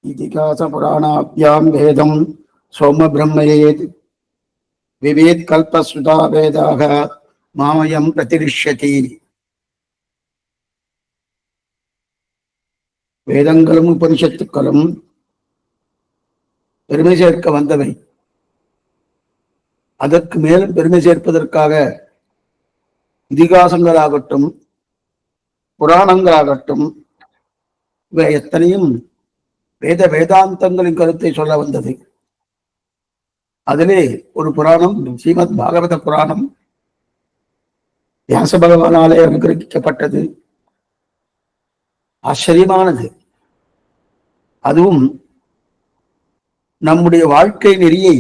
இதிகாசபுராணாப்யாம் வேதம் சோமபிரம்மயேத் விவேத் கல்பஸ்ருதா வேதாக மாமயம் பிரதிரிஷ்யதி. வேதங்களும் உபனிஷத்துக்களும் பெருமை சேர்க்க வந்தவை. அதற்கு மேலும் பெருமை சேர்ப்பதற்காக இதிகாசங்களாகட்டும் புராணங்களாகட்டும் இவை எத்தனையும் வேதாந்தங்களின் கருத்தை சொல்ல வந்தது. அதிலே ஒரு புராணம் ஸ்ரீமத் பாகவத புராணம் வியாச பகவானாலே அனுகிரகிக்கப்பட்டது. ஆச்சரியமானது. அதுவும் நம்முடைய வாழ்க்கை நெறியை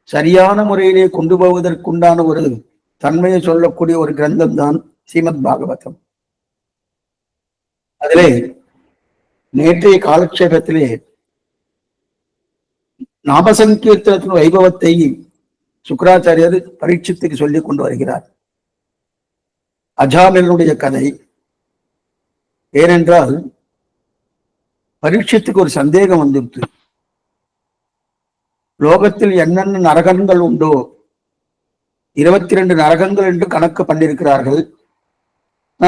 சரியான முறையிலே கொண்டு போவதற்குண்டான ஒரு தன்மையை சொல்லக்கூடிய ஒரு கிரந்தம் தான் ஸ்ரீமத் பாகவதம். அதிலே நேற்றைய காலக்ஷேபத்திலே நாமசங்கீர்த்தனத்தின் வைபவத்தை சுக்கராச்சாரியர் பரீட்சித்துக்கு சொல்லிக் கொண்டு வருகிறார். அஜாமிலனுடைய கதை. ஏனென்றால் பரீட்சித்துக்கு ஒரு சந்தேகம் வந்துவிட்டு, லோகத்தில் என்னென்ன நரகங்கள் உண்டோ 22 நரகங்கள் என்று கணக்கு பண்ணியிருக்கிறார்கள்.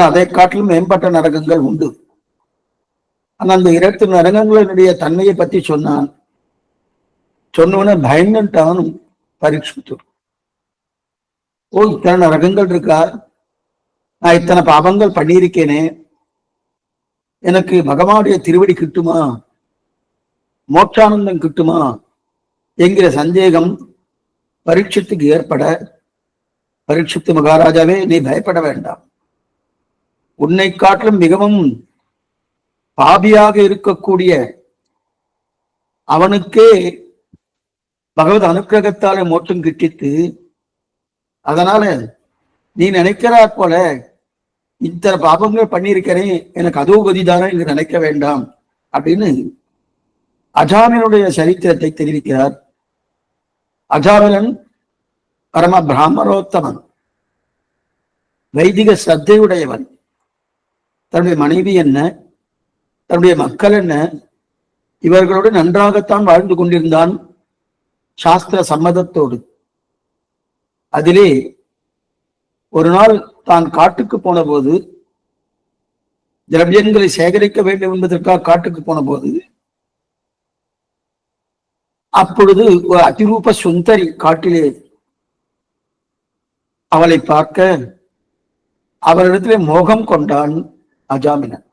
அதை காட்டிலும் மேம்பட்ட நரகங்கள் உண்டு. ஆனா அந்த 2 நரகங்களினுடைய தன்மையை பற்றி சொன்னான். சொன்னவன பயந்துட்டான் பரீட்சித்து. ஓ, இத்தனை நரகங்கள் இருக்கா, நான் இத்தனை பாபங்கள் பண்ணியிருக்கேனே, எனக்கு பகவானுடைய திருவடி கிட்டுமா, மோட்சானந்தம் கிட்டுமா என்கிற சந்தேகம் பரீட்சித்துக்கு ஏற்பட, பரீட்சித்து மகாராஜாவே நீ பயப்பட வேண்டாம், உன்னை காட்டிலும் மிகவும் பாபியாக இருக்கக்கூடிய அவனுக்கே பகவத் அனுக்கிரகத்தாலே மோட்சம் கிட்டித்து, அதனால நீ நினைக்கிறா போல இத்தனை பாபங்கள் பண்ணியிருக்கிறேன், எனக்கு அதோ கதிதானே என்று நினைக்க வேண்டாம் அப்படின்னு அஜாமிலனுடைய சரித்திரத்தை தெரிவிக்கிறார். அஜாமிலன் பரம பிராமணோத்தமன், வைதிக சத்தையுடையவன். தன்னுடைய மனைவி என்ன, தன்னுடைய மக்கள் என்ன, இவர்களோடு நன்றாகத்தான் வாழ்ந்து கொண்டிருந்தான் சாஸ்திர சம்மதத்தோடு. அதிலே ஒரு நாள் தான் காட்டுக்கு போன போது, திரவியங்களை சேகரிக்க வேண்டும் என்பதற்காக காட்டுக்கு போன போது, அப்பொழுது ஒரு அதிரூப சுந்தரி காட்டிலே அவளை பார்க்க அவளிடத்திலே மோகம் கொண்டான் அஜாமினன்.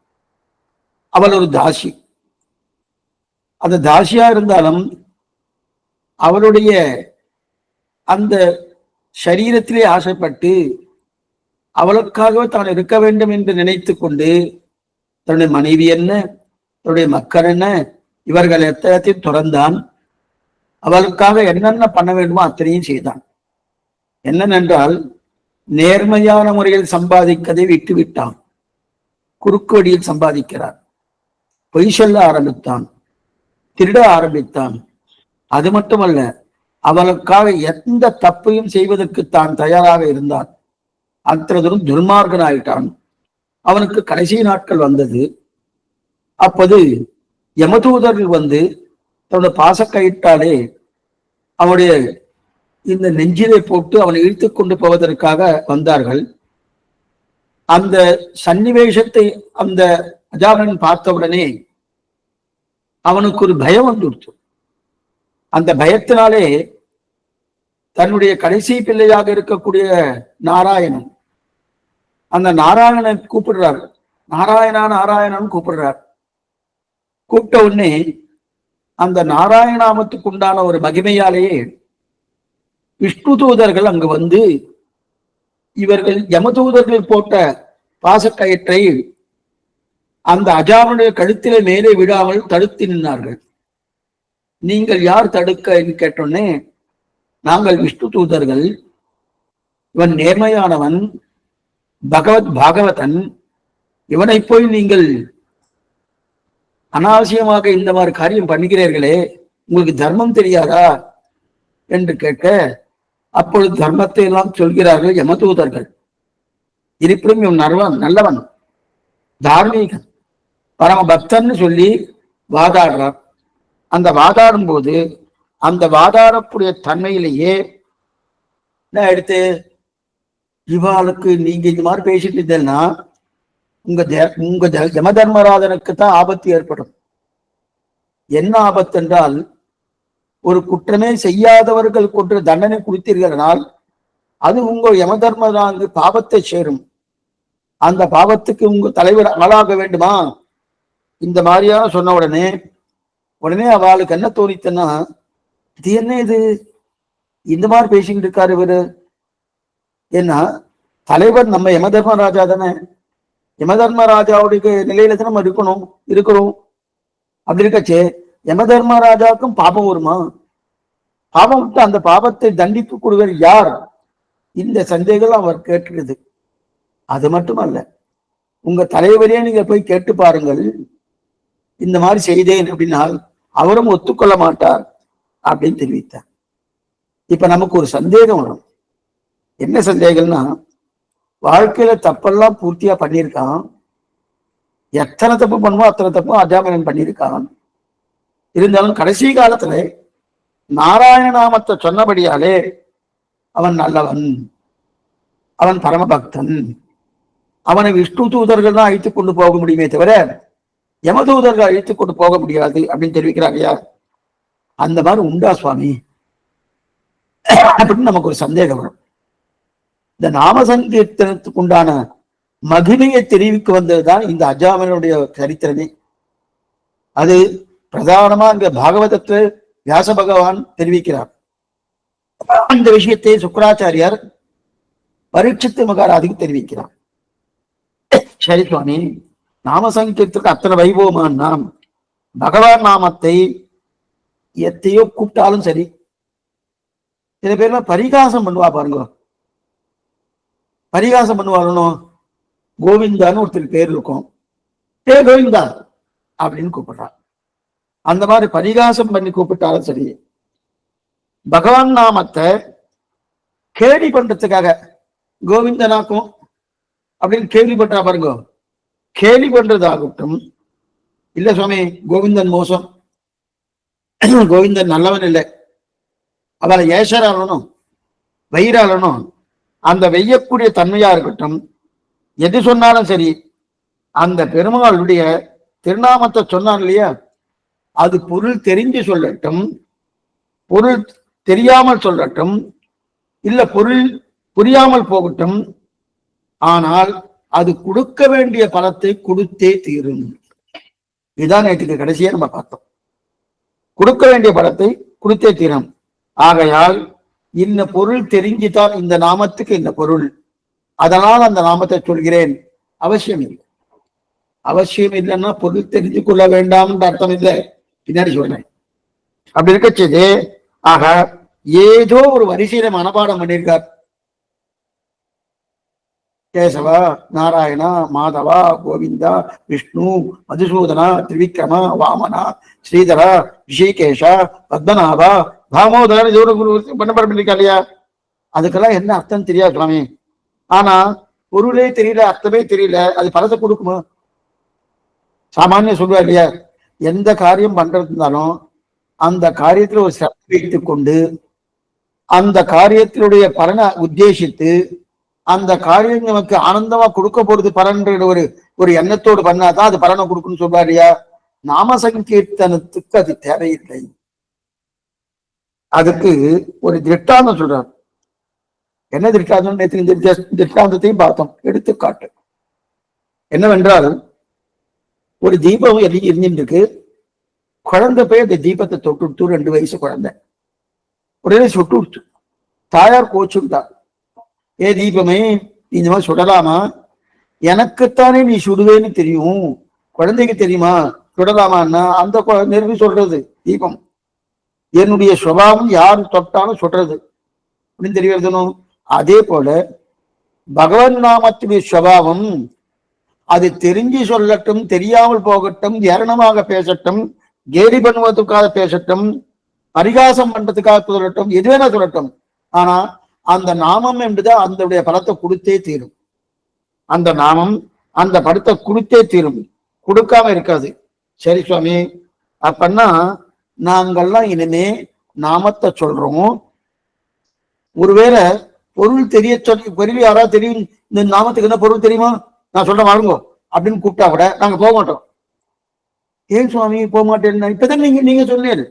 அவள் ஒரு தாசி. அந்த தாசியா இருந்தாலும் அவளுடைய அந்த சரீரத்திலே ஆசைப்பட்டு அவளுக்காகவே தான் இருக்க வேண்டும் என்று நினைத்து கொண்டு தன்னுடைய மனைவி என்ன, தன்னுடைய மக்கள் என்ன, இவர்கள் எத்தனையும் துறந்தான். அவளுக்காக என்னென்ன பண்ண வேண்டுமோ அத்தனையும் செய்தான். என்னென்றால் நேர்மையான முறையில் சம்பாதிக்கதை விட்டு விட்டான். குறுக்கு வழியில் சம்பாதிக்கிறான். பொய் சொல்ல ஆரம்பித்தான், திருட ஆரம்பித்தான். அது மட்டுமல்ல, அவளுக்காக எந்த தப்பையும் செய்வதற்கு தான் தயாராக இருந்தான். அத்தனை துர்மார்கன் ஆயிட்டான். அவனுக்கு கடைசி நாட்கள் வந்தது. அப்போது யமதூதர்கள் வந்து தன்னோட பாசக்கயிற்றாலே அவனுடைய இந்த நெஞ்சிலை போட்டு அவனை இழுத்து கொண்டு போவதற்காக வந்தார்கள். அந்த சன்னிவேஷத்தை அந்த அஜாமிலன் பார்த்தவுடனே அவனுக்கு ஒரு பயம் வந்துடுச்சு. அந்த பயத்தினாலே தன்னுடைய கடைசி பிள்ளையாக இருக்கக்கூடிய நாராயணன், அந்த நாராயணனை கூப்பிடுறார். நாராயணா நாராயணன் கூப்பிடுறார். கூப்பிட்ட உடனே அந்த நாராயணாமத்துக்கு உண்டான ஒரு மகிமையாலேயே விஷ்ணு தூதர்கள் அங்கு வந்து இவர்கள் யமதூதர்கள் போட்ட பாசக்கயிற்றை அந்த அஜாமனுடைய கழுத்திலே மேலே விடாமல் தடுத்து நின்றார்கள். நீங்கள் யார் தடுக்க கேட்டோன்னே, நாங்கள் விஷ்ணு தூதர்கள், இவன் நேர்மையானவன், பாகவதன், இவனை போய் நீங்கள் அனாவசியமாக இந்த மாதிரி காரியம் பண்ணுகிறீர்களே, உங்களுக்கு தர்மம் தெரியாதா என்று கேட்க, அப்பொழுது தர்மத்தை எல்லாம் சொல்கிறார்கள் யமதூதர்கள். இருப்பினும் இவன் நல்லவன், தார்மீகன், பரம பக்தன்னு சொல்லி வாதாடுறார். அந்த வாதாடும் போது அந்த வாதாடக்கூடிய தன்மையிலேயே என்ன எடுத்து இவாளுக்கு நீங்க இந்த மாதிரி பேசிட்டு இருந்தேன்னா உங்க யம தர்மராஜனுக்கு தான் ஆபத்து ஏற்படும். என்ன ஆபத்து என்றால், ஒரு குற்றமே செய்யாதவர்கள் கொண்டு தண்டனை கொடுத்தீர்களால் அது உங்க யம தர்மராஜனுக்கு பாவத்தை சேரும். அந்த பாவத்துக்கு உங்க தலைவர் ஆளாக வேண்டுமா? இந்த மாதிரியான சொன்ன உடனே அவளுக்கு என்ன தோணித்தன்னா, இது என்ன இது இந்த மாதிரி பேசிக்கிட்டு இருக்காரு இவரு. ஏன்னா தலைவர் நம்ம யம தர்மராஜா தானே, யம தர்மராஜாவுடைய நிலையில தான் நம்ம இருக்கிறோம். அப்படி இருக்கச்சே யம தர்மராஜாவுக்கும் பாபம் வருமா? பாபம் விட்டு அந்த பாபத்தை தண்டிப்பு கொடுவர் யார்? இந்த சந்தேகம் அவர் கேட்கிறது. அது மட்டுமல்ல, உங்க தலைவரே நீங்க போய் கேட்டு பாருங்கள், இந்த மாதிரி செய்தேன் அப்படின்னால் அவரும் ஒத்துக்கொள்ள மாட்டார் அப்படின்னு தெரிவித்தார். இப்ப நமக்கு ஒரு சந்தேகம் வரும். என்ன சந்தேகம்னா, வாழ்க்கையில தப்பெல்லாம் பூர்த்தியா பண்ணியிருக்கான், எத்தனை தப்பு பண்ணுமோ அத்தனை தப்பும் அஜாமினன் பண்ணியிருக்கான். இருந்தாலும் கடைசி காலத்துல நாராயண நாமத்தை சொன்னபடியாலே அவன் நல்லவன், அவன் பரமபக்தன், அவனை விஷ்ணு தூதர்கள் தான் அழைத்துக் கொண்டு போக முடியுமே தவிர யமதூதர்கள் அழைத்துக் கொண்டு போக முடியாது அப்படின்னு தெரிவிக்கிறாங்க. அந்த மாதிரி உண்டா சுவாமி அப்படின்னு நமக்கு ஒரு சந்தேகம் வரும். இந்த நாம சங்கீர்த்தனத்துக்கு உண்டான மகிமையை தெரிவிக்க வந்ததுதான் இந்த அஜாமினுடைய சரித்திரமே. அது பிரதானமா இங்க பாகவதத்தை வியாச பகவான் தெரிவிக்கிறார். அந்த விஷயத்தை சுக்கராச்சாரியார் பரீட்சித்து மகாராஜுக்கு தெரிவிக்கிறார். சரி சுவாமி, நாம சங்கீர்த்தத்துக்கு அத்தனை வைபவமானா பகவான் நாமத்தை எத்தையோ கூப்பிட்டாலும் சரி, சில பேர்ல பரிகாசம் பண்ணுவா பாருங்க. பரிகாசம் பண்ணுவாருனோ, கோவிந்தான்னு ஒருத்தர் பேர் இருக்கும், ஏ கோவிந்தா அப்படின்னு கூப்பிடுறான். அந்த மாதிரி பரிகாசம் பண்ணி கூப்பிட்டாலும் சரி, பகவான் நாமத்தை கேலி பண்றதுக்காக கோவிந்தனாக்கும் அப்படின்னு கேள்விப்பட்டா பாருங்க, கேலி பண்றதாகட்டும். இல்ல சுவாமி கோவிந்தன் மோசம், கோவிந்தன் நல்லவன் இல்லை, அவளை ஏசராளனும் வயிறாளனும் அந்த வெய்யக்கூடிய தன்மையா இருக்கட்டும், எது சொன்னாலும் சரி, அந்த பெருமாளுடைய திருநாமத்தை சொன்னான் இல்லையா, அது பொருள் தெரிஞ்சு சொல்லட்டும், பொருள் தெரியாமல் சொல்லட்டும், இல்ல பொருள் புரியாமல் போகட்டும், ஆனால் அது கொடுக்க வேண்டிய பலத்தை கொடுத்தே தீரும். இதுதான் நேற்றுக்கு கடைசியா நம்ம பார்த்தோம். கொடுக்க வேண்டிய பலத்தை கொடுத்தே தீரும். ஆகையால் இந்த பொருள் தெரிஞ்சுதான் இந்த நாமத்துக்கு இந்த பொருள், அதனால் அந்த நாமத்தை சொல்கிறேன் அவசியம் இல்லை. அவசியம் இல்லைன்னா பொருள் தெரிஞ்சு கொள்ள வேண்டாம்ன்ற அர்த்தம் இல்லை, பின்னாடி சொல்றேன். அப்படி இருக்கச்சது, ஆக ஏதோ ஒரு வரிசையில மனப்பாடம் பண்ணியிருக்கார். கேசவா, நாராயணா, மாதவா, கோவிந்தா, விஷ்ணு, மதுசூதனா, திரிவிக்ரமா, வாமனா, ஸ்ரீதரா, ரிஷிகேஷா, பத்மநாபா, தாமோதரன், இது ஒரு பண்ணப்படம் இருக்கா இல்லையா? அதுக்கெல்லாம் என்ன அர்த்தம் தெரியாது சுவாமி. ஆனா பொருளே தெரியல, அர்த்தமே தெரியல, அது பலத்தை கொடுக்குமா? சாமானிய சொல்லுவா இல்லையா, எந்த காரியம் பண்றது இருந்தாலும் அந்த காரியத்துல ஒரு சிரத்தை வைத்துக் கொண்டு அந்த காரியத்தினுடைய பலனை உத்தேசித்து அந்த காரியம் நமக்கு ஆனந்தமா கொடுக்க போறது பலன்ற ஒரு எண்ணத்தோடு பண்ணாதான் அது பலனை கொடுக்குன்னு சொல்றா இல்லையா? நாம சங்கீர்த்தனத்துக்கு அது தேவையில்லை. அதுக்கு ஒரு திருஷ்டாந்தம் சொல்றார். என்ன திருஷ்டாந்தம்? நேற்று இந்த திருஷ்டாந்தத்தையும் பார்த்தோம். எடுத்துக்காட்டு என்னவென்றால், ஒரு தீபம் இருந்துட்டு இருக்கு, குழந்தை போய் அந்த தீபத்தை தொட்டு 2 வயசு குழந்தை உடனே சுட்டு தாயார் கோச்சுட்டார். ஏ தீபமே, நீ இந்த மாதிரி சுடலாமா? எனக்குத்தானே நீ சுடுவேன்னு தெரியும், குழந்தைக்கு தெரியுமா சுடலாமான்னா? அந்த நெருங்கி சொல்றது தீபம். என்னுடைய சுபாவம் யார் தொட்டாலும் சுடுறது அப்படின்னு தெரியணும். அதே போல பகவன் நாமத்துடைய சுபாவம் அது தெரிஞ்சு சொல்லட்டும், தெரியாமல் போகட்டும், ஏரணமாக பேசட்டும், கேலி பண்ணுவதற்காக பேசட்டும், பரிகாசம் பண்றதுக்காக சொல்லட்டும், எது வேணா சொல்லட்டும், ஆனா அந்த நாமம் என்பது அந்த பலத்தை கொடுத்தே தீரும். அந்த நாமம் அந்த படத்தை கொடுத்தே தீரும், கொடுக்காம இருக்காது. சரி சுவாமி, அப்பன்னா நாங்கள்லாம் இனிமே நாமத்தை சொல்றோம். ஒருவேளை பொருள் தெரிய சொல்லி பொருள் யாராவது தெரியும், இந்த நாமத்துக்கு என்ன பொருள் தெரியுமா, நான் சொல்றேன் வாருங்கோ அப்படின்னு கூப்பிட்டா கூட நாங்க போக மாட்டோம். ஏன் சுவாமி போக மாட்டேன்? இப்பதான் நீங்க சொன்னீங்க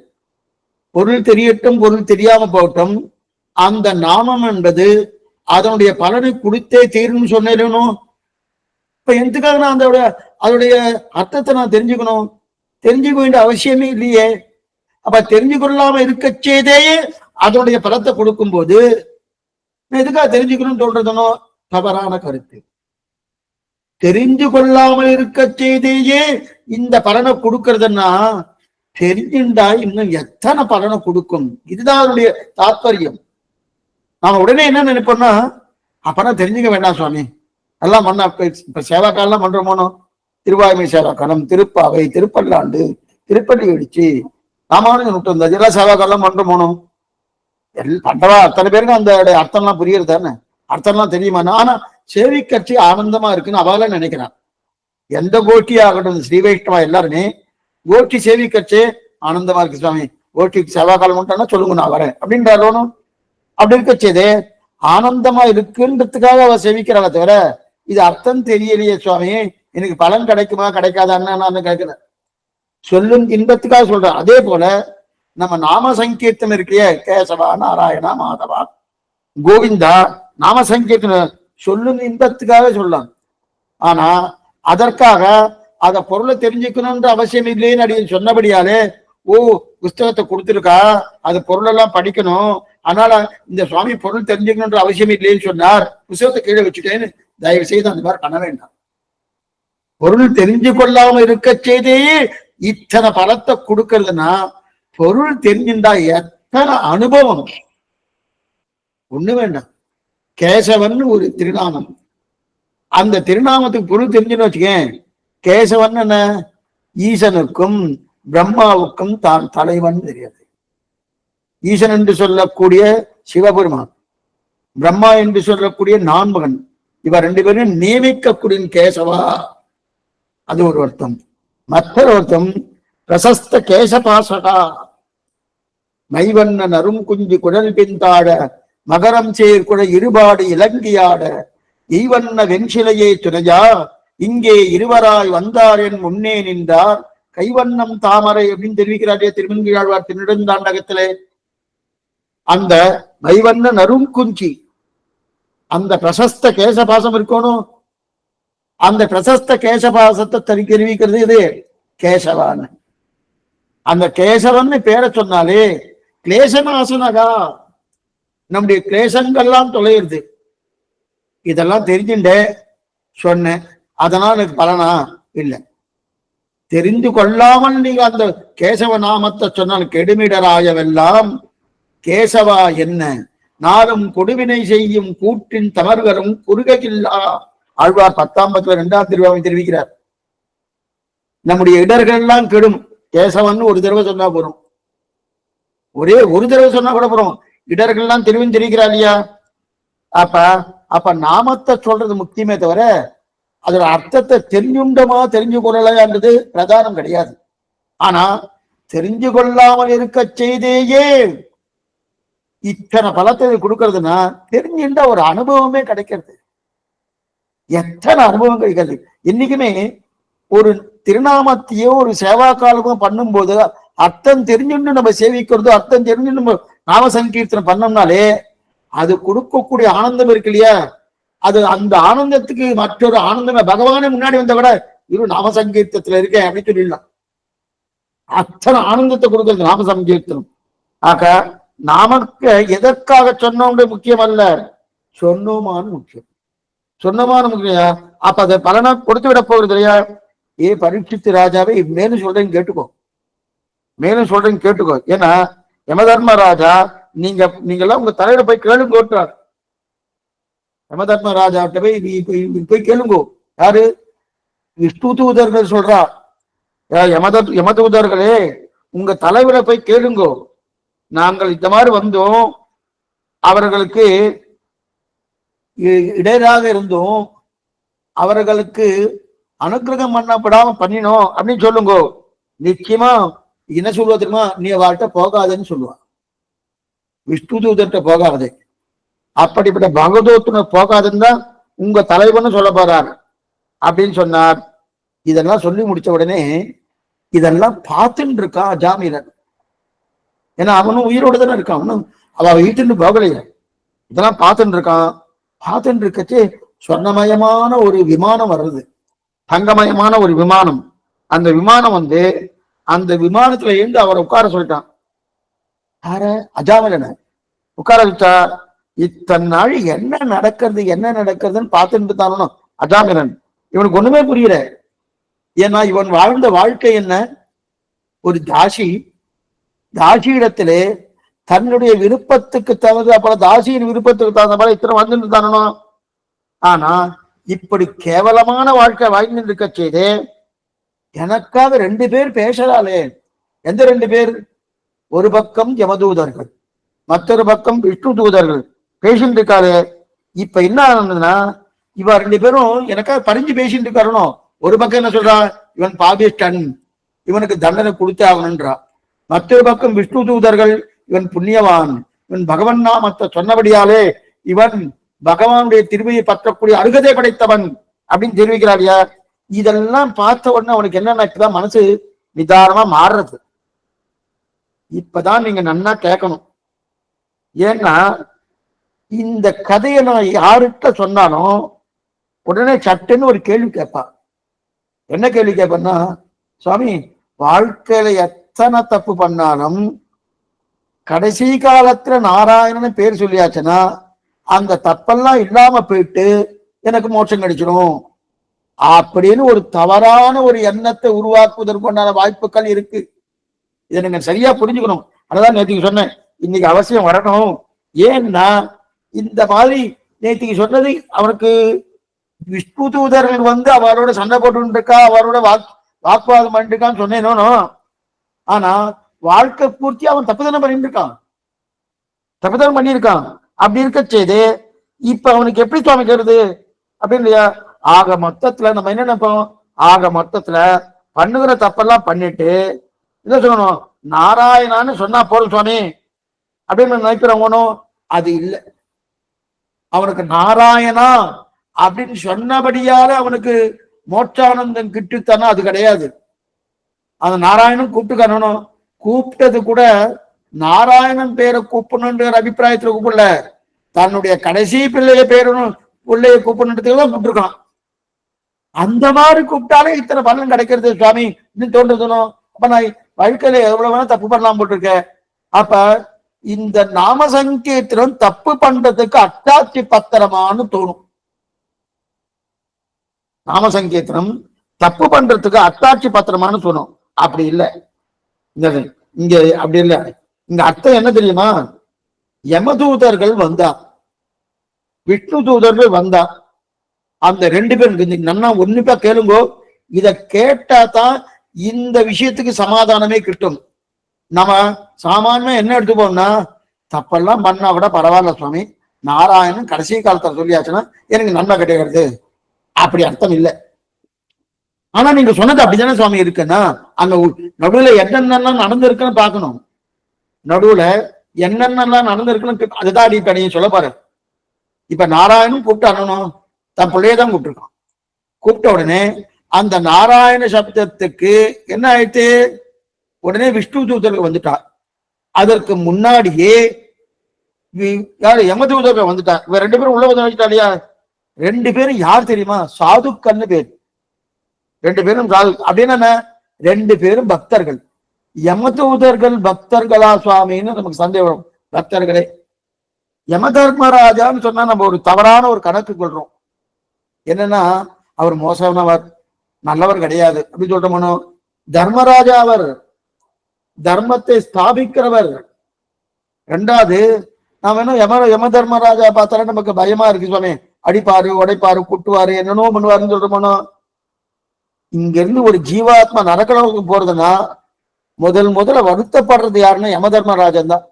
பொருள் தெரியட்டும் பொருள் தெரியாம போகட்டும், அந்த நாமம் என்பது அதனுடைய பலனை கொடுத்தே தீர்னு சொன்னேனும். இப்ப எதுக்காக நான் அதோடைய அர்த்தத்தை நான் தெரிஞ்சுக்கணும்? தெரிஞ்சுக்க வேண்டிய அவசியமே இல்லையே. அப்ப தெரிஞ்சு கொள்ளாம இருக்க செய்தேயே அதனுடைய பலத்தை கொடுக்கும் போது எதுக்காக தெரிஞ்சுக்கணும்னு சொல்றதுனோ தவறான கருத்து. தெரிஞ்சு கொள்ளாமல் இருக்க செய்தேயே இந்த பலனை கொடுக்கறதுன்னா தெரிஞ்சுண்டா இன்னும் எத்தனை பலனை கொடுக்கும், இதுதான் அதனுடைய தாற்பயம். நாம உடனே என்ன நினைப்போம்னா, அப்பதான் தெரிஞ்சுக்க வேண்டாம் சுவாமி, எல்லாம் பண்ண இப்ப சேவாக்காலாம் பண்றோமோனோ, திருவாய்மை சேவாக்காலம், திருப்பாவை, திருப்பல்லாண்டு, திருப்பள்ளி வெடிச்சு, ராமானுஜன் விட்டு வந்தா எல்லாம் சேவாக்காலாம் பண்றோமோனோ, பண்றவா அத்தனை பேருக்கு அந்த அர்த்தம்லாம் புரியுறது தானே, அர்த்தம்லாம் தெரியுமா? ஆனா சேவை கட்சி ஆனந்தமா இருக்குன்னு அவள நினைக்கிறான். எந்த கோஷ்டி ஆகட்டும், ஸ்ரீ வைஷ்ணவா எல்லாருமே கோஷ்டி சேவை கட்சி ஆனந்தமா இருக்கு சுவாமி, கோஷ்டிக்கு சேவாக்காலம் உண்டானா சொல்லுங்க நான் வரேன் அப்படின்றாலும் அப்படி இருக்கச்சேதே ஆனந்தமா இருக்குன்றதுக்காக அவ சேவிக்கிறாள தவிர இது அர்த்தம் தெரியலையே சுவாமி, எனக்கு பலன் கிடைக்குமா கிடைக்காதான்னு நான் கேட்கிறேன். சொல்லும் இன்பத்துக்காக சொல்றேன். அதே போல நம்ம நாம சங்கீர்த்தம் இருக்கையே, கேசவா, நாராயணா, மாதவா, கோவிந்தா, நாம சங்கீர்த்தனம் சொல்லும் இன்பத்துக்காக சொல்லலாம். ஆனா அதற்காக அத பொருளை தெரிஞ்சுக்கணும்ன்ற அவசியம் இல்லைன்னு அப்படின்னு சொன்னபடியாலே, ஓ புஸ்தகத்தை கொடுத்துருக்கா அது பொருளெல்லாம் படிக்கணும், அதனால இந்த சுவாமி பொருள் தெரிஞ்சுக்கணும்ன்ற அவசியம் இல்லைன்னு சொன்னார், புஸ்தகத்தை கீழே வச்சுட்டேன்னு தயவு செய்து அந்த மாதிரி பண்ண வேண்டாம். பொருள் தெரிஞ்சு கொள்ளாம இருக்க செய்தே இத்தனை பலத்தை கொடுக்கறதுன்னா பொருள் தெரிஞ்சுண்டா எத்தனை அனுபவம். ஒண்ணு வேண்டாம், கேசவன் ஒரு திருநாமம், அந்த திருநாமத்துக்கு பொருள் தெரிஞ்சுன்னு வச்சுக்கேன், கேசவன் என்ன ஈசனுக்கும் பிரம்மாவுக்கும் தான் தலைவன் தெரியாது. ஈசன் என்று சொல்லக்கூடிய சிவபெருமான், பிரம்மா என்று சொல்லக்கூடிய நான்மகன், இவ ரெண்டு பேரும் நியமிக்கக்கூடிய கேசவா, அது ஒரு அர்த்தம். மற்றொரு அர்த்தம் பிரசஸ்த கேசபாசகா, மைவண்ணன் அரும் குஞ்சு குழல் பின்தாட மகரம் சேர்குழ இருபாடு இலங்கியாட ஈவண்ண வெண்சிலையே துணையா இங்கே இருவராய் வந்தார் என் முன்னே நின்றார் கைவண்ணம் தாமரை அப்படின்னு தெரிவிக்கிறாரே திருமங்கியாழ்வார் திருநெடுந்தாண்டகத்திலே. அந்த மைவண்ண நறுங்குஞ்சி, அந்த பிரசஸ்த கேசபாசம் இருக்கணும், அந்த பிரசஸ்த கேசபாசத்தை தெரிவிக்கிறது இது கேசவான். அந்த கேசவன் பேரை சொன்னாலே கிளேசநாசனகா, நம்முடைய கிளேசங்கள்லாம் தொலைகிறது. இதெல்லாம் தெரிஞ்சுட்டே சொன்னேன், அதனால எனக்கு பலனா இல்லை. தெரிந்து கொள்ளாமல் நீங்க அந்த கேசவ நாமத்தை சொன்னால் கெடுமிடராயவெல்லாம் கேசவா என்ன நாளும் கொடுவினை செய்யும் கூற்றின் தமர்களும் குறுகையில்லா. ஆழ்வார் 10 திருவாவை தெரிவிக்கிறார். நம்முடைய இடர்கள் எல்லாம் கெடும், கேசவன் ஒரு தடவை சொன்னா போறோம், ஒரே ஒரு தடவை சொன்னா கூட போறோம், இடர்கள்லாம் தெரிவிக்கிறார் இல்லையா? அப்ப நாமத்தை சொல்றது முக்கியமே தவிர அதோட அர்த்தத்தை தெரிஞ்சுண்டமா தெரிஞ்சு கொள்ளலைன்றது பிரதானம் கிடையாது. ஆனா தெரிஞ்சு கொள்ளாமல் இருக்க செய்தேயே இத்தனை பலத்தை கொடுக்கறதுன்னா தெரிஞ்சுட்டா ஒரு அனுபவமே கிடைக்கிறது. எத்தனை அனுபவம் கிடைக்கிறது. இன்னைக்குமே ஒரு திருநாமத்தையோ ஒரு சேவா காலமோ பண்ணும்போது அர்த்தம் தெரிஞ்சுன்னு நம்ம சேவிக்கிறதோ, அர்த்தம் தெரிஞ்சு நம்ம நாம சங்கீர்த்தனம் பண்ணோம்னாலே அது கொடுக்கக்கூடிய ஆனந்தம் இருக்கு இல்லையா, அது அந்த ஆனந்தத்துக்கு மற்றொரு ஆனந்தமே. பகவானே முன்னாடி வந்த கூட இரு நாம சங்கீர்த்தத்துல இருக்கேன் அப்படின்னு சொல்லிடலாம். அத்தனை ஆனந்தத்தை கொடுக்கறது நாம சங்கீர்த்தனம். ஆக நாமக்கு எதற்காக சொன்னோம் முக்கியம் அல்ல, சொன்னோமான்னு முக்கியம். சொன்னோமான்னு முக்கியம். அப்ப அதை பலனா கொடுத்து விட போகிறது இல்லையா? ஏ பரீட்சித்து ராஜாவே மேலும் சொல்றேன்னு கேட்டுக்கோ, மேலும் சொல்றேன்னு கேட்டுக்கோ. ஏன்னா யமதர்மராஜா நீங்கெல்லாம் உங்க தலையில போய் கேளுங்க ஓட்டுறார். யமதர்மராஜாட்ட போய் கேளுங்கோ. யாரு? விஷ்ணு தூதர்கள் சொல்றா, யமதூதர்களே உங்க தலைவரை போய் கேளுங்கோ, நாங்கள் இந்த மாதிரி வந்தோம், அவர்களுக்கு இடையராக இருந்தோம், அவர்களுக்கு அனுக்கிரகம் பண்ணப்படாம பண்ணினோம் அப்படின்னு சொல்லுங்கோ. நிச்சயமா என்ன சொல்லுவா தெரியுமா, நீ வாழ்கிட்ட போகாதேன்னு சொல்லுவான். விஷ்ணு தூதர்கிட்ட போகாதே. அப்படிப்பட்ட பகவதோத்துன போகாதுன்னு தான் உங்க தலைவன்னு சொல்ல போறார் அப்படின்னு சொன்னார். இதெல்லாம் சொல்லி முடிச்ச உடனே இதெல்லாம் பார்த்துட்டு இருக்கான் அஜாமிலன். ஏன்னா அவனும் உயிரோடு தானே இருக்கான், அவனும் அவ வீட்டுன்னு போகலையே. இதெல்லாம் பார்த்துட்டு இருக்கான். பார்த்துட்டு இருக்கச்சே சொர்ணமயமான ஒரு விமானம் வருது, தங்கமயமான ஒரு விமானம். அந்த விமானம் வந்து அந்த விமானத்துல இருந்து அவரை உட்கார சொல்லிட்டான். யார? அஜாமிலனை உட்கார வச்சா. இத்தனை நாள் என்ன நடக்கிறதுன்னு பார்த்துட்டு தானோ அஜாமிலன். இவனுக்கு ஒண்ணுமே புரியல. ஏன்னா இவன் வாழ்ந்த வாழ்க்கை என்ன, ஒரு தாசியிடத்திலே தன்னுடைய விருப்பத்துக்கு தகுந்த போல, தாசியின் விருப்பத்துக்கு தகுந்த போல இத்தனை வந்துட்டு தானோ. ஆனா இப்படி கேவலமான வாழ்க்கை வாழ்ந்து இருக்க செய்து எனக்காக 2 பேர் பேசுறாளே. எந்த 2 பேர்? ஒரு பக்கம் யமதூதர்கள், மற்றொரு பக்கம் விஷ்ணு தூதர்கள் பேசிட்டு இருக்காரு. இப்ப என்ன ஆனதுன்னா, இவ 2 பேரும் எனக்காக பறிஞ்சு பேசிட்டு இருக்காருனோ. ஒரு பக்கம் என்ன சொல்றா, இவன் பாபிஷ்டன், இவனுக்கு தண்டனை கொடுத்தே ஆகணும்ன்றா. மற்றொரு பக்கம் விஷ்ணு தூதர்கள், இவன் புண்ணியவான், இவன் பகவன் நாமத்தை சொன்னபடியாலே இவன் பகவானுடைய திருமையை பற்றக்கூடிய அருகதை படைத்தவன் அப்படின்னு தெரிவிக்கிறாரியா. இதெல்லாம் பார்த்த உடனே அவனுக்கு என்ன மனசு நிதானமா மாறுறது. இப்பதான் நீங்க நன்னா கேட்கணும். ஏன்னா இந்த கதையை நான் யாருக்கிட்ட சொன்னாலும் உடனே சட்டுன்னு ஒரு கேள்வி கேட்பான். என்ன கேள்வி கேட்பேன்னா, சுவாமி வாழ்க்கையில எத்தனை தப்பு பண்ணாலும் கடைசி காலத்துல நாராயணன் பேர் சொல்லியாச்சுன்னா அந்த தப்பெல்லாம் இல்லாம போயிட்டு எனக்கு மோட்சம் கிடைச்சிடும் அப்படின்னு ஒரு தவறான ஒரு எண்ணத்தை உருவாக்குவதற்குண்டான வாய்ப்புகள் இருக்கு. இதை நீங்க சரியா புரிஞ்சுக்கணும். அதான் நேற்றுக்கு சொன்னேன், இன்னைக்கு அவசியம் வரணும். ஏன்னா இந்த மாதிரி நேற்றுக்கு சொன்னது அவனுக்கு விஷ்ணு தூதர்கள் வந்து அவரோட சண்டை போட்டு இருக்கா, அவரோட வாக்குவாதம் பண்ணிட்டு இருக்கான்னு சொன்னேனோ. ஆனா வாழ்க்கை பூர்த்தி அவன் தப்புதானே பண்ணிட்டு இருக்கான், தப்புதானே பண்ணியிருக்கான். அப்படி இருக்க செய்து இப்ப அவனுக்கு எப்படி சுவாமிக்கிறது அப்படின்னு இல்லையா. ஆக மொத்தத்துல நம்ம என்ன நினைப்போம், ஆக மொத்தத்துல பண்ணுகிற தப்பெல்லாம் பண்ணிட்டு என்ன சொல்லணும், நாராயணான்னு சொன்னா போதும் சுவாமி அப்படின்னு நினைக்கிறவனோ. அது இல்லை. அவனுக்கு நாராயணா அப்படின்னு சொன்னபடியால அவனுக்கு மோட்சானந்தம் கிட்டுத்தானா, அது கிடையாது. அந்த நாராயணன் கூப்பிட்டு காணணும். கூப்பிட்டது கூட நாராயணன் பேரை கூப்பிடணுன்ற அபிப்பிராயத்துல கூப்பிடல, தன்னுடைய கடைசி பிள்ளைய பேரணும் பிள்ளைய கூப்பிடணுன்றதுக்கு தான் கூப்பிட்டுருக்கான். அந்த மாதிரி கூப்பிட்டாலே இத்தனை பலன் கிடைக்கிறது சுவாமி இன்னும் தோன்றதுனோ. அப்ப நான் வாழ்க்கையில எவ்வளவு வேணா தப்பு பண்ணலாம் போட்டிருக்கேன். அப்ப இந்த நாம சங்கீர்த்தனம் தப்பு பண்றதுக்கு அட்டாட்சி பத்திரமானு தோணும். நாம சங்கீர்த்தனம் தப்பு பண்றதுக்கு அட்டாட்சி பத்திரமானு தோணும். அப்படி இல்லை இங்க, அப்படி இல்லை. இங்க அர்த்தம் என்ன தெரியுமா, யமதூதர்கள் வந்தா, விஷ்ணு தூதர்கள் வந்தா, அந்த 2 பேருக்கு நன்னா ஒன்னுப்பா கேளுங்கோ. இத கேட்டா தான் இந்த விஷயத்துக்கு சமாதானமே கிட்டும். நம்ம சாமானியமா என்ன எடுத்துப்போம்னா, தப்பெல்லாம் பண்ணா விட பரவாயில்ல சுவாமி, நாராயணன் கடைசி காலத்துல சொல்லியாச்சுன்னா எனக்கு நன்மை கிடையாது, அப்படி அர்த்தம் இல்லை. ஆனா நீங்க சொன்னது அப்படித்தானே சுவாமி இருக்குன்னா, அங்க நடுவுல என்னென்னலாம் நடந்திருக்குன்னு பார்க்கணும். நடுவுல என்னென்னலாம் நடந்திருக்குன்னு அதுதான் இப்ப நீங்க சொல்ல பாரு. இப்ப நாராயணன் கூப்பிட்டு அண்ணனும் தன் பிள்ளையதான் கூப்பிட்டுருக்கான். கூப்பிட்ட உடனே அந்த நாராயண சப்தத்துக்கு என்ன ஆயிடுச்சு, உடனே விஷ்ணு தூதர்கள் வந்துட்டார். அதற்கு முன்னாடியே யாரு யமதூதர்கள் வந்துட்டார். இவ 2 பேரும் உள்ள வந்து வச்சுட்டா இல்லையா. 2 பேரும் யார் தெரியுமா, சாதுக்கள்னு பேர். 2 பேரும் சாது அப்படின்னா 2 பேரும் பக்தர்கள். யமதூதர்கள் பக்தர்களா சுவாமின்னு நமக்கு சந்தேகம். பக்தர்களே. யம தர்மராஜான்னு சொன்னா நம்ம ஒரு தவறான ஒரு கணக்கு கொள்றோம். என்னன்னா அவர் மோசமானவர், நல்லவர் கிடையாது அப்படின்னு சொல்றோமோ. தர்மராஜா அவர் தர்மத்தை ஸ்தாபிக்கிறவர். 2வது நாம என்ன யம தர்மராஜா பார்த்தாலும் நமக்கு பயமா இருக்கு சுவாமி, அடிப்பாரு உடைப்பாரு குட்டுவாரு என்னென்னோ பண்ணுவாருன்னு சொல்றோமோ. இங்க இருந்து ஒரு ஜீவாத்மா நரக்கணவுக்கு போறதுன்னா முதல்ல வருத்தப்படுறது யாருன்னா யம தர்மராஜன் தான்.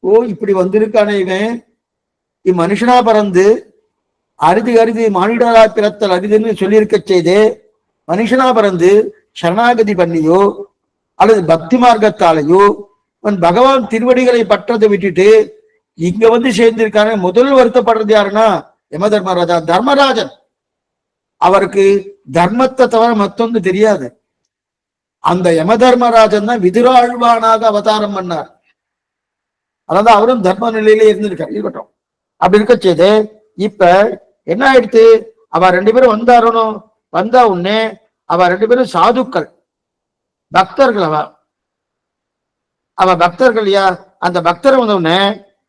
ஓ இப்படி வந்திருக்கானே இவன் மனுஷனா பிறந்து அரிது மானிடரா பிறத்தல் அரிதுன்னு சொல்லியிருக்க செய்து மனுஷனா பிறந்து சரணாகதி பண்ணியோ அல்லது பக்தி மார்க்கத்தாலேயோ பகவான் திருவடிகளை பற்றதை விட்டுட்டு இங்க வந்து சேர்ந்திருக்காங்க. முதல் வருத்தப்படுறது யாருன்னா யம தர்மராஜா. தர்மராஜன் அவருக்கு தர்மத்தை தவிர மத்தொன்று தெரியாது. அந்த யம தர்மராஜன் தான் விதுராழ்வானாக அவதாரம் பண்ணார். அதான் அவரும் தர்ம நிலையிலே இருந்திருக்கார். இருக்கட்டும், அப்படி இருக்க செய்து இப்ப என்ன ஆயிடுத்து, அவ ரெண்டு பேரும் வந்தாரணும். வந்தா உடனே அவ ரெண்டு பேரும் சாதுக்கள், பக்தர்கள். அவ பக்தர்கள். யார் அந்த பக்தர் வந்த உடனே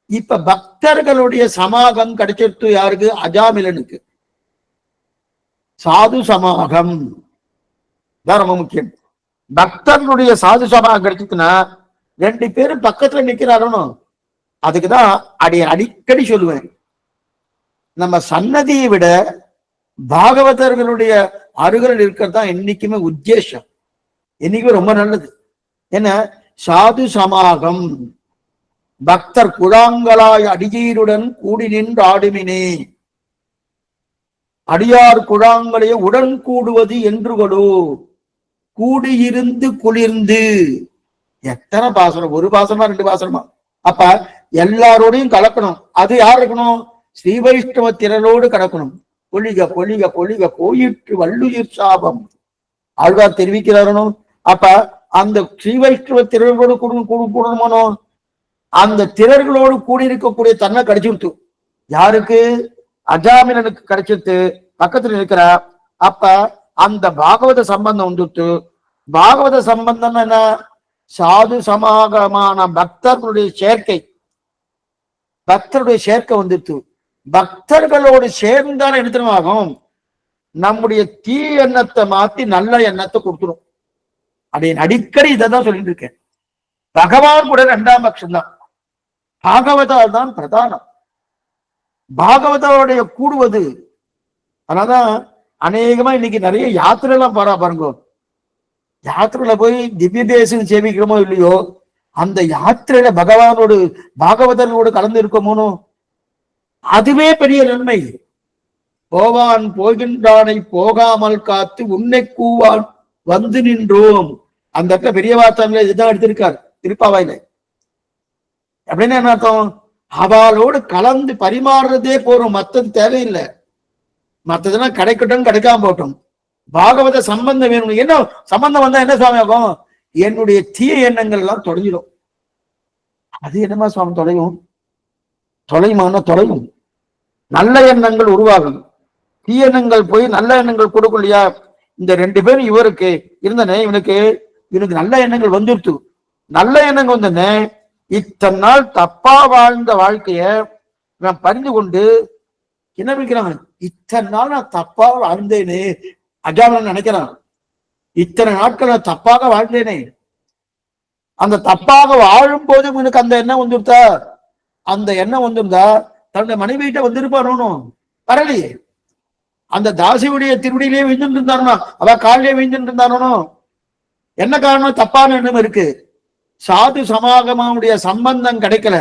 இப்ப பக்தர்களுடைய சமாகம் கிடைச்சிருத்து யாருக்கு? அஜாமிலனுக்கு. சாது சமாகம் தான் ரொம்ப முக்கியம். பக்தர்களுடைய சாது சமாகம் கிடைச்சிருக்குன்னா ரெண்டு பேரும் பக்கத்துல நிக்கிறாரணும். அதுக்குதான் அடிக்கடி சொல்லுவேன், நம்ம சன்னதியை விட பாகவதர்களுடைய அருகில் இருக்கிறது தான் என்னைக்குமே உத்தேசம், என்னைக்குமே ரொம்ப நல்லது. என்ன சாது சமாகம், பக்தர் குழாங்களாய் அடியீருடன் கூடி நின்று ஆடுமினே, அடியார் குழாங்களையே உடன் கூடுவது என்றுகளோ, கூடியிருந்து குளிர்ந்து. எத்தனை பாசனம், ஒரு பாசனமா ரெண்டு பாசனமா? அப்ப எல்லாரோடையும் கலக்கணும். அது யார் இருக்கணும்? ஸ்ரீ வைஷ்ணவ திரளோடு கலக்கணும். பொலிக பொலிக பொலிக போயிற்று வள்ளுயிர் சாபம் ஆழ்வார் தெரிவிக்கிறாரணும். அப்ப அந்த ஸ்ரீ வைஷ்ணவ திரளோடு கூடணுமோ, அந்த திரர்களோடு கூடியிருக்கக்கூடிய தன்மை கிடைச்சிருத்து. யாருக்கு? அஜாமிலனுக்கு கிடைச்சிருத்து, பக்கத்துல இருக்கிறா. அப்ப அந்த பாகவத சம்பந்தம் வந்துட்டு. பாகவத சம்பந்தம் என்ன? சாது சமாகமான பக்தர்களுடைய சேர்க்கை, பக்தருடைய சேர்க்கை வந்துட்டு. பக்தர்களோடு சேர்ந்தான எடுத்துமாகும் நம்முடைய தீ எண்ணத்தை மாத்தி நல்ல எண்ணத்தை கொடுத்துரும். அப்படின்னு அடிக்கடி இதான் சொல்லிட்டு இருக்கேன். பகவான் கூட இரண்டாம் பட்சம் தான், பாகவதா தான் பிரதானம். பாகவதோடைய கூடுவது. அதனாலதான் அநேகமா இன்னைக்கு நிறைய யாத்திரை எல்லாம் பாருங்க. யாத்திரையில போய் திவ்ய தேசம் சேவிக்கிறோமோ இல்லையோ, அந்த யாத்திரையில பகவானோடு பாகவதர்களோடு கலந்து இருக்கோமோனோ, அதுவே பெரிய நன்மை. போவான் போகின்றானை போகாமல் காத்து உன்னை கூவான் வந்து நின்றோம். அந்த இடத்துல பெரிய வார்த்தை இதுதான் எடுத்திருக்காரு திருப்பாவாயில. அப்படின்னு என்ன அர்த்தம்? அவளோடு கலந்து பரிமாறுறதே போறோம், மத்தது தேவையில்லை. மத்ததெல்லாம் கிடைக்கட்டும், கிடைக்காம போட்டோம். பாகவத சம்பந்தம் வேணும். என்ன சம்பந்தம் வந்தா என்ன சுவாமி ஆகும்? என்னுடைய தீய எண்ணங்கள் எல்லாம் தொலைஞ்சிடும். அது என்னமா சுவாமி தொலையும்? தொலையுமான தொலையும். நல்ல எண்ணங்கள் உருவாகும். தீய எண்ணங்கள் போய் நல்ல எண்ணங்கள் கொடுக்கும் இல்லையா? இந்த ரெண்டு பேரும் இவருக்கு இருந்தனே, இவனுக்கு நல்ல எண்ணங்கள் வந்துருத்து. நல்ல எண்ணங்கள் வந்தனே, இத்தனை நாள் தப்பா வாழ்ந்த வாழ்க்கைய நான் பறிந்து கொண்டு என்ன நினைக்கிறான்? இத்தனை நாள் நான் தப்பா வாழ்ந்தேனே, அஜாமன் நினைக்கிறான். இத்தனை நாட்கள் நான் தப்பாக வாழ்ந்தேனே. அந்த தப்பாக வாழும் போது இவனுக்கு அந்த எண்ணம் வந்துருத்தா? அந்த எண்ணம் வந்திருந்தா தன்னுடைய மனைவியிட்ட வந்திருப்பானோ? வரலையே. அந்த தாசியுடைய திருவடியிலேயே விழுந்துட்டு இருந்தானோ, அவ காலிலே விழுந்துட்டு இருந்தானோ? என்ன காரணம்? தப்பான எண்ணம் இருக்கு. சாது சமாகமாவுடைய சம்பந்தம் கிடைக்கல,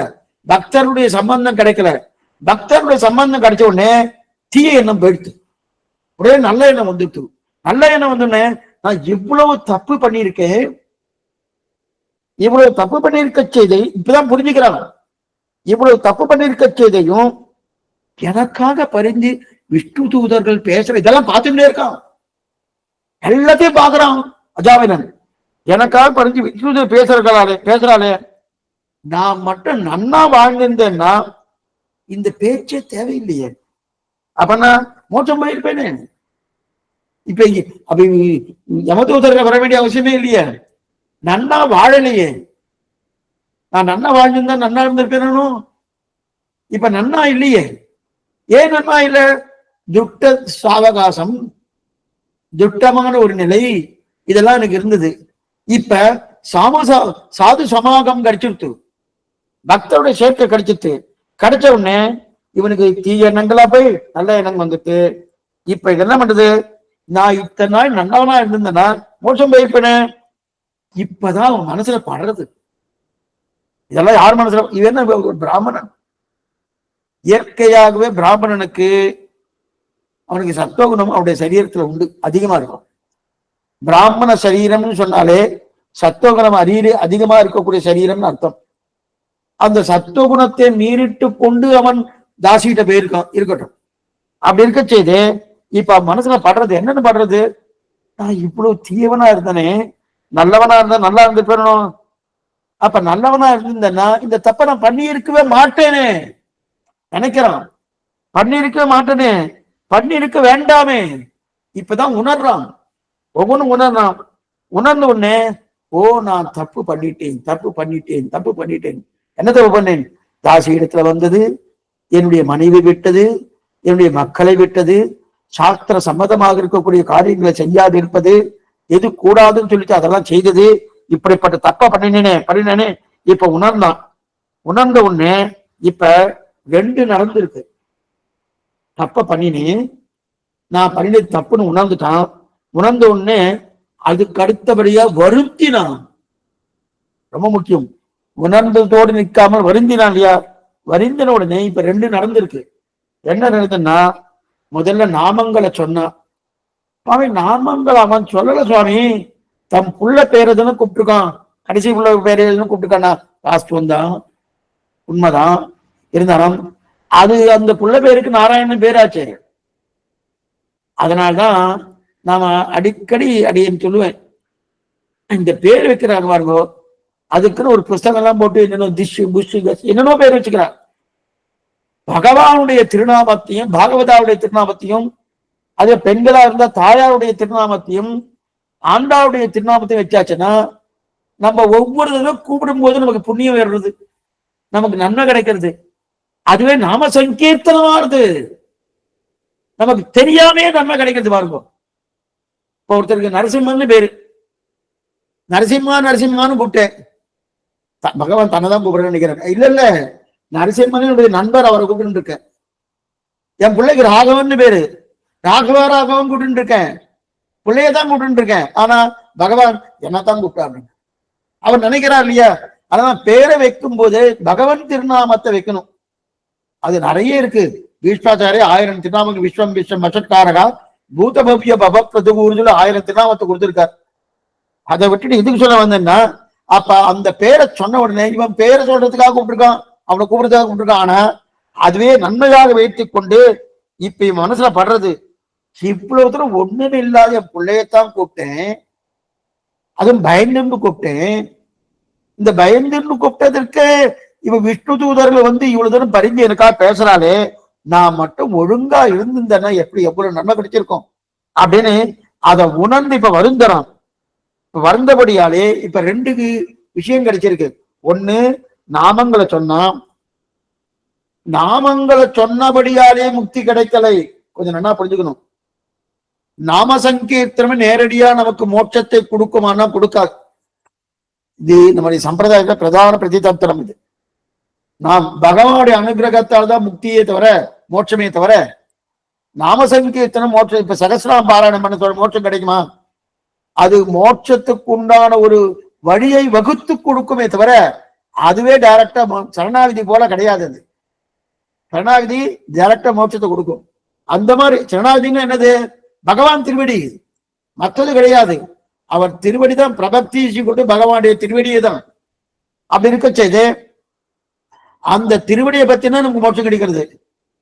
பக்தருடைய சம்பந்தம் கிடைக்கல. பக்தருடைய சம்பந்தம் கிடைச்ச உடனே தீய எண்ணம் போயிடுத்து, ஒரே நல்ல எண்ணம் வந்துட்டு. நல்ல எண்ணம் வந்தோடனே நான் இவ்வளவு தப்பு பண்ணியிருக்கேன், இவ்வளவு தப்பு பண்ணியிருக்க செய்தை இப்பதான் புரிஞ்சுக்கிறாங்க. இவ்வளவு தப்பு பண்ணியிருக்க செய்தையும் எனக்காக பரிந்து விஷ்ணு தூதர்கள் பேசுற இதெல்லாம் பார்த்துட்டே இருக்கான். எல்லாத்தையும் பாக்குறான் அஜாமிலன். எனக்காக பரிஞ்சு விஷ்ணு பேசுறாளே, நான் மட்டும் நன்னா வாழ்ந்திருந்தேன்னா இந்த பேச்சே தேவையில்லையே. அப்ப நான் மோட்சம் போயிருப்பேனே. இப்ப யமதூதர்கள் வர வேண்டிய அவசியமே இல்லையே. நன்னா வாழலையே. நான் நன்னா வாழ்ந்திருந்தா நன்னா இருந்திருப்பேனும். இப்ப நன்னா இல்லையே. ஏன் நன்னா இல்ல? துட்ட சாவகாசம், துட்டமான ஒரு நிலை, இதெல்லாம் எனக்கு இருந்தது. இப்ப சாது சமாகம் கிடைச்சிருத்து, பக்தருடைய சேர்க்கை கிடைச்சிட்டு. கிடைச்ச உடனே இவனுக்கு தீய எண்ணங்களா போய் நல்ல எண்ணம் வந்துட்டு. இப்ப இது என்ன பண்றது? நான் இத்தனை நாள் நல்லவனா இருந்திருந்தேன்னா மோட்சம் போயிருப்பேனே. இப்பதான் அவன் மனசுல படுறது. இதெல்லாம் யார் மனசுல? இவன் என்ன பிராமணன். இயற்கையாகவே பிராமணனுக்கு அவனுக்கு சத்துவகுணம் அவனுடைய சரீரத்துல உண்டு, அதிகமா இருக்கும். பிராமண சரீரம்னு சொன்னாலே சத்துவகுணம் அதிகமா இருக்கக்கூடிய சரீரம்னு அர்த்தம். அந்த சத்துவகுணத்தை மீறிட்டு கொண்டு அவன் தாசிகிட்ட போயிருக்கான், இருக்கட்டும். அப்படி இருக்க செய்து இப்ப மனசுல படுறது என்னன்னு படுறது, நான் இவ்வளவு தீயவனா இருந்தனே, நல்லவனா இருந்தா நல்லா இருந்து போயிடணும். அப்ப நல்லவனா இருந்தேன்னா இந்த தப்ப நான் பண்ணி இருக்கவே மாட்டேனே நினைக்கிறான். பண்ணி இருக்கவே மாட்டேனே, பண்ணி இருக்க வேண்டாமே. இப்பதான் உணர்றான், ஒவ்வொன்றும் உணர்றான். உணர்ந்த உடனே ஓ நான் தப்பு பண்ணிட்டேன், தப்பு பண்ணிட்டேன், தப்பு பண்ணிட்டேன். என்ன தப்பு பண்ணேன்? தாசி இடத்துல வந்தது, என்னுடைய மனைவி விட்டது, என்னுடைய மக்களை விட்டது, சாஸ்திர சம்மதமாக இருக்கக்கூடிய காரியங்களை செய்யாது இருப்பது, எது கூடாதுன்னு சொல்லிட்டு அதெல்லாம் செய்தது, இப்படிப்பட்ட தப்ப பண்ணினேனே. இப்ப உணர்ந்தான். உணர்ந்த உடனே இப்ப 2 நடந்திருக்கு. தப்ப பண்ணினேன், நான் பண்ணினது தப்புன்னு உணர்ந்துட்டான். உணர்ந்த உடனே அதுக்கு அடுத்தபடியா வருந்தினான். ரொம்ப முக்கியம். உணர்ந்ததோடு நிற்காமல் வருந்தினான் இல்லையா? வருந்தின உடனே இப்ப 2 நடந்திருக்கு. என்ன நடந்ததுன்னா, முதல்ல நாமங்களை சொன்னான். சுவாமி நாமங்கள் அவன் சொல்லல சுவாமி, தம் புள்ள பேரதுன்னு கூப்பிட்டுருக்கான், கடைசி புள்ள பேரதுன்னு கூப்பிட்டுருக்கானா, வாஸ்துவம் தான், உண்மைதான். இருந்தாலும் அது அந்த புள்ள பேருக்கு நாராயணன் பேராச்சு. அதனால்தான் நாம அடிக்கடி அடியேன்னு சொல்லுவேன், இந்த பேர் வைக்கிறாங்க பாருங்க, அதுக்குன்னு ஒரு புஸ்தகம் எல்லாம் போட்டு என்னென்ன திஷு புஷு என்னென்னோ பேர் வச்சுக்கிறார். பகவானுடைய திருநாமத்தையும் பாகவதாவுடைய திருநாமத்தையும், அதே பெண்களா இருந்தா தாயாருடைய திருநாமத்தையும் ஆண்டாவுடைய திருநாமத்தையும் வச்சாச்சுன்னா நம்ம ஒவ்வொரு தடவை கூப்பிடும் போது நமக்கு புண்ணியம் ஏறுறது, நமக்கு நன்மை கிடைக்கிறது. அதுவே நாம சங்கீர்த்தனமா இருக்கு, நமக்கு தெரியாமே நன்மை கிடைக்கிறது பாருங்க. இப்போ ஒருத்தருக்கு நரசிம்மன்னு பேரு, நரசிம்மான்னு கூப்பிட்டேன், பகவான் தன்னைதான் கூப்பிடுறேன்னு நினைக்கிறேன். இல்ல நரசிம்மனுடைய நண்பர் அவரை கூப்பிட்டு இருக்கேன். என் பிள்ளைக்கு ராகவன் பேரு, ராகவன் கூப்பிட்டு இருக்கேன், பிள்ளையதான் கூப்பிட்டு இருக்கேன். ஆனா பகவான் என்னத்தான் கூப்பிட்டாரு அவர் நினைக்கிறார் இல்லையா? அதனால பேரை வைக்கும் போது பகவன் திருநாமத்தை வைக்கணும். அது நிறைய இருக்கு. பீஷ்மாச்சாரிய 1000 திருநாமங்கள், விஸ்வம் விஸ்வம் வசத்காரகா பூத பவ்ய பவ பிரதுகூர்னு 1000 திருநாமத்தை கொடுத்திருக்கார். அதை விட்டுட்டு இதுக்கு சொல்ல வந்தேன்னா, அப்ப அந்த பேரை சொன்ன உடனே இவன் பேரை சொல்றதுக்காக கூப்பிட்டுருக்கான், அவனை கூப்பிடுறதுக்காக கூப்பிட்டுருக்கான். ஆனா அதுவே நன்மையாக வைத்துக் கொண்டு இப்ப இவன் மனசுல படுறது, இவ்வளவு தூரம் ஒண்ணுமே இல்லாத என் பிள்ளையத்தான் கூப்பிட்டேன், அதுவும் பயந்து கூப்பிட்டேன். இந்த பயந்து கூப்பிட்டதற்கு இவன் விஷ்ணு தூதர்கள் வந்து இவ்வளவு தூரம் பரிந்து எனக்காக பேசுறாளே, நான் மட்டும் ஒழுங்கா இருந்திருந்தேன்னா எப்படி எவ்வளவு நன்மை கிடைச்சிருக்கும் அப்படின்னு அதை உணர்ந்து இப்ப வருந்துறான். இப்ப வருந்தபடியாலே இப்ப 2 விஷயம் கிடைச்சிருக்கு. ஒண்ணு, நாமங்களை சொன்னா, நாமங்களை சொன்னபடியாலே முக்தி கிடைக்கலை. கொஞ்சம் நல்லா புரிஞ்சுக்கணும். நாம சங்கீர்த்தனமே நேரடியா நமக்கு மோட்சத்தை கொடுக்குமானா கொடுக்காது. இது நம்முடைய சம்பிரதாயத்துல பிரதான பிரதிதந்திரம். இது நாம் பகவானுடைய அனுகிரகத்தால் தான் முக்தியே தவிர மோட்சமே தவிர, நாம சங்கீர்த்தனம் மோட்சம். இப்ப சகஸ்ரநாம பாராயணம் பண்ண மோட்சம் கிடைக்குமா? அது மோட்சத்துக்கு உண்டான ஒரு வழியை வகுத்து கொடுக்குமே தவிர அதுவே டைரக்டா சரணாகதி போல கிடையாது. அது சரணாகதி டைரக்டா மோட்சத்தை கொடுக்கும். அந்த மாதிரி சரணாகதின்னு என்னது? பகவான் திருவடி, மற்றது கிடையாது. அவர் திருவடி தான் பிரபக்தி கொண்டு பகவானுடைய திருவடியே தான். அப்படி இருக்க செய்து அந்த திருவடியை பத்தினா நமக்கு மோட்சம் கிடைக்கிறது.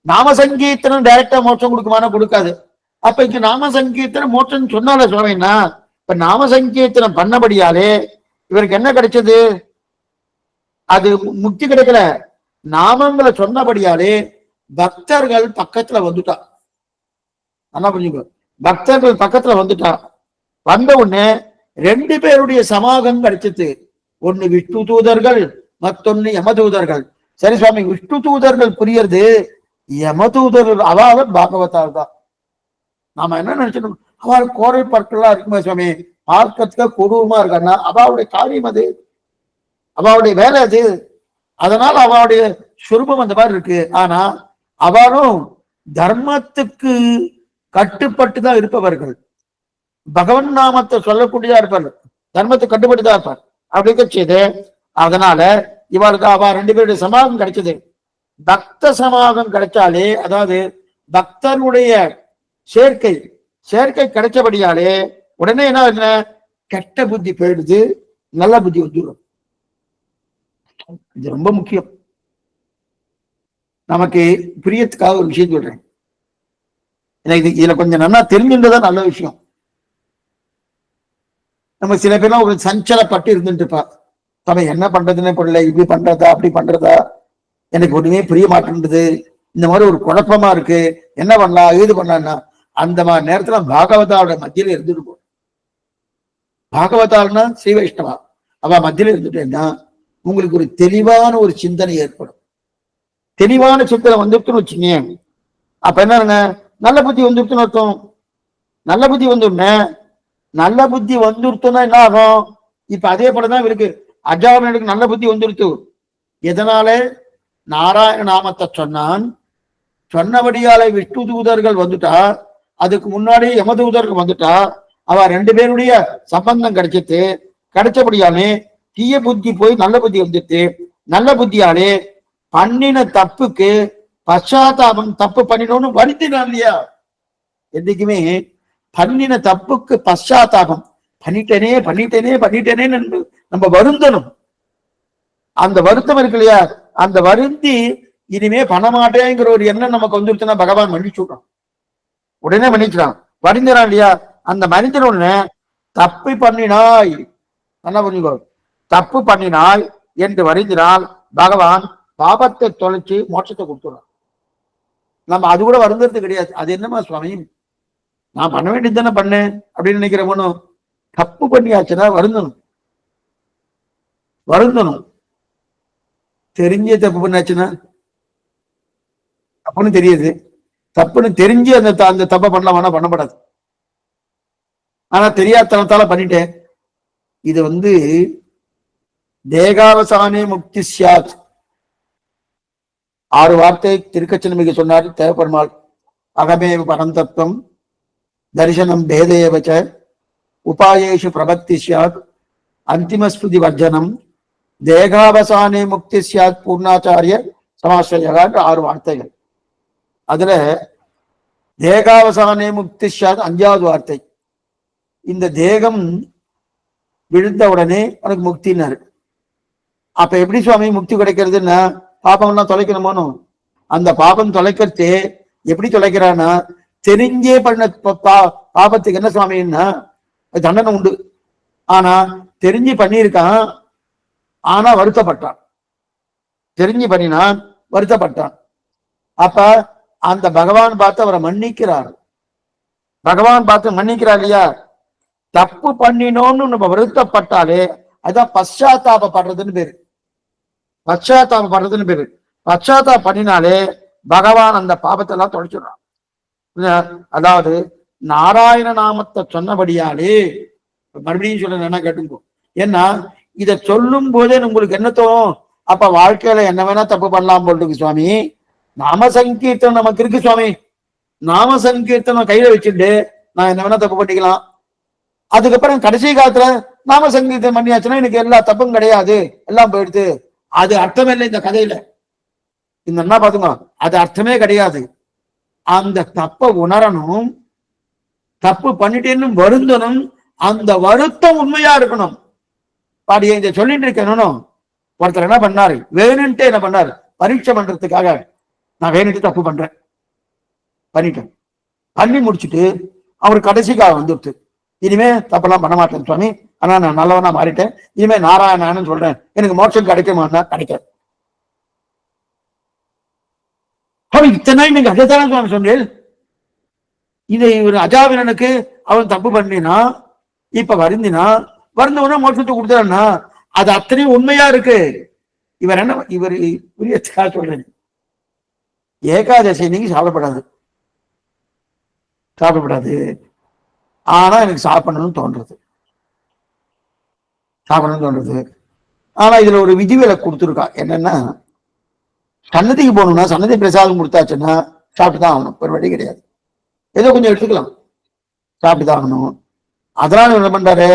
நாம சங்கீர்த்தனம் டைரக்டா மோட்சம் கொடுக்குமானா கொடுக்காது. அப்ப இங்க நாம சங்கீர்த்தனம் மோட்சம் சொன்னால சுவாமின்னா, இப்ப நாம சங்கீர்த்தனம் பண்ணபடியாலே இவருக்கு என்ன கிடைச்சது? அது முக்தி கிடைக்கல. நாமங்களை சொன்னபடியாலே பக்தர்கள் பக்கத்துல வந்துட்டா. நல்லா புரிஞ்சுக்கோ, பக்தர்கள் பக்கத்துல வந்துட்டா. வந்த உடனே 2 பேருடைய சமாகம் கிடைச்சது. ஒண்ணு விஷ்ணு தூதர்கள், மத்தொன்னு யமதூதர்கள். சரி சுவாமி, விஷ்ணு தூதர்கள் புரியறது, யமதூதர்கள் அவாவ பாகவதால் தான். நாம என்ன நினைச்சோம், அவள் கோரை பற்கள்லாம் இருக்குமே சுவாமி, பார்க்கறதுக்கு கொடூரமா இருக்கான்னா அவாவுடைய காரியம் அது, அவாவுடைய வேலை அது. அதனால அவளுடைய சுரூபம் அந்த மாதிரி இருக்கு. ஆனா அவளும் தர்மத்துக்கு கட்டுப்பட்டு தான் இருப்பவர்கள், பகவன் நாமத்தை சொல்லக்கூடியதா இருப்பார்கள், தர்மத்துக்கு கட்டுப்பட்டு தான் இருப்பார். அப்படி செய்து அதனால இவளுக்கு அவ 2 பேருடைய சமாகம் கிடைச்சது. பக்த சமாகம் கிடைச்சாலே, அதாவது பக்தனுடைய சேர்க்கை கிடைச்சபடியாலே உடனே என்ன, கெட்ட புத்தி போயிடுது, நல்ல புத்தி வந்துடும். இது ரொம்ப முக்கியம். நமக்கு பிரியத்துக்காக ஒரு விஷயம் சொல்றேன். எனக்கு இதுல கொஞ்சம் நல்லா தெரிஞ்சுன்றதான் நல்ல விஷயம். நம்ம சில பேர்லாம் ஒரு சஞ்சலப்பட்டு இருந்துட்டு இருப்பா. நம்ம என்ன பண்றதுன்னு புரியல, இப்படி பண்றதா அப்படி பண்றதா, எனக்கு ஒண்ணுமே புரிய மாட்டேன்றது, இந்த மாதிரி ஒரு குழப்பமா இருக்கு, என்ன பண்ணலாம் ஏது பண்ணலாம்னா அந்த மாதிரி நேரத்துல பாகவதாவோட மத்தியில இருந்துட்டு பாகவதால்னா ஸ்ரீ வைஷ்ணவா அவ மத்தியில இருந்துட்டேன்னா உங்களுக்கு ஒரு தெளிவான ஒரு சிந்தனை ஏற்படும். தெளிவான சிந்தனை வந்துருக்குன்னு வச்சுங்க, அப்ப என்ன நல்ல புத்தி வந்துருக்குன்னு அர்த்தம். நல்ல புத்தி வந்துடுனே, நல்ல புத்தி வந்துருத்துன்னா என்ன ஆகும்? இப்ப அதே போலதான் இருக்கு. அஜாமனுக்கு நல்ல புத்தி வந்துருத்து. எதனால? நாராயண நாமத்தை சொன்னான், சொன்னபடியால விஷ்ணு தூதர்கள் வந்துட்டா, அதுக்கு முன்னாடி யமதூதர்கள் வந்துட்டா, அவ ரெண்டு பேருடைய சம்பந்தம் கிடைச்சிட்டு, கிடைச்சபடியாலே தீய புத்தி போய் நல்ல புத்தி வந்துட்டு, நல்ல புத்தியாலே பண்ணின தப்புக்கு பச்சாத்தாபம், தப்பு பண்ணினோன்னு வருத்தினான் இல்லையா? என்னைக்குமே பண்ணின தப்புக்கு பச்சாத்தாபம், பண்ணிட்டேனே பண்ணிட்டேனே பண்ணிட்டேனே நம்ம வருந்தணும். அந்த வருத்தம் இருக்கு இல்லையா, அந்த வருந்தி இனிமே பண்ண மாட்டேங்கிற ஒரு எண்ணம் நமக்கு வந்துருச்சுன்னா பகவான் மன்னிச்சுடுறான், உடனே மன்னிச்சுறான். வருந்துறான் இல்லையா? அந்த மனிதனு தப்பு பண்ணினாய், நல்லா புரிஞ்சுக்கோ, தப்பு பண்ணினாய் என்று வருந்தினால் பகவான் பாபத்தை தொலைச்சு மோட்சத்தை கொடுத்துறான். நம்ம அது கூட வருந்துறது கிடையாது. அது என்னமா சுவாமி, நான் பண்ண வேண்டியது தானே பண்ணேன் அப்படின்னு நினைக்கிறவனும் தப்பு பண்ணியாச்சுன்னா வருந்தணும். வருந்தணும். தெரிஞ்சே தப்பு பண்ணாச்சுன்னா, தப்புன்னு தெரியுது, தப்புன்னு தெரிஞ்சு அந்த அந்த தப்பை பண்ணலாமா? பண்ணப்படாது. ஆனா தெரியாதனத்தால பண்ணிட்டேன். இது தேகாவசானே முக்தி சியாத். 6 வார்த்தை திருக்கச்சனமிக்கு சொன்னார் தேவபெருமாள். அகமேவ பரந்தத்துவம், தரிசனம் பேதேவச்ச, உபாயேஷு பிரபத்தி சியாத், அந்திமஸ்மிருதி வர்ஜனம், தேகாவசானே முக்தி சியாத், பூர்ணாச்சாரிய சமாசிரயான்ற 6 வார்த்தைகள். அதுல தேகாவசானே முக்தி சியாத் 5வது வார்த்தை. இந்த தேகம் விழுந்த உடனே உனக்கு முக்தினாரு. அப்ப எப்படி சுவாமி முக்தி கிடைக்கிறதுன்னா, பாப்பம்லாம் தொலைக்கணுமோனு. அந்த பாபம் தொலைக்கிறது எப்படி தொலைக்கிறான்னா, தெரிஞ்சே பண்ண பாபத்துக்கு என்ன சுவாமின்னா தண்டனை உண்டு. ஆனா தெரிஞ்சு பண்ணியிருக்கான், ஆனா வருத்தப்பட்டான். தெரிஞ்சு பண்ணினான், வருத்தப்பட்டான். அப்ப அந்த பகவான் பார்த்து அவரை மன்னிக்கிறார். பகவான் பார்த்து மன்னிக்கிறார் இல்லையா? தப்பு பண்ணினோம்னு நம்ம வருத்தப்பட்டாலே அதான் பశ్చాத்தாபப்படுறதுன்னு பேரு. பశ్చాத்தாபப்படுறதுன்னு பேரு. பశ్చాத்தாபம் பண்ணினாலே பகவான் அந்த பாபத்தை எல்லாம் தொலைச்சிடுறான். அதாவது நாராயண நாமத்தை சொன்னபடியாலே, மறுபடியும் சொல்ல என்ன கேட்டுக்கோ. ஏன்னா இதை சொல்லும் போதே உங்களுக்கு என்ன தோணும்? அப்ப வாழ்க்கையில என்ன வேணா தப்பு பண்ணலாம் போல் இருக்கு சுவாமி. நாம சங்கீர்த்தனம் நமக்கு இருக்கு சுவாமி. நாம சங்கீர்த்தனம் கையில வச்சுட்டு நான் என்ன வேணா தப்பு பண்ணிக்கலாம். அதுக்கப்புறம் கடைசி காலத்துல நாம சங்கீதம் பண்ணியாச்சுன்னா எனக்கு எல்லா தப்பும் கிடையாது, எல்லாம் போயிடுது. அது அர்த்தமே இல்லை இந்த கதையில. இந்த என்ன பாத்துங்க, அது அர்த்தமே கிடையாது. அந்த தப்பை உணரணும், தப்பு பண்ணிட்டேன்னு வருந்தணும். அந்த வருத்தம் உண்மையா இருக்கணும். பாடிய இதை சொல்லிட்டு இருக்கணும். ஒருத்தர் என்ன பண்ணாரு, வேணுன்ட்டு என்ன பண்ணாரு, பரீட்சை பண்றதுக்காக நான் வேணுட்டு தப்பு பண்றேன் பண்ணிட்டேன். பண்ணி முடிச்சுட்டு அவர் கடைசிக்காக வந்துடுச்சு, இனிமே தப்பெல்லாம் பண்ண மாட்டேன் சுவாமி, ஆனா நான் நல்லவனா மாறிட்டேன், இனிமே நாராயணன்னு சொல்றேன், எனக்கு மோட்சம் கிடைக்குமான்னா கிடைக்காது. இத்தனை நீங்க அதைத்தானே சுவாமி சொன்னேன். இதை ஒரு அஜாவினனுக்கு அவன் தப்பு பண்ணினா, இப்ப வருந்தினா, வருந்தவனா மோட்சத்தை கொடுத்தான்னா அது அத்தனையும் உண்மையா இருக்கு. இவர் என்ன, இவர் புரியத்துக்காக சொல்றேன், ஏகாதசி நீங்க சாப்பிடப்படாது, சாப்பிடப்படாது. ஆனா எனக்கு சாப்பிடணும்னு தோன்றது, சாப்பிடணும்னு தோன்றது. ஆனா இதுல ஒரு விதிவிலக்கு கொடுத்துருக்கா. என்னன்னா, சன்னதிக்கு போகணும்னா சன்னதி பிரசாதம் கொடுத்தாச்சுன்னா சாப்பிட்டு தான் ஆகணும், ஒரு வழி கிடையாது. ஏதோ கொஞ்சம் எடுத்துக்கலாம், சாப்பிட்டு தான் ஆகணும். அதனால என்ன பண்றாரு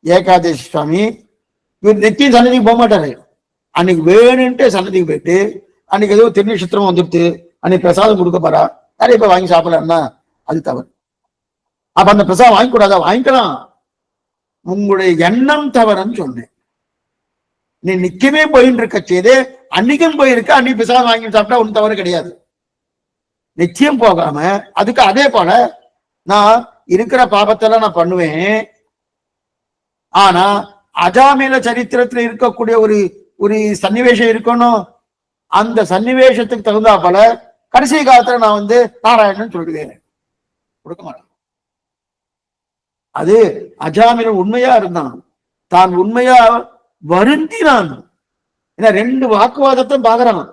ஏகாதசி சுவாமி, இவர் நெத்தியும் சன்னதிக்கு போக மாட்டாரு. அன்னைக்கு வேணுன்ட்டு சன்னதிக்கு போயிட்டு, அன்னைக்கு ஏதோ திருநட்சத்திரம் வந்துட்டு அன்னைக்கு பிரசாதம் கொடுக்க போறா, நிறைய பேர் வாங்கி சாப்பிடலாம்னா அது தவறு. அப்ப அந்த பிரசாதம் வாங்கிக்கூடாதா? வாங்கிக்கலாம். உங்களுடைய எண்ணம் தவறுன்னு சொன்னேன். நீ நிக்கவே போயின்னு இருக்க செய்து அன்னைக்கும் போயிருக்க, அன்னைக்கு பிசாசம் வாங்கி சாப்பிட்டா ஒன்னும் தவறு கிடையாது. நிச்சயம் போகாம அதுக்கு அதே போல நான் இருக்கிற பாபத்தெல்லாம் நான் பண்ணுவேன். ஆனா அஜாமில சரித்திரத்துல இருக்கக்கூடிய ஒரு ஒரு சன்னிவேஷம் இருக்கணும். அந்த சன்னிவேஷத்துக்கு தகுந்தா போல கடைசி காலத்துல நான் நாராயணன் சொல்லுவேன், கொடுக்க மாட்டேன். அது அஜாமில உண்மையா இருந்தான், தான் உண்மையா வருந்தினான். ஏன்னா ரெண்டு வாக்குவாதத்தை பாக்குறான்.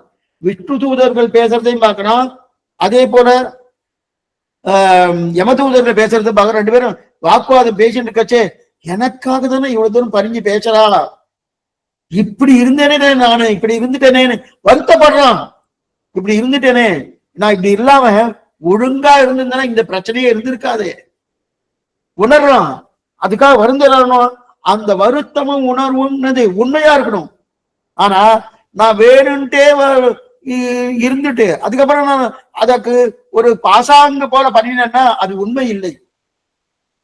விஷ்ணு தூதர்கள் பேசுறதையும் பார்க்கறான், அதே போல யமதூதர்கள் பேசுறதை பார்க்கறான். ரெண்டு பேரும் வாக்குவாதம் பேசிட்டு இருக்கச்சே, எனக்காக தானே இவ்வளவு தூரம் பறிஞ்சு பேசுறா, இப்படி இருந்தேனே நானு, இப்படி இருந்துட்டேனே வருத்தப்படுறான். இப்படி இருந்துட்டேனே, நான் இப்படி இல்லாம ஒழுங்கா இருந்திருந்தேன்னா இந்த பிரச்சனையே இருந்திருக்காதே உணர்றான். அதுக்காக வருந்தணும். அந்த வருத்தமும் உணர்வும் உண்மையா இருக்கணும். ஆனா நான் வேணும்ட்டே இருந்துட்டு அதுக்கப்புறம் நான் அதற்கு ஒரு பாசாங்க போல பண்ணினேன்னா அது உண்மை இல்லை,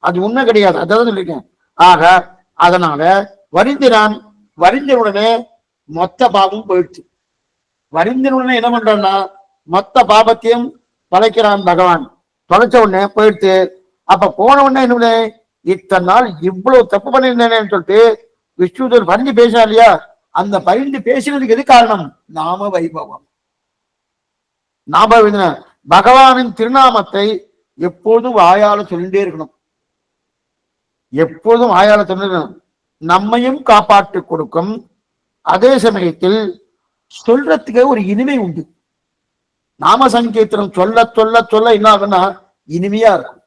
அது உண்மை கிடையாது. அதான் சொல்லிருக்கேன். ஆக அதனால வருந்தினான். வரிந்த உடனே மொத்த பாவம் போயிடுச்சு. வரிந்த உடனே என்ன பண்றான்னா மொத்த பாபத்தையும் தொலைக்கிறான் பகவான். தொலைச்ச உடனே போயிடுச்சு. அப்ப போன உடனே என்ன, இத்தனை நாள் இவ்வளவு தப்பு பண்ணிருந்தேன்னு சொல்லிட்டு விஷ்ணுதர் பரிந்து பேசினா இல்லையா, அந்த பரிந்து பேசினதுக்கு எது காரணம்? நாம வைபவம். பகவானின் திருநாமத்தை எப்போதும் வாயால சொல்லிட்டே இருக்கணும், எப்போதும் வாயால சொல்லிருக்கணும். நம்மையும் காப்பாற்றி கொடுக்கும், அதே சமயத்தில் சொல்றதுக்கு ஒரு இனிமை உண்டு. நாம சங்கீர்த்தனம் சொல்ல சொல்ல சொல்ல என்ன ஆகுன்னா இனிமையா இருக்கும்.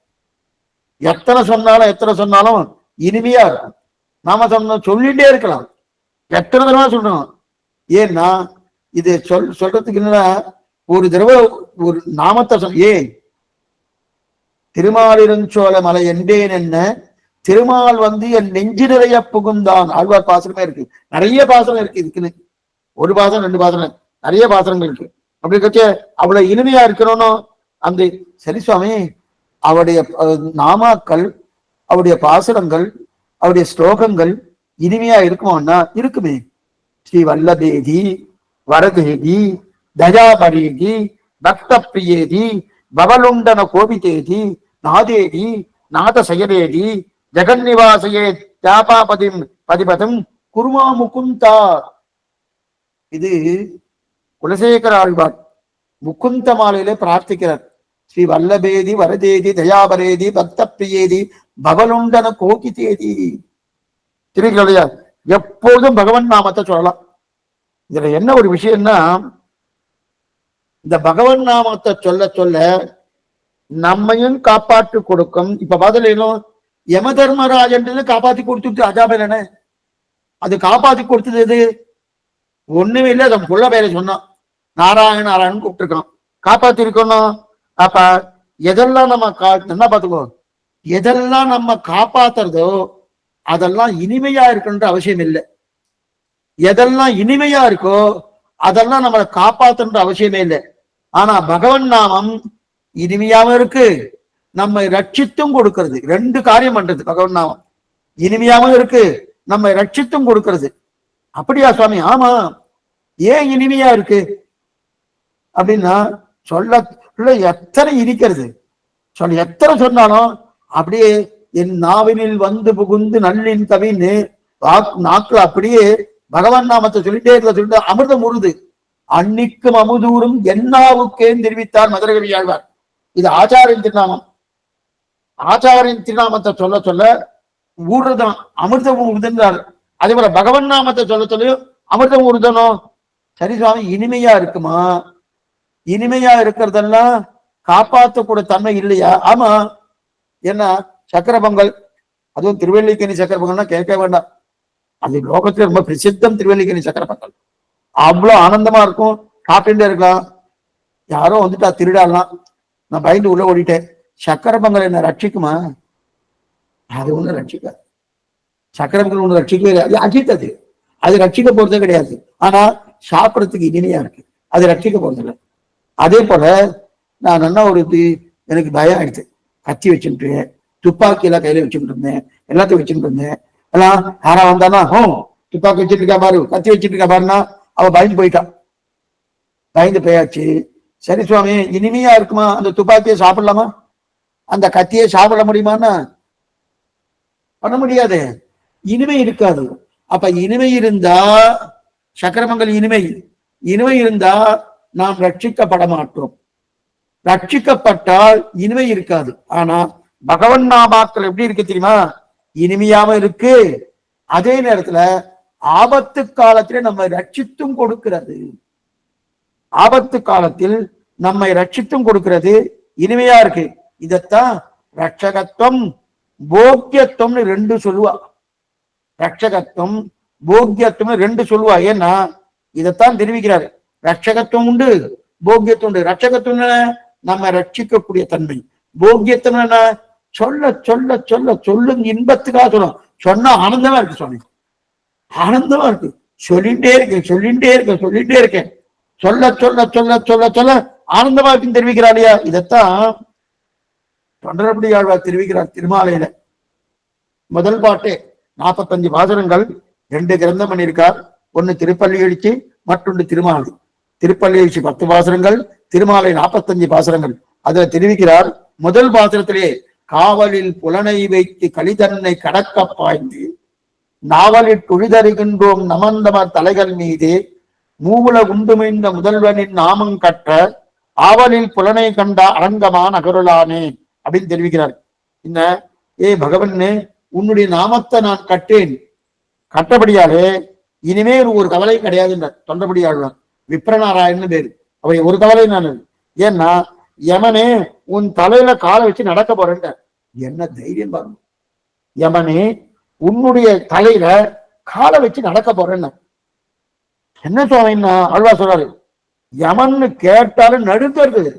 எத்தனை சொன்னாலும் இனிமையா இருக்கும். நாம சொல்லிட்டே இருக்கலாம், எத்தனை தடவை சொல்லணும். ஏன்னா இது சொல்றதுக்கு என்னன்னா, ஒரு தடவை ஒரு நாமத்தை ஏன் திருமாலிருஞ்சோல மலை என்றேன் என்ன, திருமால் என் நெஞ்சு நிறைய புகுந்தான். ஆழ்வார் பாசனமே இருக்கு, நிறைய பாசனம் இருக்கு. இதுக்குன்னு ஒரு பாசனம் ரெண்டு பாசனம் நிறைய பாசனங்கள் இருக்கு. அப்படி கட்சி அவ்வளவு இனிமையா இருக்கணும்னு அந்த சரி சுவாமி அவருடைய நாமாக்கள், அவருடைய பாசனங்கள், அவருடைய ஸ்லோகங்கள் இனிமையா இருக்குமான்னா இருக்குமே. ஸ்ரீ வல்லபேதி வரதேதி தயாபரேதி பக்த பிரியேதி பவலுண்டன கோபிதேதி நாதேதி நாத சயதேதி ஜெகன்னிவாசையே தியாபாபதிம் பதிபதம் குருமா முகுந்தா. இது குலசேகர ஆழ்வார் முகுந்த மாலையிலே பிரார்த்திக்கிறார். ஸ்ரீ வல்லபேதி வரதேதி தயாபரேதி பக்த பிரியேதி பவலுண்டன கோகிதேதி. திருக்கையா எப்போதும் பகவன் நாமத்தை சொல்லலாம். இதுல என்ன ஒரு விஷயம்னா, இந்த பகவன் நாமத்தை சொல்ல சொல்ல நம்மையும் காப்பாற்றி கொடுக்கும். இப்ப பதில் என்ன, யம தர்மராஜன் காப்பாத்தி கொடுத்துட்டு அஜாபேலன அது காப்பாத்தி கொடுத்தது எது? ஒண்ணுமே இல்லை. அதன் புள்ள பேரை சொன்னான், நாராயண நாராயணன் கூப்பிட்டுருக்கான், காப்பாத்தி இருக்கணும். அப்ப எதெல்லாம் நம்ம என்ன பார்த்துக்கோ, எதெல்லாம் நம்ம காப்பாத்துறதோ அதெல்லாம் இனிமையா இருக்குன்ற அவசியம் இல்லை. எதெல்லாம் இனிமையா இருக்கோ அதெல்லாம் நம்மளை காப்பாத்துன்ற அவசியமே இல்லை. ஆனா பகவன் நாமம் இனிமையாவும் இருக்கு, நம்மை ரட்சித்தும் கொடுக்கிறது. ரெண்டு காரியம் பண்றது பகவன் நாமம். இனிமையாவும் இருக்கு, நம்மை ரட்சித்தும் கொடுக்கிறது. அப்படியா சுவாமி? ஆமா. ஏன் இனிமையா இருக்கு அப்படின்னா, சொல்ல எத்தனை இருக்கிறது, எத்தனை சொன்னாலும் அப்படியே என் நாவினில் புகுந்து நல்லின் கவின்னு நாக்குல அப்படியே பகவான் நாமத்தை சொல்லிட்டே சொல்லிட்டு அமிர்தம் உருது. அன்னிக்கும் அமுதூரும் என்னாவுக்கேன்னு தெரிவித்தார் மதுரகவி ஆழ்வார். இது ஆச்சாரின் திருநாமம். ஆச்சாரின் திருநாமத்தை சொல்ல சொல்ல ஊடுறதான் அமிர்தம் உறுதுன்றார். அதே போல பகவன் நாமத்தை சொல்ல சொல்லி அமிர்தம் உறுதணும். சரி சுவாமி, இனிமையா இருக்குமா? இனிமையா இருக்கிறதெல்லாம் காப்பாற்றக்கூடிய தன்மை இல்லையா? ஆமா. என்ன சக்கர பொங்கல், அதுவும் திருவல்லிக்கேணி சக்கர பொங்கல்னா கேட்க வேண்டாம். அது லோகத்துல ரொம்ப பிரசித்தம். திருவல்லிக்கேணி சக்கர பொங்கல் அவ்வளவு ஆனந்தமா இருக்கும், சாப்பிட்டுட்டே இருக்கலாம். யாரோ வந்துட்டா திருடாலாம், நான் பயந்து உள்ள ஓடிட்டேன். சக்கர பொங்கல் என்ன ரட்சிக்குமா? அது ஒண்ணு ரட்சிக்காது. சக்கர பொங்கல் ஒண்ணு ரட்சிக்கவே அது அஜித்தது, அது ரட்சிக்க போறதே கிடையாது. ஆனா சாப்பிடறதுக்கு இனிமையா இருக்கு, அது ரட்சிக்க போறது இல்லை. அதே போல நான் நல்லா எனக்கு பயம் ஆயிடுச்சு. கத்தி வச்சுட்டு துப்பாக்கி எல்லாம் கையில வச்சுக்கிட்டு இருந்தேன், எல்லாத்தையும் வச்சுக்கிட்டு இருந்தேன். எல்லாம் யாரா வந்தானா துப்பாக்கி வச்சுட்டு இருக்கா பாரு, கத்தி வச்சுட்டு இருக்கா பாருன்னா அவ பயந்து போயிட்டான். பயந்து போயாச்சு. சரி சுவாமி, இனிமையா இருக்குமா அந்த துப்பாக்கியை சாப்பிடலாமா, அந்த கத்தியை சாப்பிட முடியுமான்னா பண்ண முடியாது, இனிமை இருக்காது. அப்ப இனிமை இருந்தா சக்கரமங்கல் இனிமை இனிமை இருந்தா நாம் ரட்சிக்கப்பட மாட்டோம். ரட்சிக்கப்பட்டால் இனிமை இருக்காது. ஆனா பகவன் நாமாக்கள் எப்படி இருக்கு தெரியுமா, இனிமையாவும் இருக்கு, அதே நேரத்துல ஆபத்து காலத்திலே நம்மை ரட்சித்தும் கொடுக்கிறது. ஆபத்து காலத்தில் நம்மை ரட்சித்தும் கொடுக்கிறது, இனிமையா இருக்கு. இதத்தான் ரட்சகத்துவம் போக்கியத்துவம்னு ரெண்டு சொல்லுவா. ரட்சகத்துவம் போக்கியத்துவம் ரெண்டு சொல்லுவா. ஏன்னா இதைத்தான் தெரிவிக்கிறாரு. ரட்சகத்துவம் உண்டு, போக்கியத்துவம் உண்டு. ரட்சகத்துவம் நம்ம ரட்சிக்கக்கூடிய தன்மை. போக்கியத்துவம் என்ன, சொல்ல சொல்ல சொல்ல சொல்லும் இன்பத்துக்காக சொல்லணும். சொன்னா ஆனந்தமா இருக்கு சுவாமி, ஆனந்தமா இருக்கு, சொல்லிட்டே இருக்கேன் சொல்லிட்டே இருக்கேன் சொல்லிட்டே இருக்கேன், சொல்ல சொல்ல சொல்ல சொல்ல சொல்ல ஆனந்தமா இருக்குன்னு தெரிவிக்கிறார் இல்லையா. இதத்தான் தொண்டரபடி ஆழ்வார் தெரிவிக்கிறார் திருமாலையில. முதல் பாட்டே 45 பாசனங்கள், 2 கிரந்தம் பண்ணியிருக்கார். ஒன்னு திருப்பள்ளி எழுச்சி, மற்றொன்று திருமாலை. திருப்பள்ளி எழுச்சி 10 பாசனங்கள், திருமாலை 45 பாசனங்கள். அதுல தெரிவிக்கிறார். முதல் பாசனத்திலே காவலில் புலனை வைத்து கலிதன்னை கடக்க பாய்ந்து நாவலில் துழிதருகின்றோம் நமந்தம தலைகள் மீதே மூவுல குண்டுமைந்த முதல்வனின் நாமம் கற்ற ஆவலில் புலனை கண்ட அரங்கமான அகருளானே அப்படின்னு தெரிவிக்கிறார். இந்த பகவன்னு உன்னுடைய நாமத்தை நான் கட்டேன், கட்டபடியாலே இனிமேல் ஒரு கவலை கிடையாதுன்றார் தொண்டபடியாழ்வார். விப்ரநாராயணன் பேரு, அவை ஒரு கவலை நான். ஏன்னா யமனே உன் தலையில காலை வச்சு நடக்க போறேன்டார். என்ன தைரியம் பாருங்க, யமனே உன்னுடைய தலையில காலை வச்சு நடக்க போறேன்னு. என்ன சுவாமின்னா ஆழ்வா சொல்றாரு, யமன்னு கேட்டாலும் நடுங்கிறது.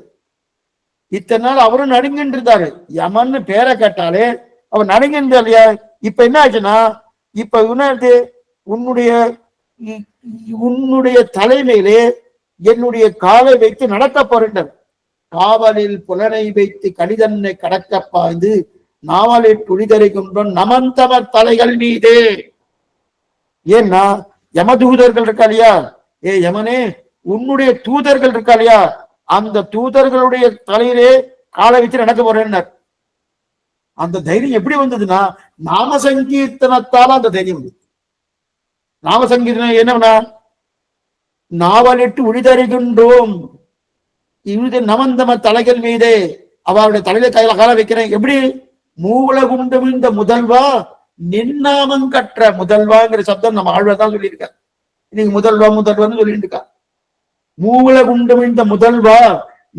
இத்தனை நாள் அவரும் நடுங்கிட்டு இருந்தாரு, யமன்னு பேரை கேட்டாலே அவர் நடுங்கின்ற இல்லையா. இப்ப என்ன ஆச்சுன்னா, இப்ப உணர்ந்து உன்னுடைய தலைமையிலே என்னுடைய காலை வைத்து நடக்க போறேன்றார். காவலில் புலனை வைத்து கடிதன்னை கடக்க பாய்ந்து நாவலில் துணிதறிகின்றோம் நமந்தவர் தலைகள் மீதே. ஏன்னா யமதூதர்கள் இருக்கா இல்லையா, யமனே உன்னுடைய தூதர்கள் இருக்கா இல்லையா, அந்த தூதர்களுடைய தலையிலே காலை வச்சு நடக்க போறேன்னார். அந்த தைரியம் எப்படி வந்ததுன்னா நாம சங்கீர்த்தனத்தால அந்த தைரியம் வந்தது. நாம சங்கீர்த்தனம் என்னன்னா, நாவலிட்டு உழிதறிகின்றோம் இது நமந்தம தலைகள் மீதே, அவருடைய தலையில கையில கால வைக்கிறேன். எப்படி, மூவுலகுண்டு இந்த முதல்வா நின்னாமம் கற்ற. முதல்வாங்கிற சப்தம் நம்ம ஆழ்வார் தான் சொல்லியிருக்கார். இன்னைக்கு முதல்வா முதல்வான்னு சொல்லிட்டு இருக்கா. மூவுலகுண்டு இந்த முதல்வா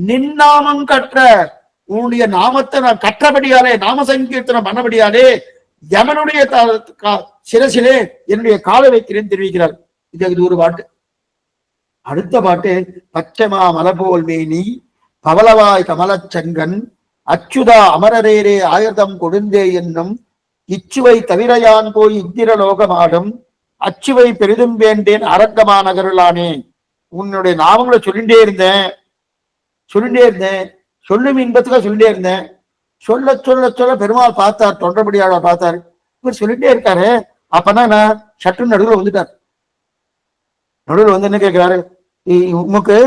நின்னாமம் கற்ற, உன்னுடைய நாமத்தை நான் கற்றபடியாலே, நாம சங்கீர்த்தனம் பண்ணபடியாலே யமனுடைய சிரசிலே என்னுடைய காலை வைக்கிறேன் தெரிவிக்கிறார். இது ஒரு பாட்டு. அடுத்த பாட்டு, பச்சமா மலபோல் மேனி பவளவாய் கமலச்சங்கன் அச்சுதா அமரரேரே ஆயுதம் கொடுந்தே என்னும் இச்சுவை தவிரையான் போய் இந்திரலோகமாடும் அச்சுவை பெரிதும் வேண்டேன் அரங்கமானகருளானே. உன்னுடைய நாமங்களை சொல்லிட்டே இருந்தேன் சொல்லும் இன்பத்துக்காக சொல்லிட்டே இருந்தேன். சொல்ல சொல்ல சொல்ல பெருமாள் பார்த்தார், தொண்டபடியாள பார்த்தாரு, இவர் சொல்லிட்டே இருக்காரு. அப்பதான் நான் சற்று நடுவில் வந்துட்டார். நடுவில் வந்து என்ன கேட்கிறாரு, உமக்கு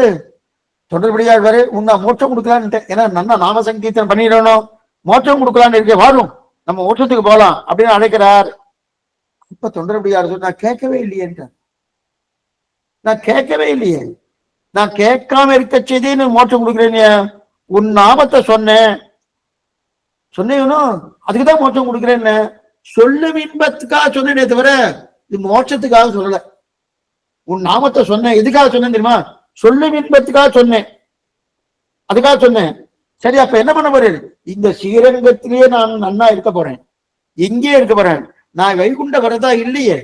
தொடர்படியாக வேறு உன்னை மோட்சம் கொடுக்கலான்னு, ஏன்னா நல்லா நாம சங்கீர்த்தனம் பண்ணிடணும், மோட்சம் கொடுக்கலான்னு இருக்க, வாரும் நம்ம மோட்சத்துக்கு போகலாம் அப்படின்னு அழைக்கிறார். இப்ப தொண்டர்படியார் சொன்ன, நான் கேட்கவே இல்லையேன்ட்டார். நான் கேட்கவே இல்லையே, நான் கேட்காம இருக்க செய்தேன்னு மோட்சம் கொடுக்குறேன். உன் நாமத்தை சொன்னேன், அதுக்குதான் மோட்சம் கொடுக்குறேன்னு சொல்லும் இன்பத்துக்காக சொன்னேனே தவிர இது மோட்சத்துக்காக சொல்லல. உன் நாமத்தை சொன்னேன், எதுக்காக சொன்னேன் தெரியுமா, சொல்லும் இன்பத்துக்காக சொன்னேன், அதுக்காக சொன்னேன். சரி, அப்ப என்ன பண்ண போறேன், இந்த ஸ்ரீரங்கத்திலேயே நான் நன்னா இருக்க போறேன், எங்கேயே இருக்க போறேன். நான் வைகுண்ட வரதா இல்லையே,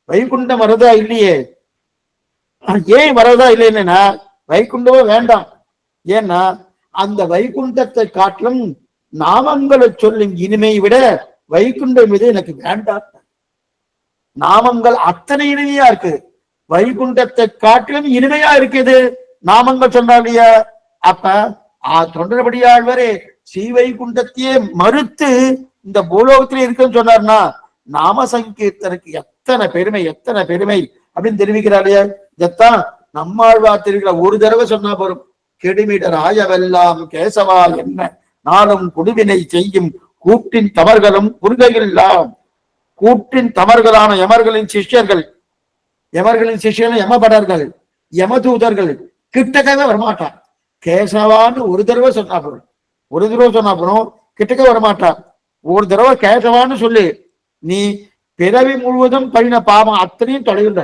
வைகுண்டம் வரதா இல்லையே. ஏன் வரதா இல்லைன்னா, வைகுண்டமே வேண்டாம். ஏன்னா அந்த வைகுண்டத்தை காட்டிலும் நாமங்களை சொல்லும் இனிமை விட வைகுண்டம் இது எனக்கு வேண்டாம். நாமங்கள் அத்தனை இனிமையா இருக்கு, வைகுண்டத்தை காட்டிலும் இனிமையா இருக்குது நாமங்கள் சொன்னாலியா. அப்ப தொண்டர்படியாழ்வரே ஸ்ரீ வைகுண்டத்தையே மறுத்து இந்த பூலோகத்திலே இருக்குன்னு சொன்னார்னா, நாம சங்கீர்த்தனுக்கு எத்தனை பெருமை எத்தனை பெருமை அப்படின்னு தெரிவிக்கிறாரு. இதைத்தான் நம்மாழ்வார் தெரிவிக்கிற. ஒரு தடவை சொன்னா போறோம். கெடுமிடர் ஆயவெல்லாம் கேசவா என்ன நாளும் குடுவினை செய்யும் கூட்டின் தவறுகளும் குறுகையெல்லாம். கூட்டின் தவறுகளான யமர்களின் சிஷ்யர்கள், யமர்களின் சிஷ்யர்கள் யமபடர்கள், யமதூதர்கள் கிட்டக்கவே வரமாட்டார். கேசவான்னு ஒரு தடவை சொன்னா போறோம். ஒரு தடவை சொன்னா போறோம், கிட்டக்க வரமாட்டார். ஒரு தடவை கேசவான்னு சொல்லு, நீ பிறவி முழுவதும் பண்ணின பாவம் அத்தனையும் தொலைகின்ற.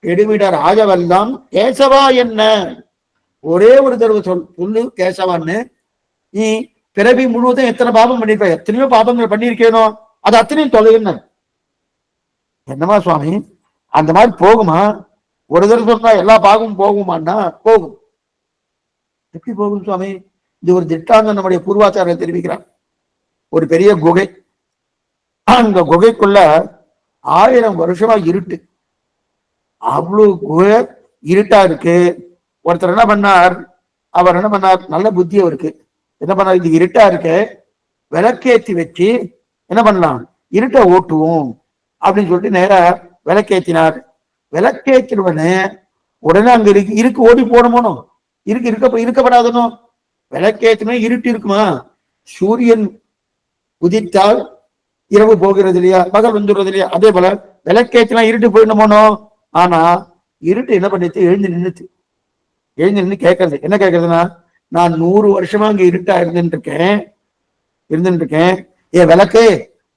கெடுமிடர் ஆயவெல்லாம் கேசவா என்ன, ஒரே ஒரு தடவை சொல்லு கேசவான்னு. நீ பிறவி முழுவதும் எத்தனை பாவம் பண்ணிருப்ப, எத்தனையோ பாவங்கள் பண்ணியிருக்கேனோ அது அத்தனையும் தொலைகின்ற. என்னமா சுவாமி அந்த மாதிரி போகுமா? ஒரு தடவை சொன்னா எல்லா பாகமும் போகுமான்னா போகும். எப்படி போகும் சுவாமி? இது ஒரு திட்டாங்க நம்முடைய பூர்வாச்சாரியர் தெரிவிக்கிறார். ஒரு பெரிய குகை, அந்த குகைக்குள்ள 1000 வருஷமா இருட்டு, அவ்வளவு குகை இருட்டா இருக்கு. ஒருத்தர் என்ன பண்ணார், அவர் என்ன பண்ணார், நல்ல புத்தி அவருக்கு. என்ன பண்ணார், இது இருட்டா இருக்கு, விளக்கேற்றி வச்சு என்ன பண்ணலாம், இருட்டை ஓட்டுவோம் அப்படின்னு சொல்லிட்டு நேரா விளக்கேற்றினார். விளக்கேற்றினவனே உடனே அங்க இருக்கு ஓடி போடணும், இருக்கப்படாதனும். விளக்கேற்றினா இருட்டு இருக்குமா? சூரியன் உதித்தால் இரவு போகிறது இல்லையா, பகல் வந்துடுறது இல்லையா, அதே போல விளக்கேற்றினா இருட்டு போயிடணுமோனோ. ஆனா இருட்டு என்ன பண்ணிட்டு எழுந்து நின்று கேட்கறது. என்ன கேட்கறதுன்னா, நான் 100 வருஷமா அங்க இருட்டா இருந்துட்டு இருக்கேன், ஏன் விளக்கு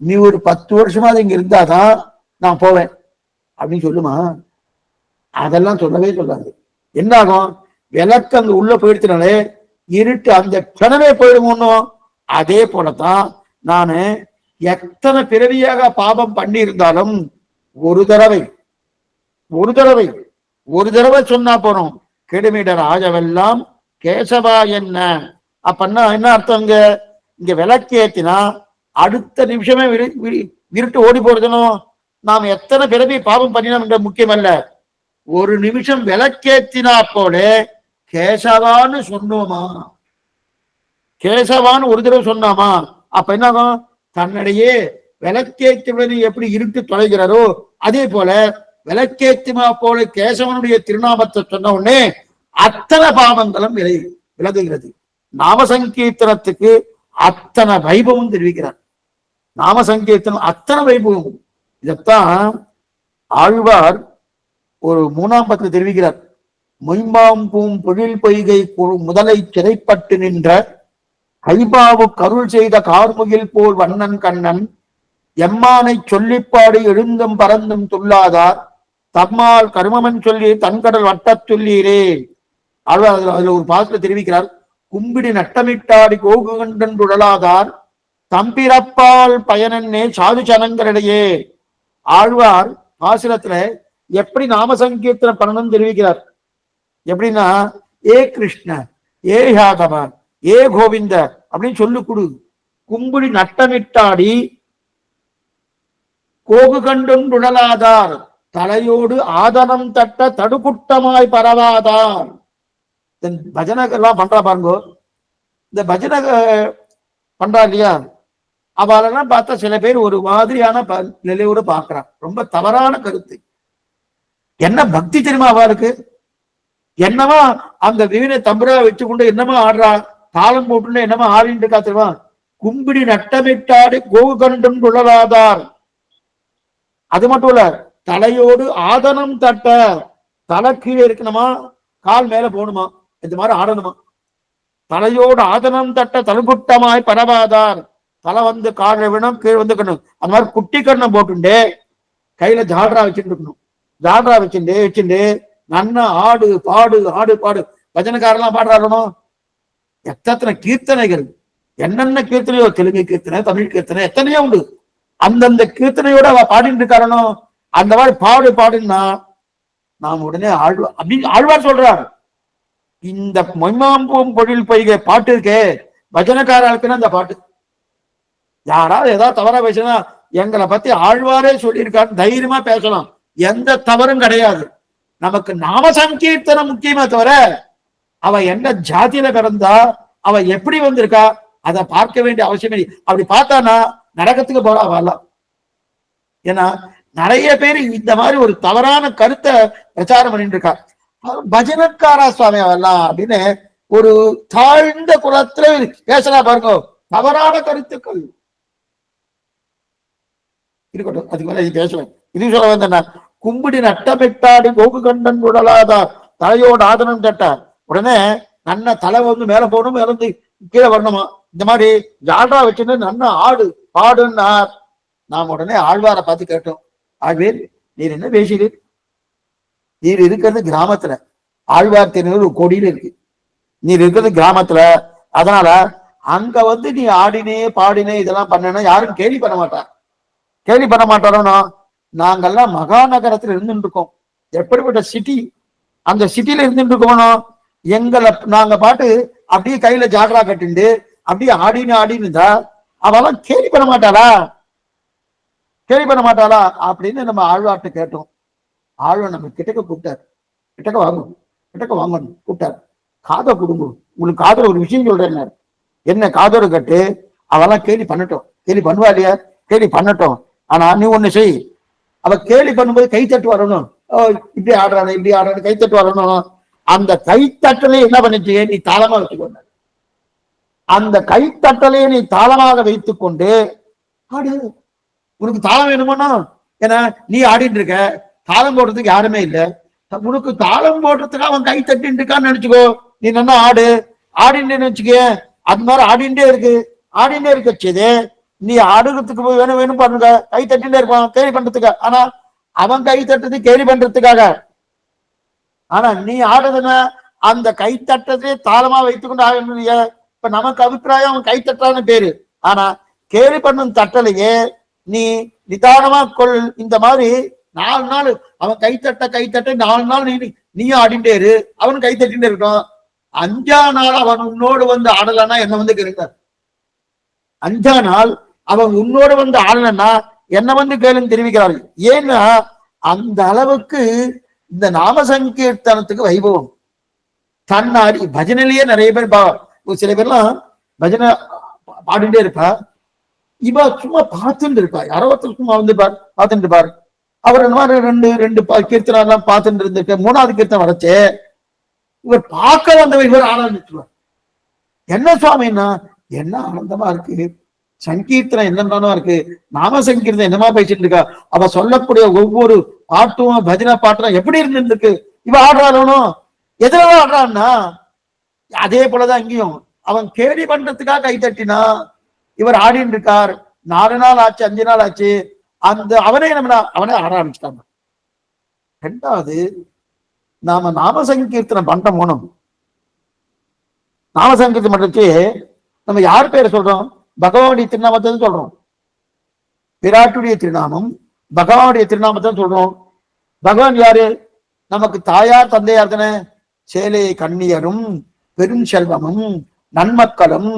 நீ ஒரு 10 வருஷமா அது இங்க இருந்தாதான் நான் போவேன் அப்படின்னு சொல்லுமா? அதெல்லாம் சொல்லவே சொல்லாது. என்ன ஆகும், விளக்கு அங்க உள்ள போயிடுச்சுனாலே இருட்டு அந்த கிணவே போயிடுமோ. அதே போலதான் நானு எத்தனை பிறவியாக பாபம் பண்ணி இருந்தாலும் ஒரு தடவை சொன்னா போறோம். கெடுமிடர் ஆஜவெல்லாம் கேசவா என்ன. அப்பன்னா என்ன அர்த்தம், இங்க விளக்கேத்தினா அடுத்த நிமிஷமே இருட்டு ஓடி போறதுனும். நாம் எத்தனை பிறவி பாவம் பண்ணினோம் என்ற முக்கியம் அல்ல, ஒரு நிமிஷம் விளக்கேத்தினா போல கேசவான்னு சொன்னோமா, கேசவான்னு ஒரு தடவை சொன்னாமா, அப்ப என்னாகும், தன்னிடையே விளக்கேற்றுவது எப்படி இருட்டு தொலைகிறாரோ அதே போல விளக்கேற்றுமா போல கேசவனுடைய திருநாமத்தை சொன்ன உடனே அத்தனை பாவங்களும் விலகுகிறது. நாமசங்கீர்த்தனத்துக்கு அத்தனை வைபவம் தெரிவிக்கிறார். நாமசங்கீர்த்தனம் அத்தனை வைபவம். இதத்தான் ஆழ்வார் ஒரு 3ஆம் பத்தில் தெரிவிக்கிறார். மொய்மாம்பூம் பொழில் பொய்கை முதலை சிறைப்பட்டு நின்ற கைபாவு கருள் செய்த கார்முகில் போல் வண்ணன் கண்ணன் எம்மானை சொல்லிப்பாடி எழுந்தும் பறந்தும் துள்ளாதார் தம்மால் கருமமன் சொல்லி தன்கடல் வட்டச் சொல்லீரே. அதுல ஒரு பாசத்துல தெரிவிக்கிறார். கும்பிடி நட்டமிட்டாடி கோகுகண்டன் உடலாதார் தம்பிறப்பால் பயனன்னே சாது சனங்களிடையே. ஆழ்வார் பாசுரத்துல எப்படி நாம சங்கீர்த்தனம் பண்ணணும்னு தெரிவிக்கிறார். எப்படின்னா, ஏ கிருஷ்ண, ஏ யாதவ, ஏ கோவிந்த அப்படின்னு சொல்லு கொடு. கும்பிடி நட்டமிட்டாடி கோகு கண்டும் உடலாதார் தலையோடு ஆதனம் தட்ட தடுக்குட்டமாய் பரவாதார். பஜனைகள்லாம் பண்றா பாருங்கோ. இந்த பஜனை பண்றா இல்லையா, அவளெல்லாம் பார்த்தா சில பேர் ஒரு மாதிரியான நிலையோடு பார்க்கிறான். ரொம்ப தவறான கருத்து. என்ன பக்தி தெரியுமா அவளுக்கு? என்னமா அந்த வீணை தம்புரா வச்சுக்கொண்டு என்னமா ஆடுறா, தாளம் போட்டு என்னமா ஆடிட்டு இருக்கா தெரியுமா? கும்பிடி நட்டமிட்டாடி கோகு கண்டும் உடலாதார். அது மட்டும் இல்ல, தலையோடு ஆதனம் தட்ட, தலை கீழே இருக்கணுமா, கால் மேல போகணுமா, இந்த மாதிரி ஆடணுமா. தலையோடு ஆதனம் தட்ட தலுகுட்டமாய் பரவாதார். தலை வந்து கால விடணும், கீழே வந்துக்கணும். அந்த மாதிரி குட்டி கண்ணம் போட்டுண்டு கையில ஜால்ரா வச்சுட்டு இருக்கணும். ஜால்ரா வச்சுட்டு நன்னா ஆடு பாடு. பஜனைக்காரெல்லாம் பாடுறாரணும். எத்தனை கீர்த்தனைகள், என்னென்ன கீர்த்தனையோ, தெலுங்கு கீர்த்தனை, தமிழ் கீர்த்தனை எத்தனையோ உண்டு. அந்தந்த கீர்த்தனையோட அவ பாடிட்டு இருக்காரனோ. அந்த மாதிரி பாடுன்னா நாம் உடனே ஆழ்வார் சொல்றார். இந்த மொய்மாம்பூம் பொழில் பொய்கை பாட்டு இருக்கே, பஜனைக்காரர்களுக்குன்னு அந்த பாட்டு. யாராவது ஏதாவது தவறா பேசினா எங்களை பத்தி ஆழ்வாரே சொல்லியிருக்காரு, தைரியமா பேசலாம், எந்த தவறும் கிடையாது. நமக்கு நாம சங்கீர்த்தனம் முக்கியமா தவிர அவ என்ன ஜாதியில பிறந்தா, அவ எப்படி வந்திருக்கா அதை பார்க்க வேண்டிய அவசியம் இல்லை. அப்படி பார்த்தானா நரகத்துக்கு போறா வரலாம். ஏன்னா நிறைய பேர் இந்த மாதிரி ஒரு தவறான கருத்தை பிரச்சாரம் பண்ணிட்டு இருக்கா. பஜனக்காரா சுவாமி வரலாம் அப்படின்னு ஒரு தாழ்ந்த குலத்துல பேசலாம் பாருங்க. தவறான கருத்துக்கள் இருக்கட்டும், அதுக்கு மேல இது பேசுவேன். இது சொல்ல வந்தேன்னா, கும்பிடி நட்டமிட்டாடி கோகு கண்டன் உடலாதார் தலையோடு ஆதனம் கேட்டார். உடனே நன்ன தலை வந்து மேல போகணும், மேல வந்து கீழே வரணுமா. இந்த மாதிரி ஜால்ரா வச்சுன்னு நன்ன ஆடு பாடுன்னார். நாம் உடனே ஆழ்வாரை பார்த்து கேட்டோம், ஆழ்வேர் நீர் என்ன பேசுகிறீர்? நீர் இருக்கிறது கிராமத்துல, ஆழ்வார் திருநூறு கோடியில இருக்கு, நீர் இருக்கிறது கிராமத்துல. அதனால அங்க வந்து நீ ஆடினே பாடினே இதெல்லாம் பண்ணனா யாரும் கேலி பண்ண மாட்டார். கேலி பண்ண மாட்டாரோன்னா, நாங்கெல்லாம் மகாநகரத்துல இருந்துட்டு இருக்கோம். எப்படிப்பட்ட சிட்டி, அந்த சிட்டில இருந்துட்டு இருக்கோம். எங்களை நாங்க பாட்டு அப்படியே கையில ஜாகரா கட்டிண்டு அப்படியே ஆடினு ஆடினு இருந்தா அவெல்லாம் கேலி பண்ண மாட்டாளா? கேலி பண்ண மாட்டாளா அப்படின்னு நம்ம ஆழ்வார்ட்ட கேட்டோம். ஆழ்வார் நம்ம கிட்டக்க கூப்பிட்டார். கிட்டக்க வாங்கணும், கிட்டக்க வாங்கணும் கூப்பிட்டார். காதை கொடுங்க, உங்களுக்கு காதல ஒரு விஷயம் சொல்றேன். என்ன காதோடு கட்டு, அவெல்லாம் கேலி பண்ணட்டும். கேலி பண்ணுவா இல்லையா? கேலி பண்ணட்டும். ஆனா நீ ஒண்ணு செய், அவ கேலி பண்ணும்போது கைத்தட்டு வரணும். இப்படி ஆடுறானு இப்படி ஆடுறானு கைத்தட்டு வரணும். அந்த கைத்தட்டலே என்ன பண்ணிச்சு, நீ தாளமா வச்சுக்கொண்ட. அந்த கைத்தட்டலே நீ தாளமாக வைத்துக் கொண்டு ஆடு. உனக்கு தாளம் வேணுமானா, ஏன்னா நீ ஆடிட்டு இருக்க, தாளம் போடுறதுக்கு யாருமே இல்லை. உனக்கு தாளம் போடுறதுக்கு அவன் கை தட்டின்னு இருக்கான்னு நினைச்சுக்கோ. நீ நல்லா ஆடு. ஆடின்னு வச்சுக்க, அது மாதிரி ஆடிண்டே இருக்கு. ஆடிண்டே இருக்கச்சது நீ ஆடுறதுக்கு போய் வேணும் வேணும் பண்ணுங்க, கை தட்டிண்டே இருப்பான் கேலி பண்றதுக்கு. ஆனா அவன் கை தட்டுறது கேலி பண்றதுக்காக. ஆனா நீ ஆடுதுன்னா அந்த கை தட்டதே தாளமா வைத்துக்கொண்டு ஆகணும். இப்ப நமக்கு அபிப்பிராயம் அவன் கை தட்டான்னு பேரு. ஆனா கேலி பண்ணும் தட்டலையே நீ நிதானமா கொள். இந்த மாதிரி 4 நாள் அவன் கைத்தட்ட 4 நாள் நீயும் ஆடிண்டே இரு, அவன் கை தட்டிண்டே இருக்கட்டும். 5ஆம் நாள் அவன் உன்னோடு வந்து ஆடலன்னா என்ன வந்து கேளுங்க. 5ஆம் நாள் அவன் உன்னோடு வந்து ஆடலன்னா என்ன வந்து கேளுன்னு தெரிவிக்கிறார்கள். ஏன்னா அந்த அளவுக்கு இந்த நாம சங்கீர்த்தனத்துக்கு வைபவம். தன்னாடி பஜனையிலேயே நிறைய பேர் சில பேர்லாம் பஜனை பாடிண்டே இருப்பா, இவ சும்மா பார்த்துட்டு இருப்பா. யாரோ ஒருத்தர் சும்மா வந்து பார்த்துட்டு இருப்பார். அவர் இந்த மாதிரி ரெண்டு கீர்த்தனம் எல்லாம் பார்த்துட்டு இருந்துட்டு 3ஆவது கீர்த்தனம் வரைச்சே இவர் பார்க்க வந்தவர் இவர் ஆனந்திச்சுவார். என்ன சுவாமின்னா, என்ன ஆனந்தமா இருக்கு, சங்கீர்த்தனம் என்னென்ன இருக்கு, நாம சங்கீர்த்தனம் என்னமா பேசிட்டு இருக்கா. அவ சொல்லக்கூடிய ஒவ்வொரு பாட்டும் பஜனை பாட்டும் எப்படி இருந்துருக்கு. இவ ஆடுறாலும் எதுல ஆடுறான்னா அதே போலதான் இங்கேயும் அவன் கேலி பண்றதுக்காக கை தட்டினா இவர் ஆடின்னு இருக்கார். 4 நாள் ஆச்சு, 5 நாள் ஆச்சு, அந்த அவனே ஆட ஆரம்பிச்சுட்டாங்க. 2வது நாம நாம சங்கீர்த்தனம் பண்ற போனோம். நாம சங்கீர்த்தனம் பண்றச்சு நம்ம யார் பேரை சொல்றோம்? பகவானுடைய திருநாமத்தை சொல்றோம். விராட்டுடைய திருநாமம், பகவானுடைய திருநாமத்தை சொல்றோம். பகவான் யாரு? நமக்கு தாயார் தந்தையார் தானே. சேலை கண்ணியரும் பெரும் செல்வமும் நன்மக்களும்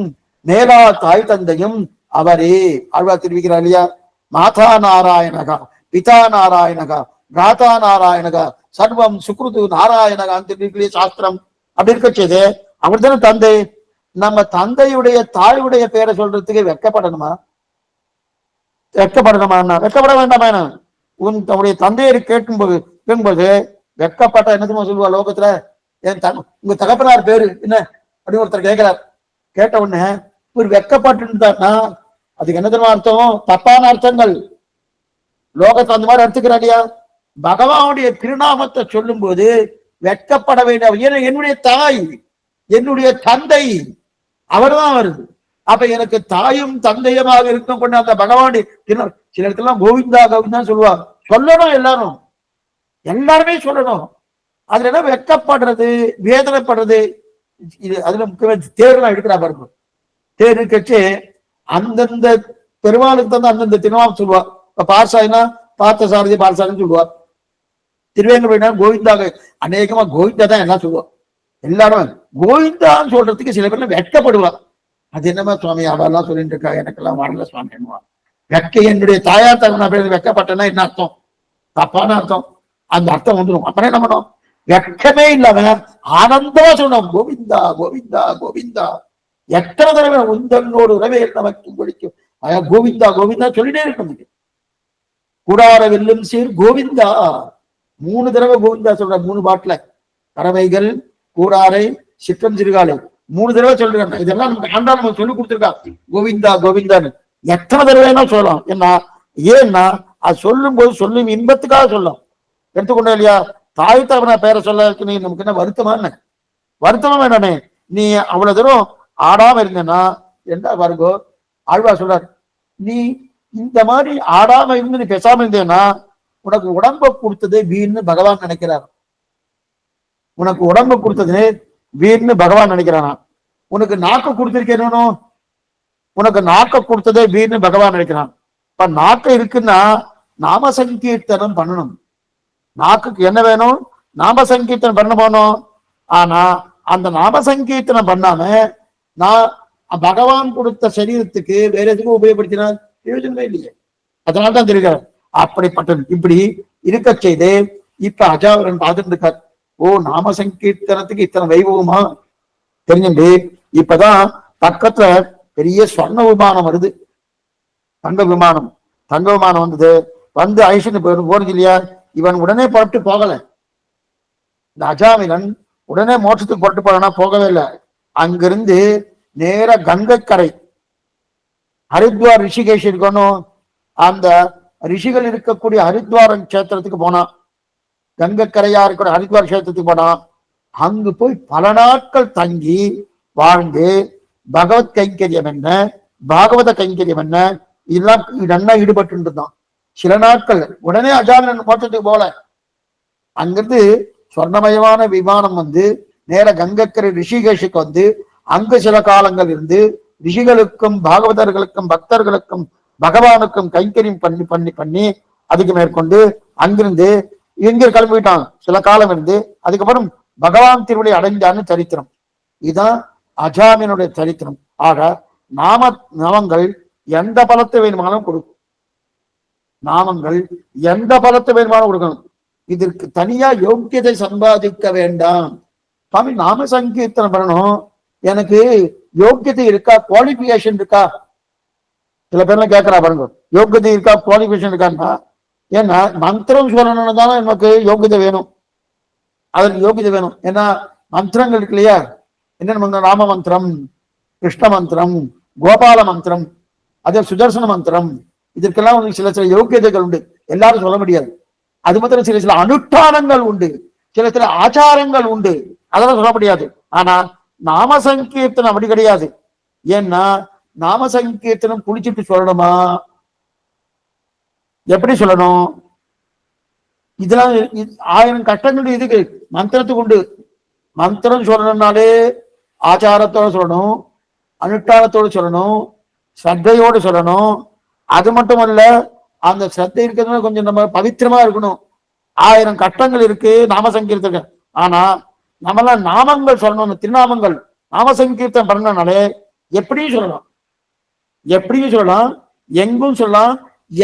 மேலா தாய் தந்தையும் அவரே. ஆழ்வார் தெரிவிக்கிறார் இல்லையா? மாதா நாராயணகா பிதா நாராயணகா பிராதா நாராயணகா சர்வம் சுக்ருது நாராயணகான்னு தெரிவிக்கலையே சாஸ்திரம். அப்படி இருக்கச்சது அவர் தானே தந்தை. நம்ம தந்தையுடைய தாயுடைய பேரை சொல்றதுக்கு வெக்கப்படணுமா? வெக்கப்படணுமா? வெக்கப்பட வேண்டாமா? உன்னுடைய தந்தையை கேட்கும்போது வெக்கப்பட்ட என்னதுமா சொல்லுவா லோகத்துல? உங்க தகப்பனார் பேரு என்ன அப்படின்னு ஒருத்தர் கேட்கிறார். கேட்ட உடனே ஒரு வெக்கப்பட்டு இருந்தாருன்னா அதுக்கு என்ன தெரியுமா அர்த்தம்? தப்பான அர்த்தங்கள் லோகத்தை அந்த மாதிரி எடுத்துக்கிறாடியா. பகவானுடைய திருநாமத்தை சொல்லும் போது வெட்கப்பட வேண்டாம். ஏன்னா என்னுடைய தாய் என்னுடைய தந்தை அவர் தான் வருது. அப்ப எனக்கு தாயும் தந்தையமாக இருக்கும் கொண்டு அந்த பகவானுடைய சில இடத்துல கோவிந்தா கோவிந்தா சொல்லுவாங்க. சொல்லணும், எல்லாருமே சொல்லணும். அதுல என்ன வெட்கப்படுறது, வேதனைப்படுறது? இது அதுல முக்கியமாக தேர்லாம் எடுக்கிறா பாருங்க. தேர் கட்சி அந்தந்த பெருமாளுக்கு தந்து அந்தந்த திருநாமம் சொல்லுவா. இப்ப பார்சாயினா பார்த்த சாரதி பார்சாரின்னு சொல்லுவா. திருவேங்கடா கோவிந்தா, அநேகமா கோவிந்தா தான் எல்லாம் சொல்லுவா. எல்லாரும் கோவிந்தான்னு சொல்றதுக்கு சில பேர்ல வெட்கப்படுவா. அது என்னமா சுவாமி அவெல்லாம் சொல்லிட்டு இருக்கா, எனக்கெல்லாம் வரல சுவாமி என்னவா. என்னுடைய தாயார் தகுந்த பேர் வெட்கப்பட்டேன்னா என்ன அர்த்தம்? தப்பான அர்த்தம். அந்த அர்த்தம் வந்துடும். அப்புறம் என்ன பண்ணும்? வெட்கமே இல்லாம ஆனந்தமா சொன்னோம் கோவிந்தா கோவிந்தா கோவிந்தா. எத்தனை தடவை உந்தன்னோடு உறவே நமக்கு பிடிக்கும். கோவிந்தா கோவிந்தா சொல்லிட்டே இருக்க முடியும். கூடார வெல்லும் சீர் கோவிந்தா. 3 தடவை கோவிந்தா சொல்ற 3 பாட்டுல. பறவைகள், கூடாரை, சிற்றம் சிறுகாலை 3 தடவை சொல்றாங்க. இதெல்லாம் நமக்கு ஆண்டா நம்ம சொல்லி கொடுத்துருக்கா. கோவிந்தா கோவிந்தான்னு எத்தனை தடவைனா சொல்லலாம். ஏன்னா அது சொல்லும் போது சொல்லும் இன்பத்துக்காக சொல்லும். எடுத்துக்கொண்டா இல்லையா? தாய் தகவன பேரை சொல்ல நீ நமக்கு என்ன வருத்தமா? என்ன வருத்தமா வேணாமே? நீ அவ்வளவு தூரம் ஆடாம இருந்தேன்னா என்ன வருங்கோ? ஆழ்வா சொல்றார், நீ இந்த மாதிரி ஆடாம இருந்து நீ பேசாம இருந்தேன்னா உனக்கு உடம்ப கொடுத்தது வீண் பகவான் நினைக்கிறார். உனக்கு உடம்ப கொடுத்தது வீண் பகவான் நினைக்கிறானா? உனக்கு நாக்க கொடுத்திருக்கேன்னு உனக்கு நாக்க கொடுத்ததே வீண் பகவான் நினைக்கிறான். இப்ப நாக்க இருக்குன்னா நாம சங்கீர்த்தனம் பண்ணணும். நாக்குக்கு என்ன வேணும்? நாம சங்கீர்த்தனம் பண்ண போனோம். ஆனா அந்த நாம சங்கீர்த்தனம் பண்ணாம நான் பகவான் கொடுத்த சரீரத்துக்கு வேற எதுக்கும் உபயோகப்படுத்தினா பிரயோஜனமே இல்லையே. அதனால்தான் தெரிகிறார். அப்படிப்பட்டது இப்படி இருக்க செய்து இப்ப அஜாவரன் பார்த்துட்டு இருக்கார். ஓ, நாம சங்கீர்த்தனத்துக்கு இத்தனை வைபவமா தெரிஞ்சுட்டு இப்பதான் பக்கத்துல பெரிய சொர்ண விமானம் வருது. தங்க விமானம் வந்தது. வந்து ஐஷன் போனது இல்லையா? இவன் உடனே புறப்பட்டு போகல. இந்த அஜாமிலன் உடனே மோட்சத்துக்கு புறப்பட்டு போனா போகவே இல்லை. அங்கிருந்து நேர கங்கைக்கரை ஹரித்வார் ரிஷிகேஷ் இருக்கணும். அந்த ரிஷிகள் இருக்கக்கூடிய ஹரித்வார் கஷேத்திரத்துக்கு போனான். கங்கைக்கரையா இருக்கிற ஹரித்வார் கஷேத்திரத்துக்கு போனான். அங்கு போய் பல நாட்கள் தங்கி வாழ்ந்து பகவத் கைங்கரியம் என்ன, பாகவத கைங்கரியம் என்ன, இதெல்லாம் நல்லா ஈடுபட்டு இருந்தான் சில நாட்கள். உடனே அஜாமிலன் மோட்சத்துக்கு போல. அங்கிருந்து சொர்ணமயமான விமானம் வந்து நேர கங்கைக்கரை ரிஷிகேஷுக்கு வந்து அங்கு சில காலங்கள் இருந்து ரிஷிகளுக்கும் பாகவதர்களுக்கும் பக்தர்களுக்கும் பகவானுக்கும் கைங்கரியம் பண்ணி பண்ணி பண்ணி அதுக்கு மேற்கொண்டு அங்கிருந்து எங்க கிளம்பிட்டான். சில காலம் இருந்து அதுக்கப்புறம் பகவான் திருவிழை அடைஞ்சான்னு சரித்திரம். இதுதான் அஜாமினுடைய சரித்திரம். ஆக நாமங்கள் எந்த பலத்தை வேணுமானாலும் கொடுக்கும். நாமங்கள் எந்த பலத்தை வேணுமானாலும் கொடுக்கணும். இதற்கு தனியா யோக்கியத்தை சம்பாதிக்க வேண்டாம். சுவாமி, நாம சங்கீர்த்தனம் பண்ணணும், எனக்கு யோக்கியத்தை இருக்கா, குவாலிபிகேஷன் இருக்கா? சில பேர்லாம் கேட்கறா பாருங்க, யோக்கியத்தை இருக்கா, குவாலிபிகேஷன் இருக்கான்னா. ஏன்னா மந்திரம் சொல்லணும்னு தானே நமக்கு யோக்கியதை வேணும். அதற்கு யோகிதை வேணும். ஏன்னா மந்திரங்கள் இருக்கு இல்லையா? என்னென்ன மந்திரம்? ராம மந்திரம், கிருஷ்ண மந்திரம், கோபால மந்திரம், அதே சுதர்சன மந்திரம். இதற்கெல்லாம் சில சில யோகியதைகள் உண்டு. எல்லாரும் சொல்ல முடியாது. அது மாத்திரம் சில சில அனுஷ்டானங்கள் உண்டு, சில சில ஆச்சாரங்கள் உண்டு. அதெல்லாம் சொல்ல முடியாது. ஆனா நாம சங்கீர்த்தனம் அப்படி கிடையாது. ஏன்னா நாம சங்கீர்த்தனம் குளிச்சுட்டு சொல்லணுமா? எப்படி சொல்லணும்? இதெல்லாம் 1000 கஷ்டங்கள் இதுக்கு மந்திரத்துக்கு உண்டு. மந்திரம் சொல்லணும்னாலே ஆச்சாரத்தோட சொல்லணும், அனுஷ்டானத்தோடு சொல்லணும், ஸ்ரத்தையோடு சொல்லணும். அது மட்டுமல்ல, அந்த ஸ்ரத்தை இருக்கிறதுனால கொஞ்சம் நம்ம பவித்திரமா இருக்கணும். 1000 கஷ்டங்கள் இருக்கு நாம சங்கீர்த்தம். ஆனா நம்மளாம் நாமங்கள் சொல்லணும், திருநாமங்கள். நாம சங்கீர்த்தம் பண்ணனாலே எப்படியும் சொல்லலாம், எப்படியும் சொல்லலாம், எங்கும் சொல்லலாம்,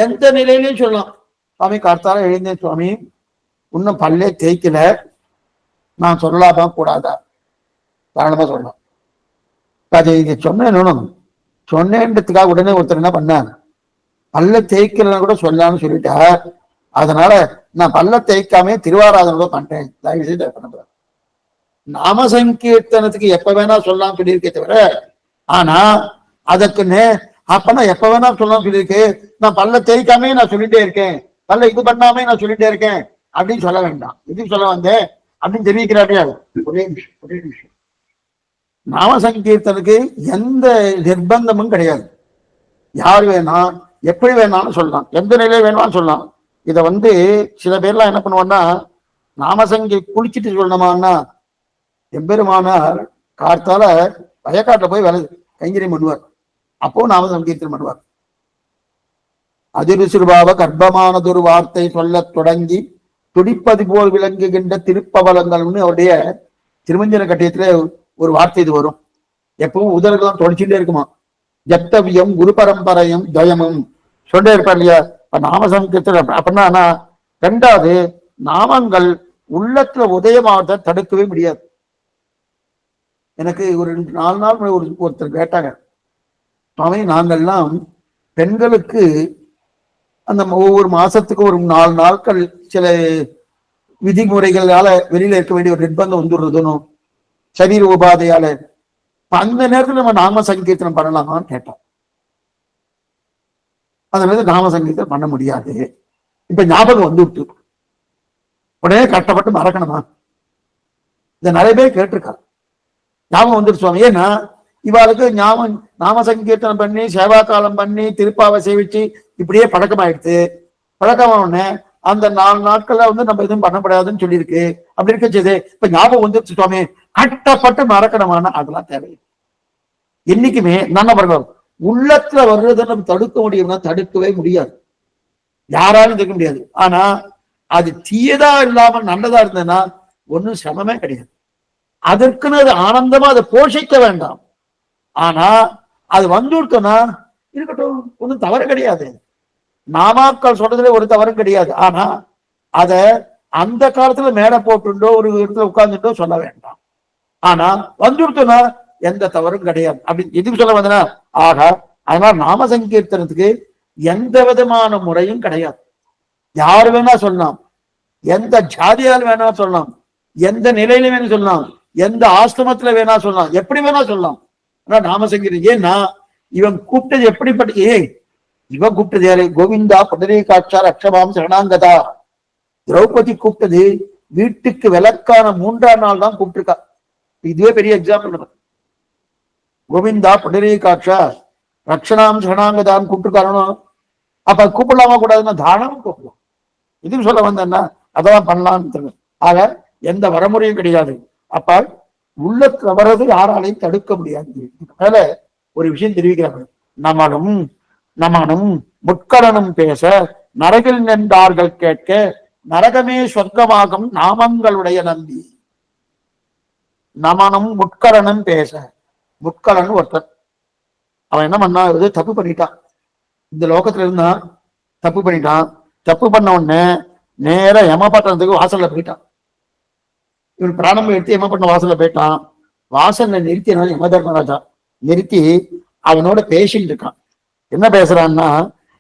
எந்த நிலையிலையும் சொல்லலாம். சுவாமி, கார்த்தால எழுந்தேன் சுவாமி, இன்னும் பல்லே தேய்க்கல, நான் சொல்லலாமா கூடாதா? காரணமா சொல்லலாம். அது இங்க சொன்னேன், சொன்னேன்றதுக்காக உடனே ஒருத்தர் என்ன பண்ணார், பல்ல தேய்க்கலன்னு கூட சொல்லலாம்னு சொல்லிட்டார். அதனால நான் பல்ல தேய்க்காமே திருவாராதனோட பண்றேன். தயவு செய்து பண்ண. நாம சங்கீர்த்தனத்துக்கு எப்ப வேணா சொல்லலாம் சொல்லியிருக்கே தவிர, ஆனா அதற்குன்னு அப்பனா எப்ப வேணா சொல்லலாம் சொல்லியிருக்கு. நான் பல்ல தேய்க்காமே நான் சொல்லிட்டே இருக்கேன், பல்ல இது பண்ணாமே நான் சொல்லிட்டே இருக்கேன் அப்படின்னு சொல்ல வேண்டாம். இது சொல்ல வந்தேன் அப்படின்னு தெரிவிக்கிறாரே. ஒரே விஷயம், நாம சங்கீர்த்தனுக்கு எந்த நிர்பந்தமும் கிடையாது. யார் வேணா எப்படி வேணாலும் சொல்லலாம், எந்த நிலையில வேணாலும் சொல்லலாம். இதை சில பேர்லாம் என்ன பண்ணுவான்னா, நாமசங்கி குளிச்சுட்டு சொல்லணுமான்னா, எம்பெருமானார் கார்த்தால வயக்காட்டுல போய் வேலை கைங்கரியம் பண்ணுவார். அப்போ நாம சங்கீர்த்தனம் பண்ணுவார். அதிருசிறுபாவ கர்ப்பமானதொரு வார்த்தை சொல்ல தொடங்கி துடிப்பது போல் விளங்குகின்ற திருப்பவலங்கள்னு அவருடைய திருமஞ்சன கட்டியத்துல ஒரு வார்த்தை இது வரும். எப்பவும் உதரகம் தொடச்சுட்டே இருக்குமா. ஜப்தவியம் குரு பரம்பரையும் துவயமும் சொல்லிட்டே இருப்பார் இல்லையா? நாம சங்கீர்த்தனம் அப்படின்னா, ரெண்டாவது நாமங்கள் உள்ளத்துல உதயமாவதை தடுக்கவே முடியாது. எனக்கு ஒரு 4 நாள் ஒருத்தர் கேட்டாங்க, சுவாமி, நாங்கள்லாம் பெண்களுக்கு அந்த ஒவ்வொரு மாசத்துக்கு ஒரு 4 நாட்கள் சில விதிமுறைகளால வெளியில இருக்க வேண்டிய ஒரு நிர்பந்தம் வந்துடுறதுன்னு சரீர உபாதையால அந்த நேரத்துல நம்ம நாம சங்கீர்த்தனம் பண்ணலாமான்னு கேட்டோம். அந்த நேரத்தில் நாம சங்கீர்த்தனம் பண்ண முடியாது. இப்ப ஞாபகம் வந்துட்டு உடனே கஷ்டப்பட்டு மறக்கணுமா? இதை நிறைய பேர் கேட்டிருக்கா. ஞாபகம் வந்துட்டு சுவாமி. ஏன்னா இவாளுக்கு நாம சங்கீர்த்தனம் பண்ணி சேவா காலம் பண்ணி திருப்பாவை சேவிச்சு இப்படியே பழக்கமாயிடுச்சு. பழக்கமான அந்த 4 நாட்கள்ல நம்ம எதுவும் பண்ணப்படாதுன்னு சொல்லியிருக்கு. அப்படி இருக்க செய்து இப்ப ஞாபகம் வந்துருச்சு சுவாமி, கட்டப்பட்டு மறக்கணுமான அதெல்லாம் தேவையில்லை. என்னைக்குமே நல்ல பழக்கம் உள்ளத்துல வர்றதை நம்ம தடுக்க முடியும்னா தடுக்கவே முடியாது, யாராலும் தடுக்க முடியாது. ஆனா அது தீயதா இல்லாம நல்லதா இருந்ததுன்னா ஒன்னும் சிரமமே கிடையாது. அதற்குன்னு அது ஆனந்தமா அதை போஷிக்க வேண்டாம். ஆனா அது வந்துட்டோம்னா இருக்கட்டும், ஒன்றும் தவறு கிடையாது. நாமாக்கள் சொல்றதுல ஒரு தவறும் கிடையாது. ஆனா அத அந்த காலத்துல மேடை போட்டுண்டோ ஒரு இடத்துல உட்கார்ந்துட்டோ சொல்ல வேண்டாம். ஆனா வந்துட்டோம்னா எந்த தவறும் கிடையாது. அப்படி எதுக்கு சொல்ல வந்தனா, ஆக அதனால நாம சங்கீர்த்தனத்துக்கு எந்த விதமான முறையும் கிடையாது. யாரு வேணா சொல்லலாம், எந்த ஜாதியால் வேணா சொல்லலாம், எந்த நிலையில வேணும் சொல்லலாம், எந்த ஆசிரமத்துல வேணா சொல்லலாம், எப்படி வேணா சொல்லலாம். ஆனா நாம சங்கீர்த்தம் ஏன்னா இவன் கூப்பிட்டது எப்படிப்பட்ட இவன் கூப்பிட்டது யாரு? கோவிந்தா பண்டரீ காட்சா ரக்ஷமாம் சரணாங்கதா. திரௌபதி கூப்பிட்டது வீட்டுக்கு விளக்கான 3ஆம் நாள் தான் கூப்பிட்டுருக்கா. இதுவே பெரிய எக்ஸாம்பிள். கோவிந்தா பண்டரீ காட்சா ரக்ஷணாம் சரணாங்கதான்னு கூப்பிட்டுருக்காரனோ அப்ப கூப்பிடலாமா கூடாதுன்னா தாராளமா கூப்பிடலாம். இதுன்னு சொல்ல வந்தேன்னா அதெல்லாம் பண்ணலான்னு. ஆக எந்த வரமுறையும் கிடையாது. அப்ப உள்ள வர்றது யாராலையும் தடுக்க முடியாது. மேல ஒரு விஷயம் தெரிவிக்கிறாங்க. நமனும் முட்கரனும் பேச நரகில் நின்றார்கள் கேட்க நரகமே சொர்க்கமாகும் நாமங்களுடைய நம்பி. நமனும் முட்கரனும் பேச, முட்கரன் ஒருத்தன், அவன் என்ன பண்ணா, தப்பு பண்ணிட்டான். இந்த லோகத்துல இருந்தா தப்பு பண்ணிட்டான். தப்பு பண்ண உடனே நேர யமபட்டணத்துக்கு வாசல்ல போயிட்டான். இவன் பிராணம் எடுத்து யமபட்டணம் வாசல்ல போயிட்டான். வாசல்ல நிறுத்தினான் யமதர்மராஜா. நிறுத்தி அவனோட பேசிட்டு இருக்கான். என்ன பேசுறான்னா,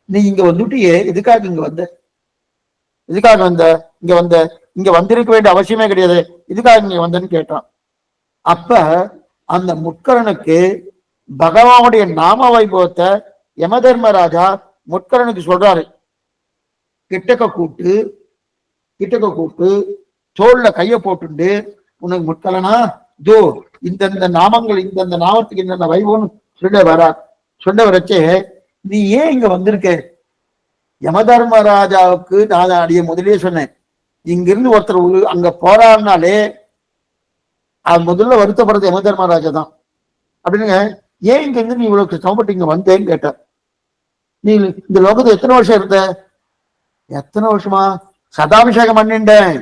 நீ இங்க வந்துட்டு எதுக்காக இங்க வந்த? எதுக்காக வந்த? இங்க வந்திருக்க வேண்டிய அவசியமே கிடையாது, இதுக்காக இங்க வந்தன்னு கேட்டான். அப்ப அந்த முட்கரனுக்கு பகவானுடைய நாம வைபவத்தை யமதர்மராஜா முட்கரனுக்கு சொல்றாரு. கிட்டக்க கூப்பிட்டு தோல்ல கைய போட்டுண்டு, உனக்கு முட்கலனா ஜோ இந்த நாமங்கள் இந்த நாமத்துக்கு இந்த வைபவம் சொல்ல வரச்சே நீ ஏன் இங்க வந்திருக்க? யமதர்மராஜாவுக்கு நான் அடிய முதலே சொன்னேன், இங்கிருந்து ஒருத்தர் அங்க போறாருனாலே அது முதல்ல வருத்தப்படுறது யமதர்மராஜா தான். அப்படின்னுங்க, ஏன் இங்க இருந்து நீ இவ்வளவு சமப்பட்டு இங்க வந்தேன்னு கேட்ட. நீ இந்த லோகத்துல எத்தனை வருஷம் இருந்த? எத்தனை வருஷமா? சதாபிஷேகம் பண்ணிட்டேன்.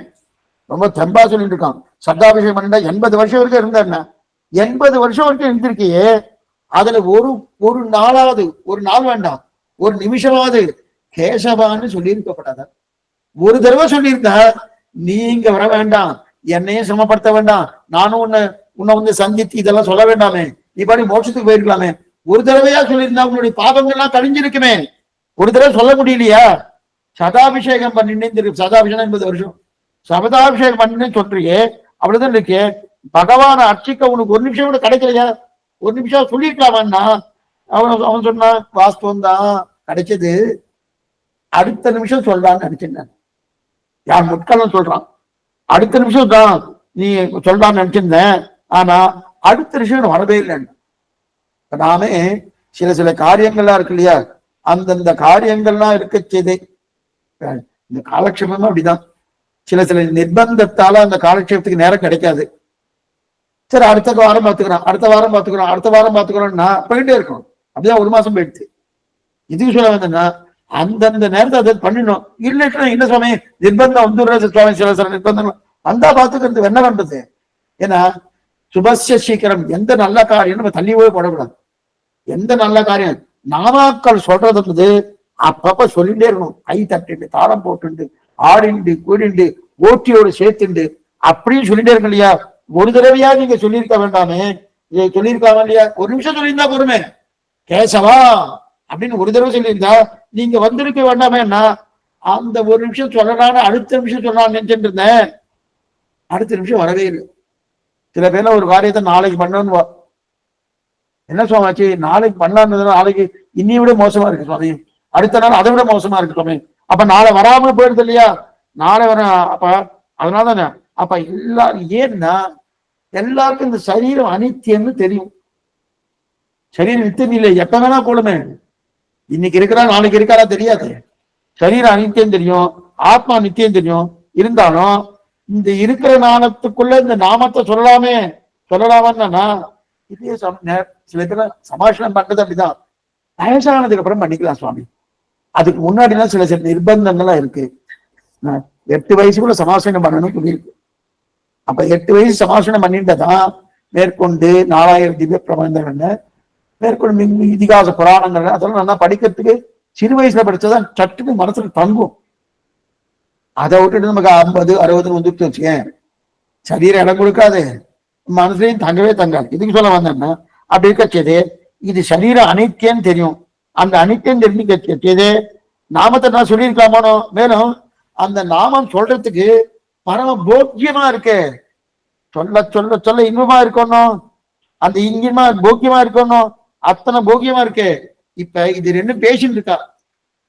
ரொம்ப தெம்பா சொல்லிட்டு இருக்கான். சதாபிஷேகம் பண்ணிட்டேன் 80 வருஷம் வரைக்கும் இருந்தேன். 80 வருஷம் வரைக்கும் இருந்திருக்கியே, அதுல ஒரு நாளாவது, ஒரு நாள் வேண்டாம், ஒரு நிமிஷமாவது கேசவான்னு சொல்லியிருக்கப்படாத. ஒரு தடவை சொல்லியிருந்த நீ இங்க வர வேண்டாம், என்னையும் சிரமப்படுத்த வேண்டாம், நானும் உன்னை சந்தித்து இதெல்லாம் சொல்ல வேண்டாமே, நீ பாடி மோட்சத்துக்கு போயிருக்கலாமே. ஒரு தடவையா சொல்லியிருந்தா உன்னுடைய பாவங்கள்லாம் கழிஞ்சிருக்குமே. ஒரு தடவை சொல்ல முடியலையா? சதாபிஷேகம் பண்ணிட்டு, சதாபிஷேகம் 80 வருஷம் சபதாபிஷேகம் பண்ணு சொல்றியே, அவ்வளவுதான் இருக்கே. பகவான அர்ச்சிக்க உனக்கு ஒரு நிமிஷம் கூட கிடைக்கலையா? ஒரு நிமிஷம் சொல்லிருக்கலாமான்னா அவன் சொன்னான், வாஸ்தவம் தான் கிடைச்சது, அடுத்த நிமிஷம் சொல்றான்னு நினைச்சிருந்தேன். யார் முட்கலன் சொல்றான், அடுத்த நிமிஷம் தான் நீ சொல்றான்னு நினைச்சிருந்தேன், ஆனா அடுத்த நிமிஷம் வரவே இல்லைன்னு. நாமே சில காரியங்கள்லாம் இருக்கு இல்லையா, அந்தந்த காரியங்கள்லாம் இருக்க செய்தே. இந்த காலக்ஷேபமும் அப்படிதான். சில நிர்பந்தத்தால அந்த காலக்ஷேபத்துக்கு நேரம் கிடைக்காது. சரி, அடுத்த வாரம் பார்த்துக்கிறோம்னா போயிட்டே இருக்கும். அப்படிதான் ஒரு மாசம் போயிடுச்சு. இதுக்கு சொல்ல வந்தேன்னா அந்தந்த நேரத்தை அதை பண்ணிடணும். இல்லைன்னா என்ன சுவாமி நிர்பந்தம் வந்துடுறது சுவாமி, சில நிர்பந்தங்கள் வந்தா பார்த்துக்கிறது என்ன பண்றது? ஏன்னா சுபஸ்ய சீக்கிரம், எந்த நல்ல காரியம் நம்ம தள்ளியே போடக்கூடாது. எந்த நல்ல காரியம் நாமாக்கள் சொல்றது அப்பப்ப சொல்லிட்டே இருக்கணும். கை தட்டிண்டு, தாளம் போட்டுண்டு, ஆடிண்டு கூடிண்டு, ஓட்டியோடு சேர்த்துண்டு அப்படின்னு சொல்லிட்டே இருக்க இல்லையா? ஒரு தடவையா நீங்க சொல்லியிருக்க வேண்டாமே? இதை சொல்லியிருக்காம இல்லையா? ஒரு நிமிஷம் சொல்லியிருந்தா பொறுமை. கேசவா அப்படின்னு ஒரு தடவை சொல்லியிருந்தா நீங்க வந்திருக்க வேண்டாமேன்னா அந்த ஒரு நிமிஷம் சொல்லலான்னு அடுத்த நிமிஷம் சொல்லலாம்னு நினைச்சிட்டு இருந்தேன். அடுத்த நிமிஷம் வரவே இல்லை. சில பேர்ல ஒரு காரியத்தை நாளைக்கு பண்ணணும்னு என்ன சுவாமிச்சு நாளைக்கு பண்ணலான்னு நாளைக்கு இன்னி விட மோசமா இருக்கு சுவாமி, அடுத்த நாள் அதை விட மோசமா இருக்கு சுவாமி. அப்ப நாளை வராம போயிடுது இல்லையா, நாளை வர. அப்ப அதனால தானே அப்ப எல்லாரும் ஏன்னா எல்லாருக்கும் இந்த சரீரம் அனித்தியம்னு தெரியும். சரீரம் நித்தியம் இல்லை, எப்ப வேணா போடுமே. இன்னைக்கு இருக்கிறா நாளைக்கு இருக்காரா தெரியாது. சரீரம் அனித்தியம் தெரியும், ஆத்மா நித்தியம் தெரியும். இருந்தாலும் இந்த இருக்கிற நாமத்துக்குள்ள இந்த நாமத்தை சொல்லலாமான்னா இதே சில பேர் சமாஷணம் பண்றது அப்படிதான். வயசானதுக்கு அப்புறம் பண்ணிக்கலாம் சுவாமி. அதுக்கு முன்னாடிலாம் சில சில நிர்பந்தங்கள்லாம் இருக்கு. 8 வயசுக்குள்ள சமாசனம் பண்ணணும்னு சொல்லியிருக்கு. அப்ப 8 வயசு சமாசனம் பண்ணிட்டதான் மேற்கொண்டு 4000 திவ்ய பிரபந்தங்கள்ல மேற்கொண்டு இதிகாச புராணங்கள் அதெல்லாம் நல்லா படிக்கிறதுக்கு சிறு வயசுல படிச்சதான் சட்டுக்கு மனசுல தங்கும். அதை விட்டுட்டு நமக்கு 50, 60 வந்துட்டு வச்சுக்கேன், சரீரம் இடம் கொடுக்காது, மனசுலையும் தங்கவே தங்காது. இதுக்கு சொல்ல வந்தேன்னா அப்படி இருக்கச்சது இது சரீரம் அனித்தியன்னு தெரியும். அந்த அனித்தியம் தெரிஞ்சு கச்சது நாமத்தை நான் சொல்லியிருக்கலாமானோ. மேலும் அந்த நாமம் சொல்றதுக்கு பரம போக்கியமா இருக்கு. சொல்ல சொல்ல சொல்ல இன்பமா இருக்கணும், அந்த இங்கியமா போக்கியமா இருக்கணும், அத்தனை போக்கியமா இருக்கு. இப்ப இது ரெண்டும் பேசிட்டு இருக்கா.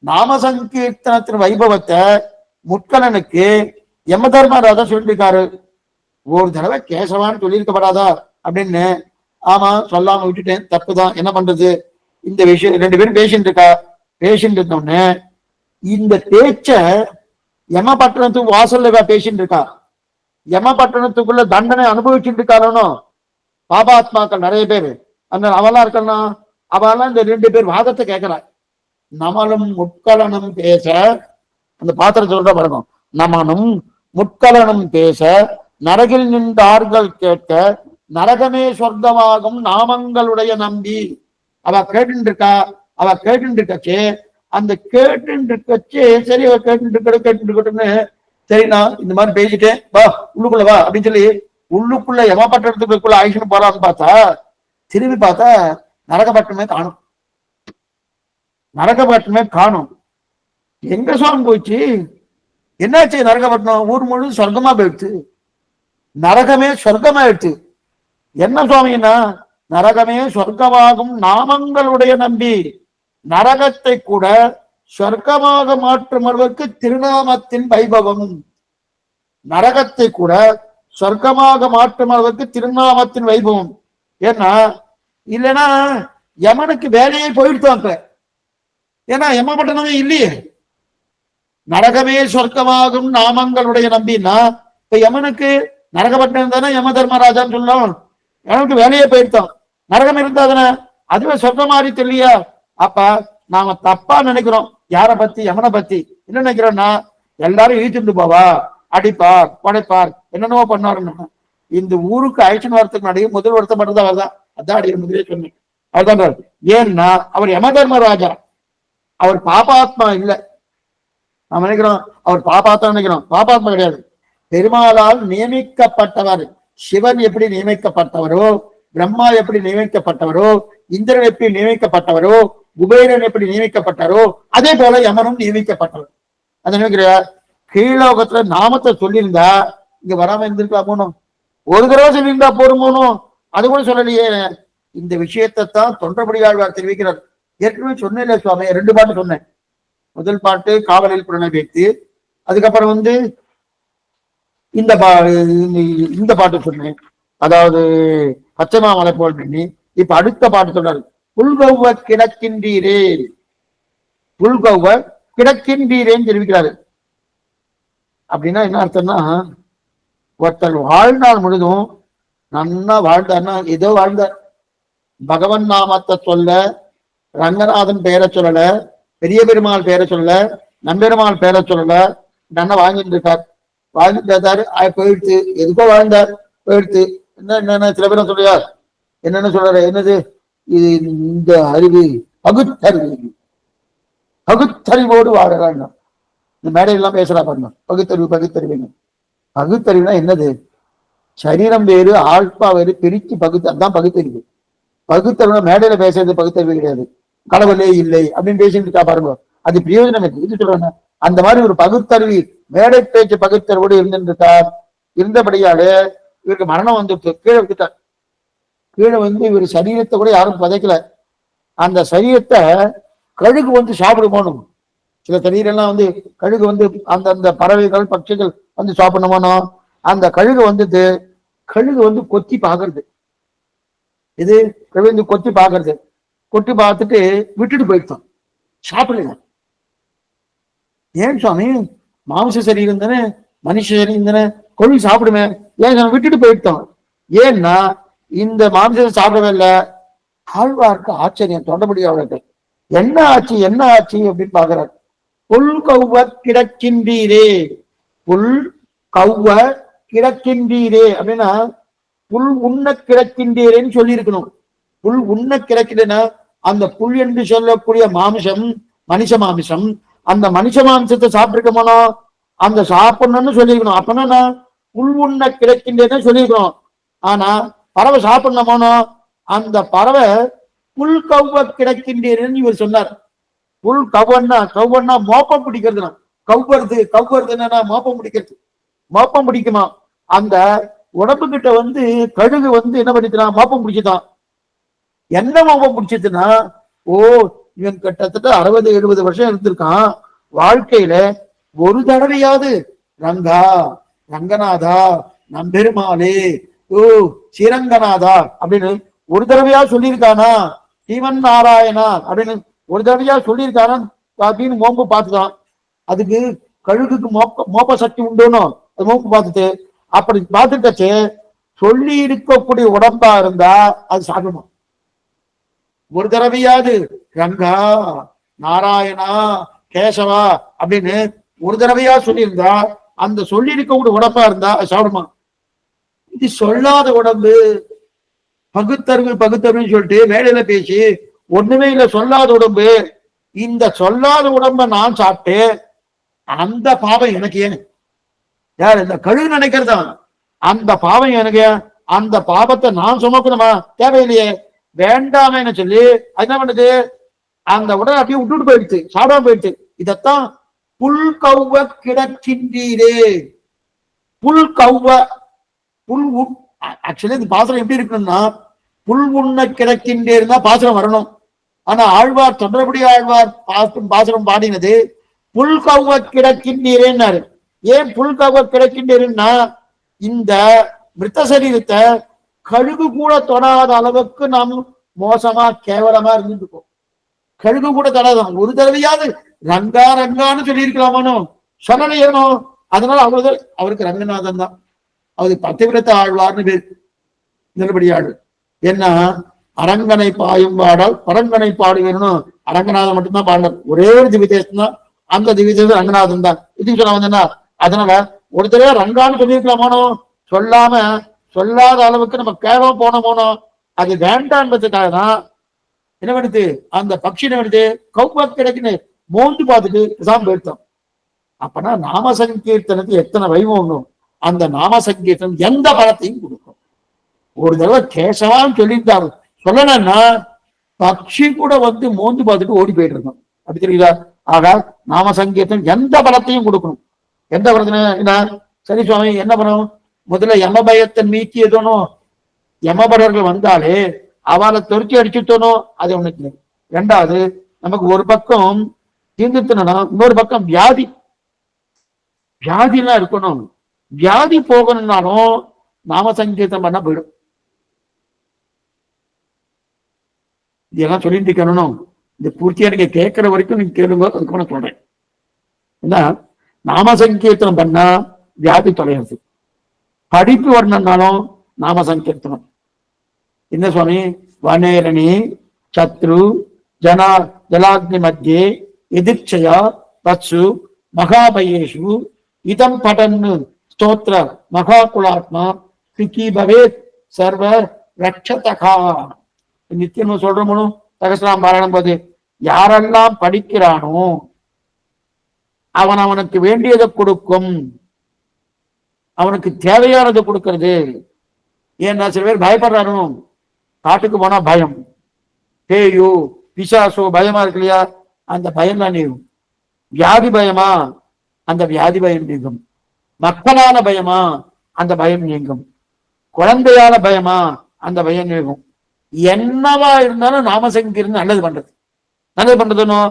நாம சங்கீர்த்தனத்தின் வைபவத்தை முட்கலனுக்கு யம தர்மராஜா சொல்லியிருக்காரு. ஒரு தடவை கேசவான்னு சொல்லியிருக்கப்படாதா அப்படின்னு. ஆமா சொல்லாம விட்டுட்டேன், தப்புதான், என்ன பண்றது. இந்த விஷயம் 2 பேரும் பேசிட்டு இருக்கா. பேசிட்டு இருந்தோடனே இந்த பேச்ச யம பட்டணத்துக்கு வாசல்ல பேசிட்டு இருக்கா. யம பட்டணத்துக்குள்ள தண்டனை அனுபவிச்சுட்டு இருக்காளோ பாபாத்மாக்கள் நிறைய பேர். அந்த அவெல்லாம் இருக்கணும். அவெல்லாம் இந்த 2 பேர் வாதத்தை கேட்கிறாள். நமனும் முட்கலனும் பேச, அந்த பாத்திரம் சொல்ற பாருங்க, நமனும் முட்கலனும் பேச நரகில் நின்றார்கள் கேட்க நரகமே சொர்க்கமாகும் நாமங்களுடைய நம்பி. அவ கேட்டு இருக்கா. அவ கேட்டு இருக்கச்சே அந்த கேட்டு இருக்கச்சே சரி அவ கேட்டு இருக்கட்டும்னு சரி நான் இந்த மாதிரி பேசிட்டேன் வா உள்ளுக்குள்ள வா அப்படின்னு சொல்லி உள்ளுக்குள்ள யமபட்டணத்துக்குள்ள ஆயிஷன் போலான்னு பார்த்தா திரும்பி பார்த்தா நரகப்பட்டமே காணும். நரகப்பட்டமே காணும். எங்க சுவாமி போயிடுச்சு, என்னாச்சு? நரகப்பட்டினம் ஊர் முழு சொர்க்கமா போயிடுச்சு. நரகமே சொர்க்கமாயிடுச்சு. என்ன சுவாமின்னா நரகமே சொர்க்கமாகும் நாமங்களுடைய நம்பி. நரகத்தை கூட சொர்க்கமாக மாற்றும் அளவுக்கு திருநாமத்தின் வைபவம். நரகத்தை கூட சொர்க்கமாக மாற்றும் அளவுக்கு திருநாமத்தின் வைபவம். ஏன்னா இல்லைன்னா யமனுக்கு வேலையே போயிடுத்தாங்க. ஏன்னா யமபட்டனமே இல்லையே. நரகமே சொர்க்கமாகும் நாமங்களுடைய நம்பின்னா இப்ப யமனுக்கு நரகப்பட்டினம் தானே யம தர்மராஜான்னு சொல்லலாம். யமனுக்கு வேலையே போயிடுத்தான். நரகம் இருந்தாதானே அதுவே சொர்க்கம் மாதிரி தெரியலையா? அப்ப நாம தப்பா நினைக்கிறோம். யார பத்தி? யமனை பத்தி. என்ன நினைக்கிறோம்னா எல்லாரும் இழுத்துட்டு போவா, அடிப்பார், படைப்பார், என்னென்னவோ பண்ணாருன்னு. இந்த ஊருக்கு அழைச்சின்னு வரத்துக்கு முன்னாடி முதல் வருத்தப்பட்டது அவர் தான். அதான் அடிக்கிற முதலே சொன்னேன். அவர்தான். ஏன்னா அவர் யம தர்மராஜா, அவர் பாபாத்மா இல்லை. நாம் நினைக்கிறோம் அவர் பாபாத்மா நினைக்கிறோம். பாபாத்மா கிடையாது. பெருமாளால் நியமிக்கப்பட்டவர். சிவன் எப்படி நியமிக்கப்பட்டவரோ, பிரம்மா எப்படி நியமிக்கப்பட்டவரோ, இந்திரன் எப்படி நியமிக்கப்பட்டவரோ, குபேரன் எப்படி நியமிக்கப்பட்டாரோ அதே போல யமனும் நியமிக்கப்பட்டவர். அதை நினைக்கிற கீழோகத்துல நாமத்தை சொல்லியிருந்தா இங்க வராம இருந்திருக்கலாமோனும், ஒரு தடவை சொல்லியிருந்தா போருமோனும், அது கூட சொல்லலையே. இந்த விஷயத்தை தான் தொண்டபடியாழ்வார் தெரிவிக்கிறார். ஏற்கனவே சொன்னேன் சுவாமி, 2 பாட்டு சொன்னேன். முதல் பாட்டு காவலில் புலனை வைத்து, அதுக்கப்புறம் இந்த பாட்டு சொன்னேன், அதாவது பச்சைமாமலை போல் பண்ணி. இப்ப அடுத்த பாட்டு சொல்றாரு, புல்கௌவ கிடக்கின்றீரே, புல்கௌவ கிடக்கின்றீரேன்னு தெரிவிக்கிறாரு. அப்படின்னா என்ன அர்த்தம்னா ஒருத்தர் வாழ்நாள் முழுதும் நன்னா வாழ்ந்தார்னா ஏதோ வாழ்ந்தார். பகவன் நாமத்தை சொல்ல, ரங்கநாதன் பெயரை சொல்லல, பெரிய பெருமாள் பெயரை சொல்லல, நம்பெருமாள் பெயரை சொல்லல, நன்னா வாழ்ந்துட்டு இருக்கார். வாழ்ந்துட்டு இருந்தாரு, போயிடுச்சு. எதுக்கோ வாழ்ந்தார், போயிடுச்சு. என்னென்ன சில பேரும் சொல்றார், என்னென்ன சொல்றாரு, என்னது இது, இந்த அறிவு பகுத்தறிவு, பகுத்தறிவோடு வாழறாங்க. இந்த மேடையெல்லாம் பேசுறா பாருங்க, பகுத்தறிவு பகுத்தறிவுங்க. பகுத்தறிவுனா என்னது? சரீரம் வேறு ஆழ்பா வேறு பிரிச்சு பகுத்து, அதுதான் பகுத்தறிவு. பகுத்தறிவு மேடையில பேசுறது பகுத்தறிவு கிடையாது. கடவுளே இல்லை அப்படின்னு பேசிட்டு இருக்கா பாருங்க. அது பிரயோஜனம் இது சொல்றேன். அந்த மாதிரி ஒரு பகுத்தறிவு மேடை பேச்சு பகுத்தறிவோடு இருந்திருக்கார். இருந்தபடியாலே இவருக்கு மரணம் வந்து கீழே விட்டுட்டார். கீழே வந்து இவர் சரீரத்தை கூட யாரும் பதைக்கல. அந்த சரீரத்தை கழுகு வந்து சாப்பிடுமோனும். சில சரீரெல்லாம் வந்து கழுகு வந்து அந்தந்த பறவைகள் பட்சிகள் வந்து சாப்பிடணுமோனோ அந்த கழுகு வந்துட்டு கழுகு வந்து கொத்தி பாக்குறது. இது கழுகு கொத்தி பாக்குறது. கொத்தி பார்த்துட்டு விட்டுட்டு போயிட்டான், சாப்பிடல. ஏன் சுவாமி, மாംச சரீரம் தானே, மனுஷ சரீரம் தானே, கொழுகு சாப்பிடுமே, ஏன் விட்டுட்டு போயிட்டோம். ஏன்னா இந்த மாംசத்தை சாப்பிடவே இல்லை. ஆழ்வார்க்கு ஆச்சரியம் தொண்ட முடியாது. என்ன ஆச்சு என்ன ஆச்சு அப்படின்னு பாக்குறாரு. புல் கௌவ கிடக்கின்றீரே, புல் கௌவ கிடக்கின்றீரே அப்படின்னா புல் உண்ண கிடக்கின்றீரேன்னு சொல்லி இருக்கணும். புல் உண்ண கிடக்கிறேன்னா அந்த புல் என்று சொல்லக்கூடிய மாமிசம் மனுஷ மாமிசம், அந்த மனுஷ மாமிசத்தை சாப்பிட்டுருக்கோமோ அந்த சாப்பிடணும்னு சொல்லியிருக்கணும். அப்பனா புல் உண்ண கிடக்கின்றேன்னு சொல்லியிருக்கணும். ஆனா பறவை சாப்பிடணுமோனோ அந்த பறவை புல் கௌவ கிடக்கின்றேன்னு இவர் சொன்னார். புல் கவ்வன்னா மோப்பம் பிடிக்கிறதுனா, கவ்வறது என்னன்னா மோப்பம் பிடிக்கிறது. மோப்பம் பிடிக்குமா அந்த உடம்பு கிட்ட வந்து கழுகு வந்து என்ன பண்ணிக்கிறான், மோப்பம் பிடிச்சுதான். என்ன மோப்பம் பிடிச்சதுன்னா, ஓ இவன் கிட்டத்தட்ட 60-70 வருஷம் இருந்திருக்கான். வாழ்க்கையில ஒரு தடவையாவது ரங்கா ரங்கநாதா நம்பெருமாளே ஓ ஸ்ரீரங்கநாதா அப்படின்னு ஒரு தடவையா சொல்லியிருக்கானா, சிவன் நாராயணா அப்படின்னு ஒரு தடவையா சொல்லியிருக்கானா அப்படின்னு மோப்பு பார்த்துதான். அதுக்கு கழுகுக்கு மோப்ப சக்தி உண்டுன்னு அது மோப்பு பார்த்துட்டு அப்படி பார்த்துட்டச்சு சொல்லி இருக்கக்கூடிய உடம்பா இருந்தா அது சாப்பிடணும். ஒரு தடவையாவது ரங்கா நாராயணா கேசவா அப்படின்னு ஒரு தடவையா சொல்லியிருந்தா அந்த சொல்லி இருக்கக்கூடிய உடம்பா இருந்தா அது சாப்பிடுமா. இது சொல்லாத உடம்பு, பகுத்தறிவுன்னு சொல்லிட்டு மேடையில பேசி ஒண்ணுமே இல்ல, சொல்லாத உடம்பு. இந்த சொல்லாத உடம்ப நான் சாப்பிட்டு அந்த பாவம் எனக்கு ஏன், யார் இந்த கழுகு நினைக்கிறதா அந்த பாவம் எனக்கு, அந்த பாவத்தை நான் சுமக்கணுமா, தேவையில்லையே, வேண்டாமேன்னு சொல்லி அது என்ன பண்ணுது, அந்த உடல் அப்படியே விட்டுட்டு போயிடுச்சு, சாப்பிடாம போயிடுச்சு. இதத்தான் புல் கௌவ கிடக்கின்றீரே. புல் கௌவ புல் ஆக்சுவலி இந்த பாசனம் எப்படி இருக்குன்னா புல் உண்ண கிடக்கின்றேன்னா பாசனம் வரணும். ஆனா ஆழ்வார் தொண்டரபடி ஆழ்வார் பாசனம் பாடினது புல் கௌவ கிடக்கின்றீரேன்னாரு. ஏன் புல் கௌவ கிடக்கின்றேன்னா இந்த மிருத்த சரீரத்தை கழுகு கூட தொடாத அளவுக்கு நாம் மோசமா கேவலமா இருந்துருக்கோம். கழுகு கூட தொடாதான். ஒரு தடவையாவது ரங்கா ரங்கான்னு சொல்லியிருக்கலாமானோ, சொல்லலையேனோ. அதனால அவருக்கு ரங்கநாதன் தான், அவருக்கு பத்திவிரத்த ஆழ்வார்னு பேர். நிலபடி ஆடு என்ன அரங்கனை பாயும் பாடால் பரங்கனை பாடுவேணும். அரங்கநாதன் மட்டும்தான் பாடினார். ஒரே ஒரு திவ்யதேசம் தான், அந்த திவ்யதேசம் ரங்கநாதன் தான். இதுக்கு சொல்ல வந்தேன்னா அதனால ஒரு தடவை ரங்கான்னு சொல்லியிருக்கலாமானோ, சொல்லாத அளவுக்கு நம்ம கேவலம் போனோமோனோ, அது வேண்டான்றதுக்காக தான் என்ன பண்ணுது அந்த பட்சி என்ன பண்ணுது, கௌவ கிடைக்குன்னு மோந்து பார்த்துட்டு தான் போயிட்டோம். அப்பனா நாம சங்கீர்த்தனத்துக்கு எத்தனை வைபவம், அந்த நாம சங்கீர்த்தனம் எந்த பலத்தையும் கொடுக்கும். ஒரு தடவை கேசவான்னு சொல்லியிருந்தாரு, சொல்லணும்னா பக்ஷி கூட வந்து மோந்து பார்த்துட்டு ஓடி போயிட்டு இருக்கோம். அப்படி தெரியுதா? ஆக நாம சங்கீர்த்தனம் எந்த பலத்தையும் கொடுக்கணும். எந்த பலத்தின என்ன, சரி சுவாமி என்ன பண்ணணும், முதல்ல யமபயத்தை நீக்கியதோனும், யமபரர்கள் வந்தாலே அவளை தொறுக்கி அடிச்சுட்டோனும், அது ஒண்ணு. ரெண்டாவது நமக்கு ஒரு பக்கம் தீர்ந்துட்டனா இன்னொரு பக்கம் வியாதி எல்லாம் இருக்கணும். வியாதி போகணும்னாலும் நாம சங்கீதம் பண்ண போயிடும். இதெல்லாம் சொல்லிட்டு இருக்கணும். இந்த பூர்த்தியா நீங்க கேட்கிற வரைக்கும் நீங்க கேளுங்க, அதுக்கு நான் சொல்றேன். ஏன்னா நாம சங்கீர்த்தனம் பண்ணா வியாதி தொலையாது. படிப்பு வரணும்னாலும் நாம சங்கீர்த்தனம். என்ன சுவாமி, வனேரணி சத்ரு ஜலாக்னி மத்தியே எதிர்ச்சயா வத்சு மகாபயேஷு இதம் படன்னு ஸ்தோத்திர மகாகுலாத்மா சிக்கி பவேத் சர்வ ரட்சதகா. நித்தியம் சொல்றோம் சகஸ்ராம் பாராயணம் போது, யாரெல்லாம் படிக்கிறானோ அவன் அவனுக்கு வேண்டியதை கொடுக்கும், அவனுக்கு தேவையானதை கொடுக்கறது. ஏன்னா சில பேர் பயப்படுறானோ, காட்டுக்கு போனா பயம், பேயோ பிசாசோ பயமா இருக்கு இல்லையா, அந்த பயம் தான் நீங்கும். வியாதி பயமா, அந்த வியாதி பயம் நீங்கும். மக்களான பயமா, அந்த பயம் நீங்கும். குழந்தையால பயமா, அந்த பயம் நீங்கும். என்னவா இருந்தாலும் நாம சங்கீர்த்தனம் நல்லது பண்றது. நல்லது பண்றதுனோ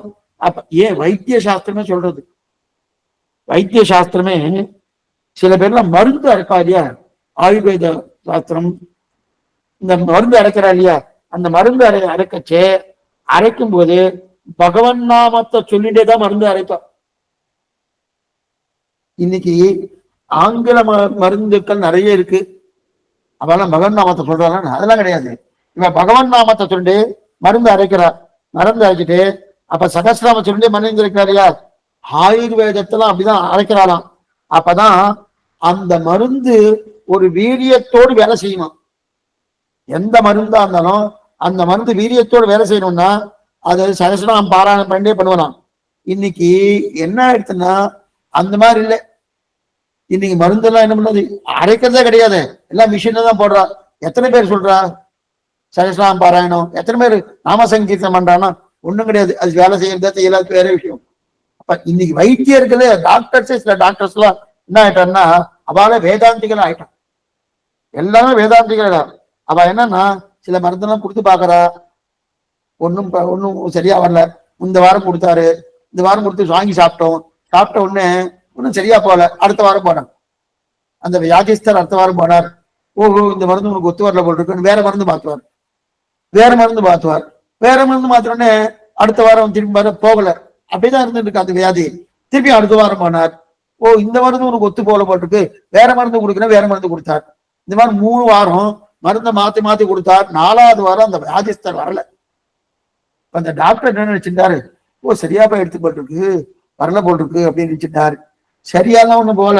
அப்ப ஏன் வைத்திய சாஸ்திரமே சொல்றது. வைத்திய சாஸ்திரமே சில பேர்லாம் மருந்து அரைப்பா இல்லையா, ஆயுர்வேத சாஸ்திரம் இந்த மருந்து அரைக்கிறா இல்லையா, அந்த மருந்து அரைக்கச்சே அரைக்கும் போது பகவன் நாமத்தை சொல்லிட்டே தான் மருந்து அரைப்பா. இன்னைக்கு ஆங்கில மருந்துக்கள் நிறைய இருக்கு, அவெல்லாம் பகவன் நாமத்தை சொல்றாங்க, அதெல்லாம் கிடையாது. இவன் பகவன் நாமத்தை சொல்லிட்டு மருந்து அரைக்கிறார். மருந்து அரைச்சிட்டு அப்ப சகசிராம சொல்லிட்டு மருந்து இருக்கிறார் இல்லையா, ஆயுர்வேதத்தெல்லாம் அப்படிதான் அரைக்கிறாராம். அப்பதான் அந்த மருந்து ஒரு வீரியத்தோடு வேலை செய்யணும். எந்த மருந்தா இருந்தாலும் அந்த மருந்து வீரியத்தோடு வேலை செய்யணும்னா அது சகசிராம் பாராயணம் பண்ணிட்டே பண்ணுவான். இன்னைக்கு என்ன ஆயிடுச்சுன்னா அந்த மாதிரி இல்லை. இன்னைக்கு மருந்தெல்லாம் என்ன பண்ணது, அரைக்கிறதே கிடையாது, எல்லாம் மிஷின்ல தான் போடுறா. எத்தனை பேர் சொல்றா சகசிராம் பாராயணம், எத்தனை பேர் நாம சங்கீர்த்தனம் பண்றான்னா ஒண்ணும் கிடையாது. அது வேலை செய்யறதா செய்யலாது வேற விஷயம். அப்ப இன்னைக்கு வைத்தியர்களே டாக்டர்ஸே சில டாக்டர்ஸ் எல்லாம் என்ன ஆயிட்டான்னா அவளே வேதாந்திகள் ஆயிட்டான். எல்லாமே வேதாந்திகள். அவ என்னன்னா சில மருந்தெல்லாம் கொடுத்து பாக்குறா, ஒன்னும் சரியா வரல. இந்த வாரம் கொடுத்தாரு, இந்த வாரம் கொடுத்து வாங்கி சாப்பிட்டோம், சாப்பிட்ட உடனே ஒன்னும் சரியா போகல. அடுத்த வாரம் போனார் அந்த வியாதிஸ்தர், அடுத்த வாரம் போனார். ஓஹோ இந்த மருந்து உனக்கு ஒத்து வரல போல் இருக்குன்னு வேற மருந்து மாத்துவார், வேற மருந்து மாத்துவார். வேற மருந்து மாத்திரனே அடுத்த வாரம் திரும்பி போகல. அப்படிதான் இருந்துட்டு இருக்கு அந்த வியாதி. திருப்பி அடுத்த வாரம் போனார். ஓ இந்த மருந்து உனக்கு ஒத்து போல போட்டிருக்கு, வேற மருந்து கொடுக்குறேன், வேற மருந்து கொடுத்தார். இந்த மாதிரி 3 வாரம் மருந்தை மாத்தி மாத்தி கொடுத்தார். 4வது வாரம் அந்த வியாதிஸ்தர் வரல. அந்த டாக்டர் என்ன நினைச்சிருந்தாரு, ஓ சரியா போய் எடுத்து போட்டிருக்கு, வரல போட்டிருக்கு அப்படின்னு நினைச்சிட்டாரு. சரியாலாம் ஒண்ணு போல,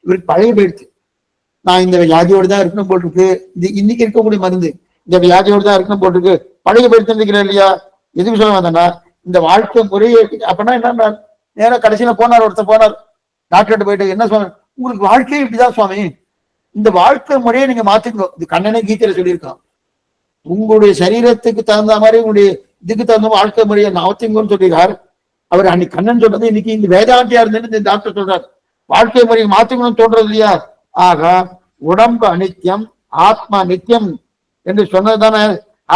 இவருக்கு பழைய போயிடுச்சு. நான் இந்த வியாதியோடு தான் இருக்கணும் போட்டிருக்கு, இது இன்னைக்கு இருக்கக்கூடிய மருந்து இந்த வியாதியோடு தான் இருக்கணும் போட்டிருக்கு, பழைய போயிடுச்சு நினைக்கிறேன் இல்லையா. எதுக்கு சொல்ல வந்தேன்னா இந்த வாழ்க்கை முறையே அப்படின்னா என்ன, நேரம் கடைசியில போனார் ஒருத்தர், போனார் டாக்டர்கிட்ட போயிட்டு என்ன சொன்ன, உங்களுக்கு வாழ்க்கையே இப்படிதான் சுவாமி, இந்த வாழ்க்கை முறையை நீங்க மாத்திக்கோ. இது கண்ணனே கீதையில சொல்லியிருக்கான். உங்களுடைய சரீரத்துக்கு தகுந்த மாதிரி உங்களுடைய இதுக்கு தகுந்த வாழ்க்கை முறையை மாத்திங்கன்னு சொல்லியிருக்கார் அவர். அன்னைக்கு கண்ணன் சொல்றது இன்னைக்கு இந்த வேதாந்தியா இருந்தேன்னு இந்த டாக்டர் சொல்றார். வாழ்க்கை முறையை மாத்திக்கணும்னு தோன்றது இல்லையா. ஆக உடம்பு அனித்தியம், ஆத்மா நித்தியம் என்று சொன்னதுதானே.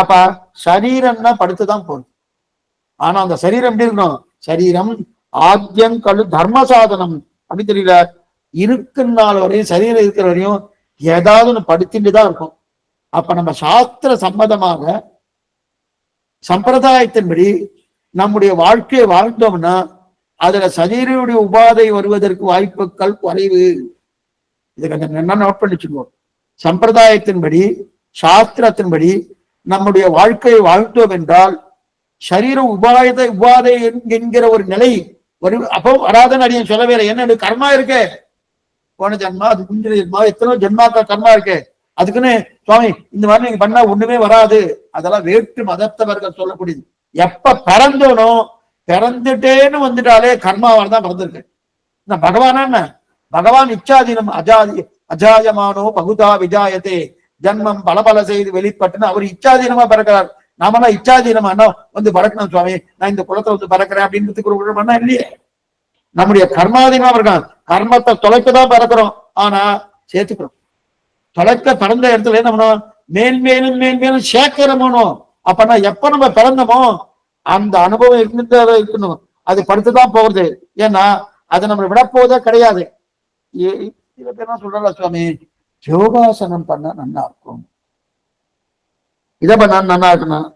அப்ப சரீரம்னா படுத்துதான் போகுது. ஆனா அந்த சரீரம் எப்படி இருக்கணும், சரீரம் ஆத்தியங்கழு தர்ம சாதனம் அப்படின்னு தெரியல. இருக்கிற நாள் வரையும் சரீரம் இருக்கிற வரையும் ஏதாவது ஒண்ணு படுத்திட்டு தான் இருக்கும். அப்ப நம்ம சாஸ்திர சம்மதமாக சம்பிரதாயத்தின்படி நம்முடைய வாழ்க்கையை வாழ்ந்தோம்னா அதுல சரீரனுடைய உபாதை வருவதற்கு வாய்ப்புகள் குறைவு. இதை கொஞ்சம் என்ன நோட் பண்ணிச்சுக்கோ. சம்பிரதாயத்தின்படி சாஸ்திரத்தின்படி நம்முடைய வாழ்க்கையை வாழ்ந்தோம் என்றால் சரீர உபாதை என்கிற ஒரு நிலை அப்போ வராதன்னு அடியன் சொல்லவே இல்லை. என்ன கர்மா இருக்கு, போன ஜென்மா, அது முந்தின ஜென்மா, எத்தனோ ஜென்மாக்கள் கர்மா இருக்கு. அதுக்குன்னு சுவாமி இந்த மாதிரி நீங்க பண்ணா ஒண்ணுமே வராது, அதெல்லாம் வேற்று மதத்தவர்கள் சொல்லக்கூடியது. எப்ப பிறந்தோனோ பிறந்துட்டேன்னு வந்துட்டாலே கர்மாவால் தான் பிறந்திருக்கு. பகவானா என்ன, பகவான் இச்சாதீனம் அஜாயமானோ பகுதா விஜாயத்தே ஜன்மம் பல செய்து வெளிப்பட்டுன்னு அவர் இச்சாதீனமா பிறக்கிறார். நாமெல்லாம் இச்சாதீனமா வந்து பறக்கணும் சுவாமி, நான் இந்த குளத்தை வந்து பறக்கிறேன் அப்படின்னு பண்ணா இல்லையே. நம்முடைய கர்மாதீனமா இருக்கான். கர்மத்தை தொலைக்கதான் பிறக்கிறோம், ஆனா சேர்த்துக்கிறோம். தொலைக்க பிறந்த இடத்துல என்ன பண்ணுவோம், மேன்மேலும் சேர்க்கிறோம். அப்பனா எப்ப நம்ம பிறந்தோமோ அந்த அனுபவம் இருந்துட்டு இருக்கணும், அது படுத்துதான் போகுது. ஏன்னா அதை நம்ம விடப்போவதே கிடையாது. சில பேர் சொல்றா சுவாமி யோகாசனம் பண்ண நல்லா இருக்கும், இதை பண்ண நல்லா இருக்கணும்,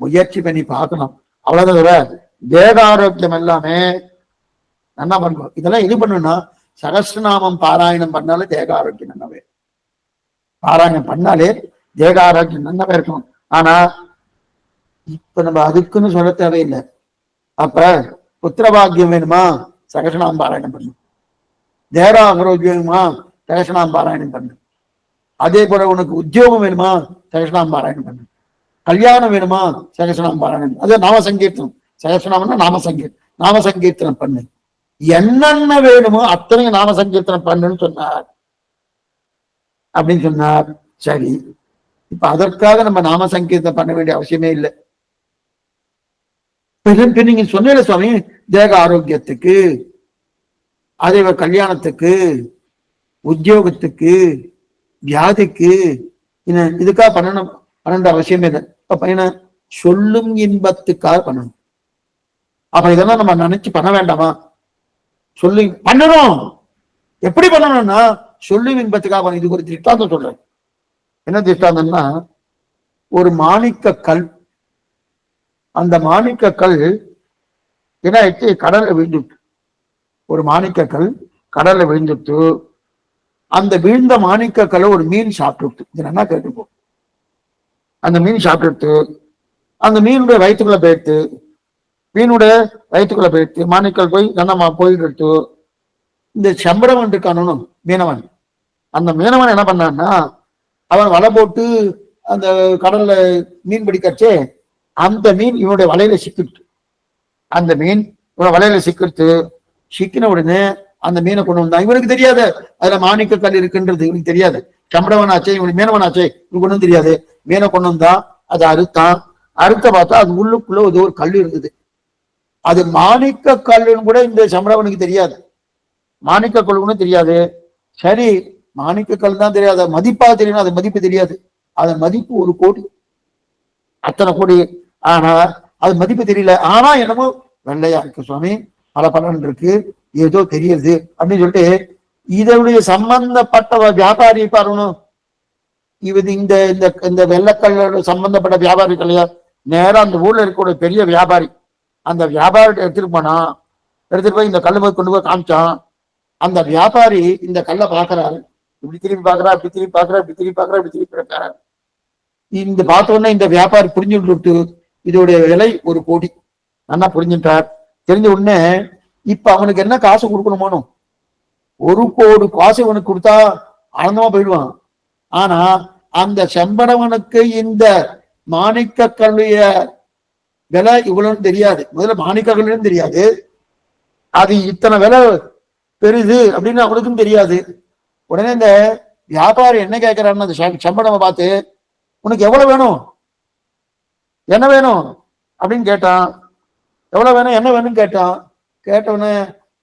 முயற்சி பண்ணி பார்க்கணும், அவ்வளவுதான். தேக ஆரோக்கியம் எல்லாமே நல்லா பண்ணுவோம். இதெல்லாம் இது பண்ணணும்னா சகஸ்ரநாமம் பாராயணம் பண்ணாலே தேக ஆரோக்கியம் நல்லாவே, பாராயணம் பண்ணாலே தேக ஆரோக்கியம் நல்லாவே இருக்கும். ஆனா இப்ப நம்ம அதுக்குன்னு சொல்ல தேவையில்லை. அப்ப புத்திரபாகியம் வேணுமா சகஸ்ரநாமம் பாராயணம் பண்ணும், தேக ஆரோக்கியம் வேணுமா சகஸ்ரநாமம் பாராயணம் பண்ணும், அதே போல உனக்கு உத்தியோகம் வேணுமா சகஸ்ரநாமம் பாராயணம் பண்ணு, கல்யாணம் வேணுமா சகஸ்ரநாமம் பாராயணம், அது நாம சங்கீர்த்தனம். சகஸ்ரநாமம்னா நாம சங்கீர்த்தனம் பண்ணு, என்னென்ன வேணுமோ அத்தனையும் நாம சங்கீர்த்தனம் பண்ணுன்னு சொன்னார் அப்படின்னு சொன்னார். சரி, இப்ப அதற்காக நம்ம நாம சங்கீர்த்தனம் பண்ண வேண்டிய அவசியமே இல்லை. நீங்க சொன்னீங்க சுவாமி, தேக ஆரோக்கியத்துக்கு, அதே கல்யாணத்துக்கு, உத்தியோகத்துக்கு, வியாதிக்கு, இதுக்காக பண்ணணும். பண்ண அவசியமே இல்லை. பையனை சொல்லும் இன்பத்துக்காக பண்ணணும். அப்ப இதெல்லாம் நம்ம நினைச்சு பண்ண வேண்டாமா? சொல்லி பண்ணணும். எப்படி பண்ணணும்னா சொல்லும் இன்பத்துக்காக. இது ஒரு திஷ்டாந்தம் சொல்றேன். என்ன திஷ்டாந்தம்னா, ஒரு மாணிக்க கல், அந்த மாணிக்க கல் என்ன ஆயிடுச்சு, கடல்ல விழுந்துட்டு. ஒரு மாணிக்க கல் கடல்ல விழுந்துட்டு, அந்த வீழ்ந்த மாணிக்க கல்லை ஒரு மீன் சாப்பிட்டு. இது நல்லா கேட்டுப்போம். அந்த மீன் சாப்பிட்டு அந்த மீனுடைய வயிற்றுக்குள்ள போயிடுத்து. மீனுடைய வயிற்றுக்குள்ள போயிடுத்து. மாணிக்கல் போய் கண்ணம்மா போயிட்டு இந்த செம்பரவன் இருக்கானு மீனவன், அந்த மீனவன் என்ன பண்ணான்னா, அவன் வலை போட்டு அந்த கடல்ல மீன் பிடிக்கச்சே அந்த மீன் இவனுடைய வலையில சிக்கிட்டு. அந்த மீன் இவன் வலையில சிக்கிட்டு, சிக்கின உடனே அந்த மீனை கொண்டு வந்தான். இவனுக்கு தெரியாது அதுல மாணிக்க கல் இருக்குன்றது. இவனுக்கு தெரியாது. சம்பளவனாச்சே இவனுக்கு மீனவனாச்சே இவனுக்கு ஒன்றும் தெரியாது. மீனை கொண்டு வந்தான், அதை அறுத்தான். அறுத்த பார்த்தா அது உள்ளுக்குள்ள ஒரு கல் இருந்தது. அது மாணிக்க கல்லுன்னு கூட இந்த சம்பளவனுக்கு தெரியாது. மாணிக்க கல்லுன்னு தெரியாது. சரி, மாணிக்க கல் தான் தெரியாது, மதிப்பா தெரியும். அது மதிப்பு தெரியாது. அதன் மதிப்பு 1 கோடி, அத்தனை கோடி. ஆனா அது மதிப்பு தெரியல. ஆனா என்னமோ வெள்ளையா இருக்கு சுவாமி, பல பலன் இருக்கு, ஏதோ தெரியுது அப்படின்னு சொல்லிட்டு இதனுடைய சம்பந்தப்பட்ட வியாபாரி பாருணும். இது இந்த இந்த வெள்ளக்கல்லோட சம்பந்தப்பட்ட வியாபாரி இல்லையா, நேரம் அந்த ஊர்ல இருக்கக்கூடிய பெரிய வியாபாரி, அந்த வியாபாரிட்ட எடுத்துட்டு போனா, எடுத்துட்டு போய் இந்த கல்லை கொண்டு போய் காமிச்சான். அந்த வியாபாரி இந்த கல்லை பாக்குறாரு, இப்படி திரும்பி பாக்குறா, இப்படி திரும்பி பாக்குறா, இப்படி திரும்பி பாக்குறா, இப்படி திரும்பி பார்க்கறா. இந்த பார்த்த உடனே இந்த வியாபாரி புரிஞ்சுட்டு இதோடைய விலை 1 கோடி. நல்லா புரிஞ்சுட்டார். தெரிஞ்ச உடனே இப்ப அவனுக்கு என்ன காசு கொடுக்கணுமோ, 1 கோடி காசு அவனுக்கு கொடுத்தா ஆனந்தமா போயிடுவான். ஆனா அந்த செம்படவனுக்கு இந்த மாணிக்க கல்லுடைய விலை இவ்வளவுன்னு தெரியாது. முதல்ல மாணிக்க கல்லுன்னு தெரியாது, அது இத்தனை விலை பெருது அப்படின்னு அவனுக்கும் தெரியாது. உடனே இந்த வியாபாரி என்ன கேட்கிறான்னு அந்த செம்படவை பார்த்து, உனக்கு எவ்வளவு வேணும், என்ன வேணும் அப்படின்னு கேட்டான். எவ்வளவு வேணும், என்ன வேணும்னு கேட்டான். கேட்டவனே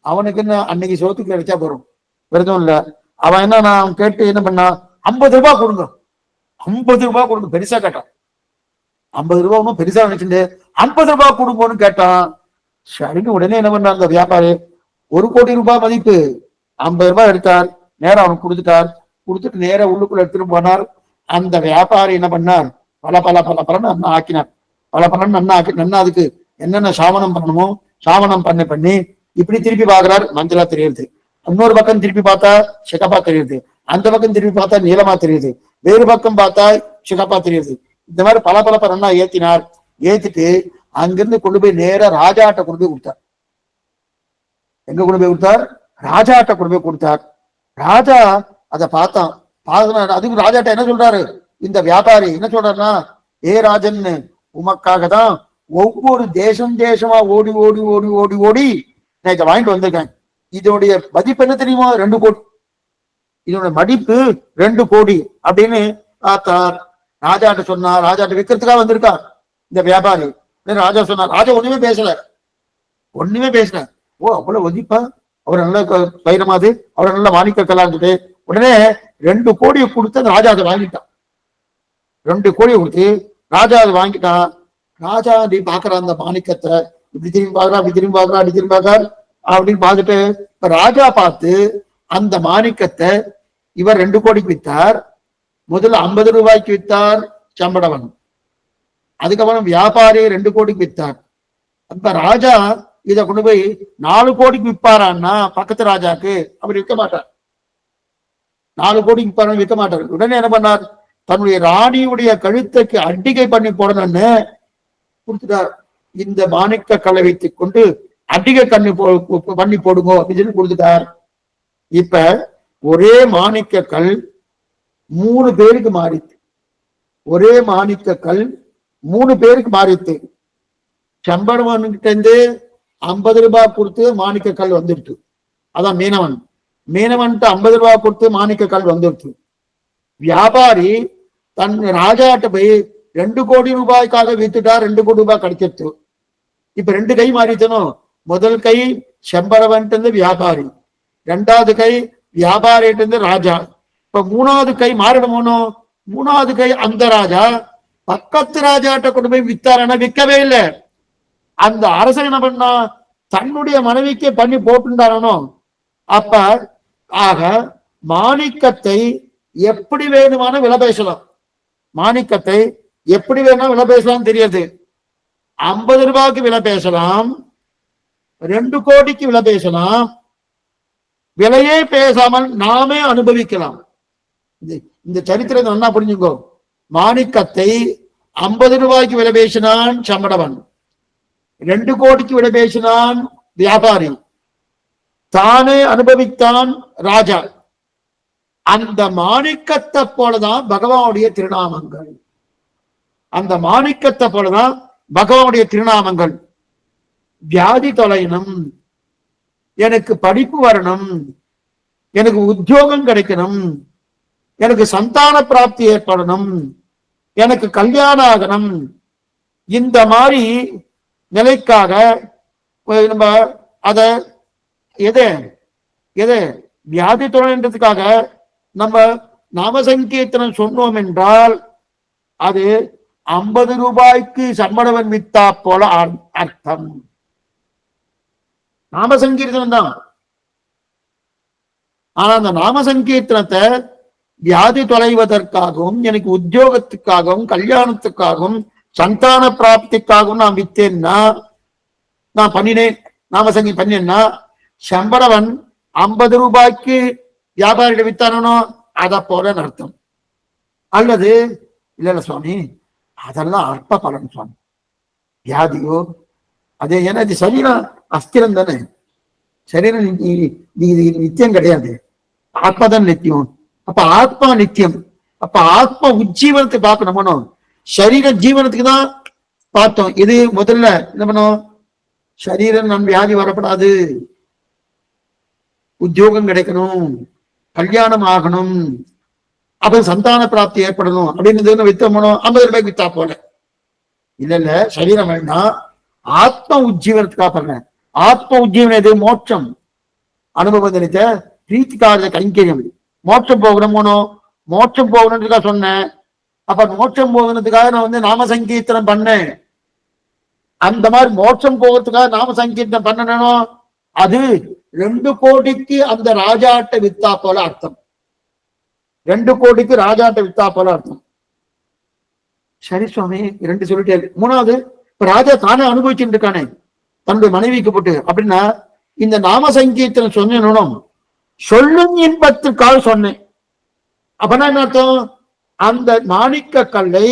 அவனுக்கு என்ன அன்னைக்கு சோத்துக்கு கிடைச்சா போறோம், விரதம் இல்ல. அவன் என்ன, நான் கேட்டு என்ன பண்ணான், 50 ரூபாய் கொடுங்க, 50 ரூபாய் கொடுங்க. பெருசா கேட்டான். 50 ரூபாய் ஒன்றும் பெருசா நினைச்சுட்டு 50 ரூபாய் கொடுங்கன்னு கேட்டான். சரின்னு உடனே என்ன பண்ணான் அந்த வியாபாரி, 1 கோடி ரூபாய் மதிப்பு 50 ரூபாய் எடுத்தார். நேரம் அவனுக்கு கொடுத்துட்டார். கொடுத்துட்டு நேரம் உள்ளுக்குள்ள எடுத்துட்டு போனார். அந்த வியாபாரி என்ன பண்ணார், பல பல பல பலன்னு அண்ணா ஆக்கினார். பல பலன்னு நன்னா ஆக்கி நன்னா அதுக்கு என்னென்ன சாவனம் பண்ணணுமோ சாவனம் பண்ணி இப்படி திருப்பி பாக்குறாரு, மஞ்சளா தெரியுது. இன்னொரு பக்கம் திருப்பி பார்த்தா சிகப்பா தெரியுது. அந்த பக்கம் திருப்பி பார்த்தா நீளமா தெரியுது. வேறு பக்கம் பார்த்தா சிகப்பா தெரியுது. இந்த மாதிரி பல பல பலன்னா ஏத்தினார். ஏத்திட்டு அங்கிருந்து கொண்டு போய் நேர ராஜாட்ட கொண்டு போய் கொடுத்தார். எங்க கொண்டு போய் கொடுத்தார், ராஜாட்ட கொண்டு போய் கொடுத்தார். ராஜா அதை பார்த்தான். அதுக்கு ராஜாட்ட என்ன சொல்றாரு, இந்த வியாபாரி என்ன சொல்றாருன்னா, ஏ ராஜன், உமக்காக தான் ஒவ்வொரு தேசமா ஓடி ஓடி ஓடி ஓடி ஓடி நான் இதை வாங்கிட்டு வந்திருக்கேன். இதோடைய மதிப்பு என்ன தெரியுமா, 2 கோடி. இதோட மதிப்பு 2 கோடி அப்படின்னு பார்த்தார். ராஜாட்ட சொன்னார். ராஜாட்ட விற்கிறதுக்காக வந்திருக்கார் இந்த வியாபாரி. ராஜா சொன்னார். ராஜா ஒண்ணுமே பேசல. ஓ, அவ்வளவு மதிப்பா, அவர் நல்ல பயிரமாது, அவரை நல்லா மாணிக்க கலாஞ்சிட்டு உடனே 2 கோடியை கொடுத்து அந்த ராஜா அதை வாங்கிட்டான். 2 கோடியை கொடுத்து ராஜா அதை வாங்கிட்டான். ராஜா நீ பாக்குற அந்த மாணிக்கத்தை இப்படி திரும்பி பாக்குறா, அப்படி திரும்பி பாக்குறா, அப்படி திரும்பி பாக்குறார் அப்படின்னு பார்த்துட்டு, இப்ப ராஜா பார்த்து அந்த மாணிக்கத்தை இவர் 2 கோடிக்கு வித்தார். முதல்ல 50 ரூபாய்க்கு வித்தார் சம்படவன். அதுக்கப்புறம் வியாபாரி 2 கோடிக்கு வித்தார். அப்ப ராஜா இதை கொண்டு போய் 4 கோடிக்கு விற்பாரான்னா பக்கத்து ராஜாக்கு அவர் விற்க மாட்டார். 4 கோடிக்கு விற்பாரு, விற்க மாட்டார். உடனே என்ன பண்ணார், தன்னுடைய ராணியுடைய கழுத்தைக்கு அட்டிகை பண்ணி போடணும்னு கொடுத்துட்டார். இந்த மாணிக்க கல்லை வைத்துக் கொண்டு அட்டிகை பண்ணி போடுங்க அப்படின்னு சொல்லி கொடுத்துட்டார். இப்ப ஒரே மாணிக்க கல் 3 பேருக்கு மாறித்து. ஒரே மாணிக்க கல் 3 பேருக்கு மாறித்து. சம்பளவன்கிட்ட இருந்து 50 ரூபாய் கொடுத்து மாணிக்க கல் வந்துடுச்சு. அதான் மீனவன். மீனவன்ட்டு 50 ரூபாய் கொடுத்து மாணிக்க கல் வந்துடுச்சு. வியாபாரி தன் ராஜாட்ட போய் 2 கோடி ரூபாய்க்காக வித்துட்டா 2 கோடி ரூபாய் கிடைச்சிருச்சு. இப்ப ரெண்டு கை மாறித்தனும். முதல் கை செம்பரவன்ட்டு வியாபாரி, ரெண்டாவது கை வியாபாரிட்டு ராஜா. இப்ப மூணாவது கை மாறிடணும். மூணாவது கை அந்த ராஜா பக்கத்து ராஜாட்ட கொண்டு போய் வித்தாரன்னா விற்கவே இல்லை. அந்த அரசன் என்ன பண்ணா, தன்னுடைய மனைவிக்கு பண்ணி போட்டுட்டாரனோ. அப்ப ஆக மாணிக்கத்தை எப்படி வேணுமான விலை பேசலாம். மாணிக்கத்தை எப்படி வேணா விலை பேசலாம் தெரியாது. 50 ரூபாய்க்கு விலை பேசலாம், 2 கோடிக்கு விலை பேசலாம், விலையே பேசாமல் நாமே அனுபவிக்கலாம். இந்த சரித்திரத்தை நல்லா புரிஞ்சுக்கோ. மாணிக்கத்தை 50 ரூபாய்க்கு விலை பேசினான் சம்படவன், 2 கோடிக்கு விலை பேசினான் வியாபாரி, தானே அனுபவித்தான் ராஜா. அந்த மாணிக்கத்தை போலதான் பகவானுடைய திருநாமங்கள். அந்த மாணிக்கத்தை போலதான் பகவானுடைய திருநாமங்கள். வியாதி தொலையணும், எனக்கு படிப்பு வரணும், எனக்கு உத்தியோகம் கிடைக்கணும், எனக்கு சந்தான பிராப்தி ஏற்படணும், எனக்கு கல்யாணம் ஆகணும், இந்த மாதிரி நிலைக்காக நம்ம அத எது வியாதி தொலைன்றதுக்காக நம்ம நாமசங்கீர்த்தனம் சொன்னோம் என்றால் அது 50 ரூபாய்க்கு சம்பளவன் வித்தா போல அர்த்தம். நாமசங்கீர்த்தனம் தான். ஆனா அந்த நாமசங்கீர்த்தனத்தை வியாதி தொலைவதற்காகவும், எனக்கு உத்தியோகத்துக்காகவும், கல்யாணத்துக்காகவும், சந்தான பிராப்திக்காகவும் நான் வித்தேன்னா, நான் பண்ணினேன், நாமசங்கி பண்ணினேன்னா சம்பளவன் 50 ரூபாய்க்கு வியாபாரியிட வித்தானோ அத போல அர்த்தம். அல்லது இல்ல சுவாமி அதெல்லாம் அற்ப பலன் சுவாமி, வியாதியோ அதே, ஏன்னா இது சரீரம் அஸ்திரம் தானே, சரீரம் நித்தியம் கிடையாது, ஆத்மாதான் நித்தியம். அப்ப ஆத்மா நித்தியம், அப்ப ஆத்மா உஜ்ஜீவனத்தை பார்க்கணுமோ, சரீர ஜீவனத்துக்கு தான் பார்த்தோம். இது முதல்ல என்ன பண்ணும், சரீரம் நம் வியாதி வரப்படாது, உத்தியோகம் கிடைக்கணும், கல்யாணம் ஆகணும், அப்ப சந்தான பிராப்தி ஏற்படணும் அப்படின்னு வித்தமனோ 50 ரூபாய்க்கு வித்தா போல. இல்ல சரீரம் வேண்டாம், ஆத்ம உஜ்ஜீவனத்துக்காக பண்ணேன். ஆத்ம உஜ்ஜீவனம் எது? மோட்சம் அனுபவம் நினைத்த பிரீத்திக்காக கைங்கரியம். மோட்சம் போகணுமோனோ, மோட்சம் போகணுன்றதுக்காக சொன்னேன். அப்ப மோட்சம் போகணுன்றதுக்காக நான் நாம சங்கீர்த்தனம் பண்ணேன். அந்த மாதிரி மோட்சம் போகிறதுக்காக நாம சங்கீர்த்தனம் பண்ணணும். அது 2 கோடிக்கு அந்த ராஜாட்ட வித்தா போல அர்த்தம். 2 கோடிக்கு ராஜாட்ட வித்தா போல அர்த்தம். சரி சுவாமி 2 சொல்லிட்டே இருக்கு. மூணாவது, இப்ப ராஜா தானே அனுபவிச்சுட்டு இருக்கானே தன்னுடைய மனைவிக்கு போட்டு. அப்படின்னா இந்த நாம சங்கீர்த்தனம் சொன்னேனும் சொல்லும் இன்பத்திற்காக சொன்னேன். அப்பனா என்ன அர்த்தம், அந்த மாணிக்க கல்லை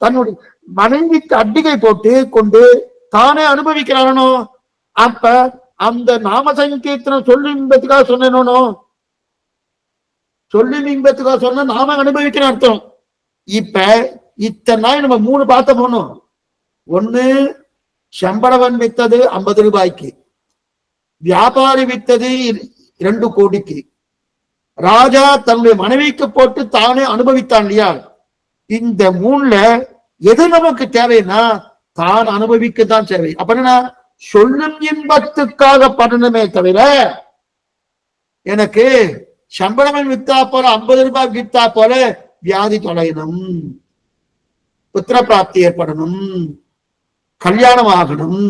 தன்னுடைய மனைவிக்கு அட்டிகை போட்டு கொண்டு தானே அனுபவிக்கிறானோ, அப்ப அந்த நாம சங்கீர்த்தனம் சொல்லும் இன்பத்துக்காக சொன்னேனோ, சொல்லும் இன்பத்துக்காக சொன்ன நாம அனுபவிக்கிற அர்த்தம். இப்ப இத்தனை நாள் நம்ம 3 பார்த்த போனோம். ஒண்ணு, சம்பளவன் வித்தது 50 ரூபாய்க்கு, வியாபாரி வித்தது 2 கோடிக்கு, ராஜா தன்னுடைய மனைவிக்கு போட்டு தானே அனுபவித்தான் இல்லையா. இந்த 3ல எது நமக்கு தேவைன்னா தான் அனுபவிக்கத்தான் தேவை. அப்ப என்ன, சொல்லும் இன்பத்துக்காக பண்ணணுமே தவிர எனக்கு சம்பளவன் வித்தா போல 50 ரூபாய் வித்தா போல வியாதி தொலையணும், புத்திர பிராப்தி ஏற்படணும், கல்யாணம் ஆகணும்,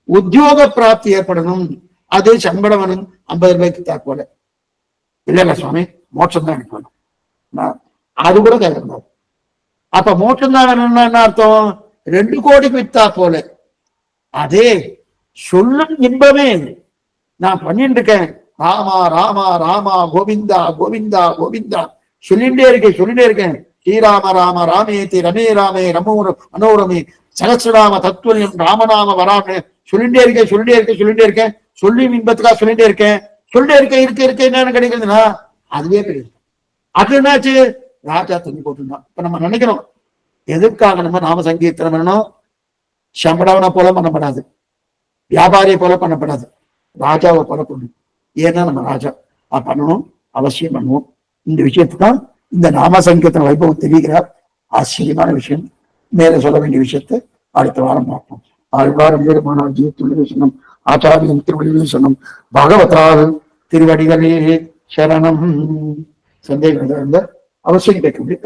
உத்தியோக பிராப்தி ஏற்படணும், அது சம்பளவனும் 50 ரூபாய்க்கு வித்தா போல. இல்ல சுவாமி மோட்சம் தான் எனக்கு வேணும், அது கூட கேட்கக்கூடாது. அப்ப மோட்சம் தான் வேணும்னா என்ன அர்த்தம், 2 கோடிக்கு வித்தா போல. அதே சொல்லும் இன்பமே நான் பண்ணிட்டு இருக்கேன், ராமா ராமா ராமா கோவிந்தா கோவிந்தா கோவிந்தா சொல்லிட்டே இருக்கேன். ஸ்ரீராம ராம ராமேதி ரமே ராமே ரமோ மனோரமே சகசிரநாம தத்துவம் ராமநாம வராமே சொல்லிட்டே இருக்கேன். சொல்லி இன்பத்துக்காக சொல்லிட்டே இருக்கேன் இருக்க என்னன்னு கிடைக்குதுன்னா அதுவே கிடையாது. அது என்னாச்சு, ராஜா தண்ணி போட்டுருந்தான். இப்ப நம்ம நினைக்கிறோம் எதுக்காக நம்ம நாம சங்கீர்த்தனம் பண்ணணும், சம்பளவனை போல பண்ணப்படாது, வியாபாரியை போல பண்ணப்படாது, ராஜாவை போல பண்ணணும். ஏன்னா நம்ம ராஜா பண்ணணும், அவசியம் பண்ணுவோம். இந்த விஷயத்தான் இந்த நாம சங்கீர்த்தன வைபவம் தெரிவிக்கிறார். ஆச்சரியமான விஷயம். மேல சொல்ல வேண்டிய விஷயத்தை அடுத்த வாரம் பார்ப்போம். ஆழ்வாரம் பெருமானார் ஜீவத்துள்ளேசனம் ஆச்சாரியம் திருவள்ளுவேசனம் பகவதால் திருவடிகளே சரணம். சந்தேகம் அவசியம் கேட்க முடியும்.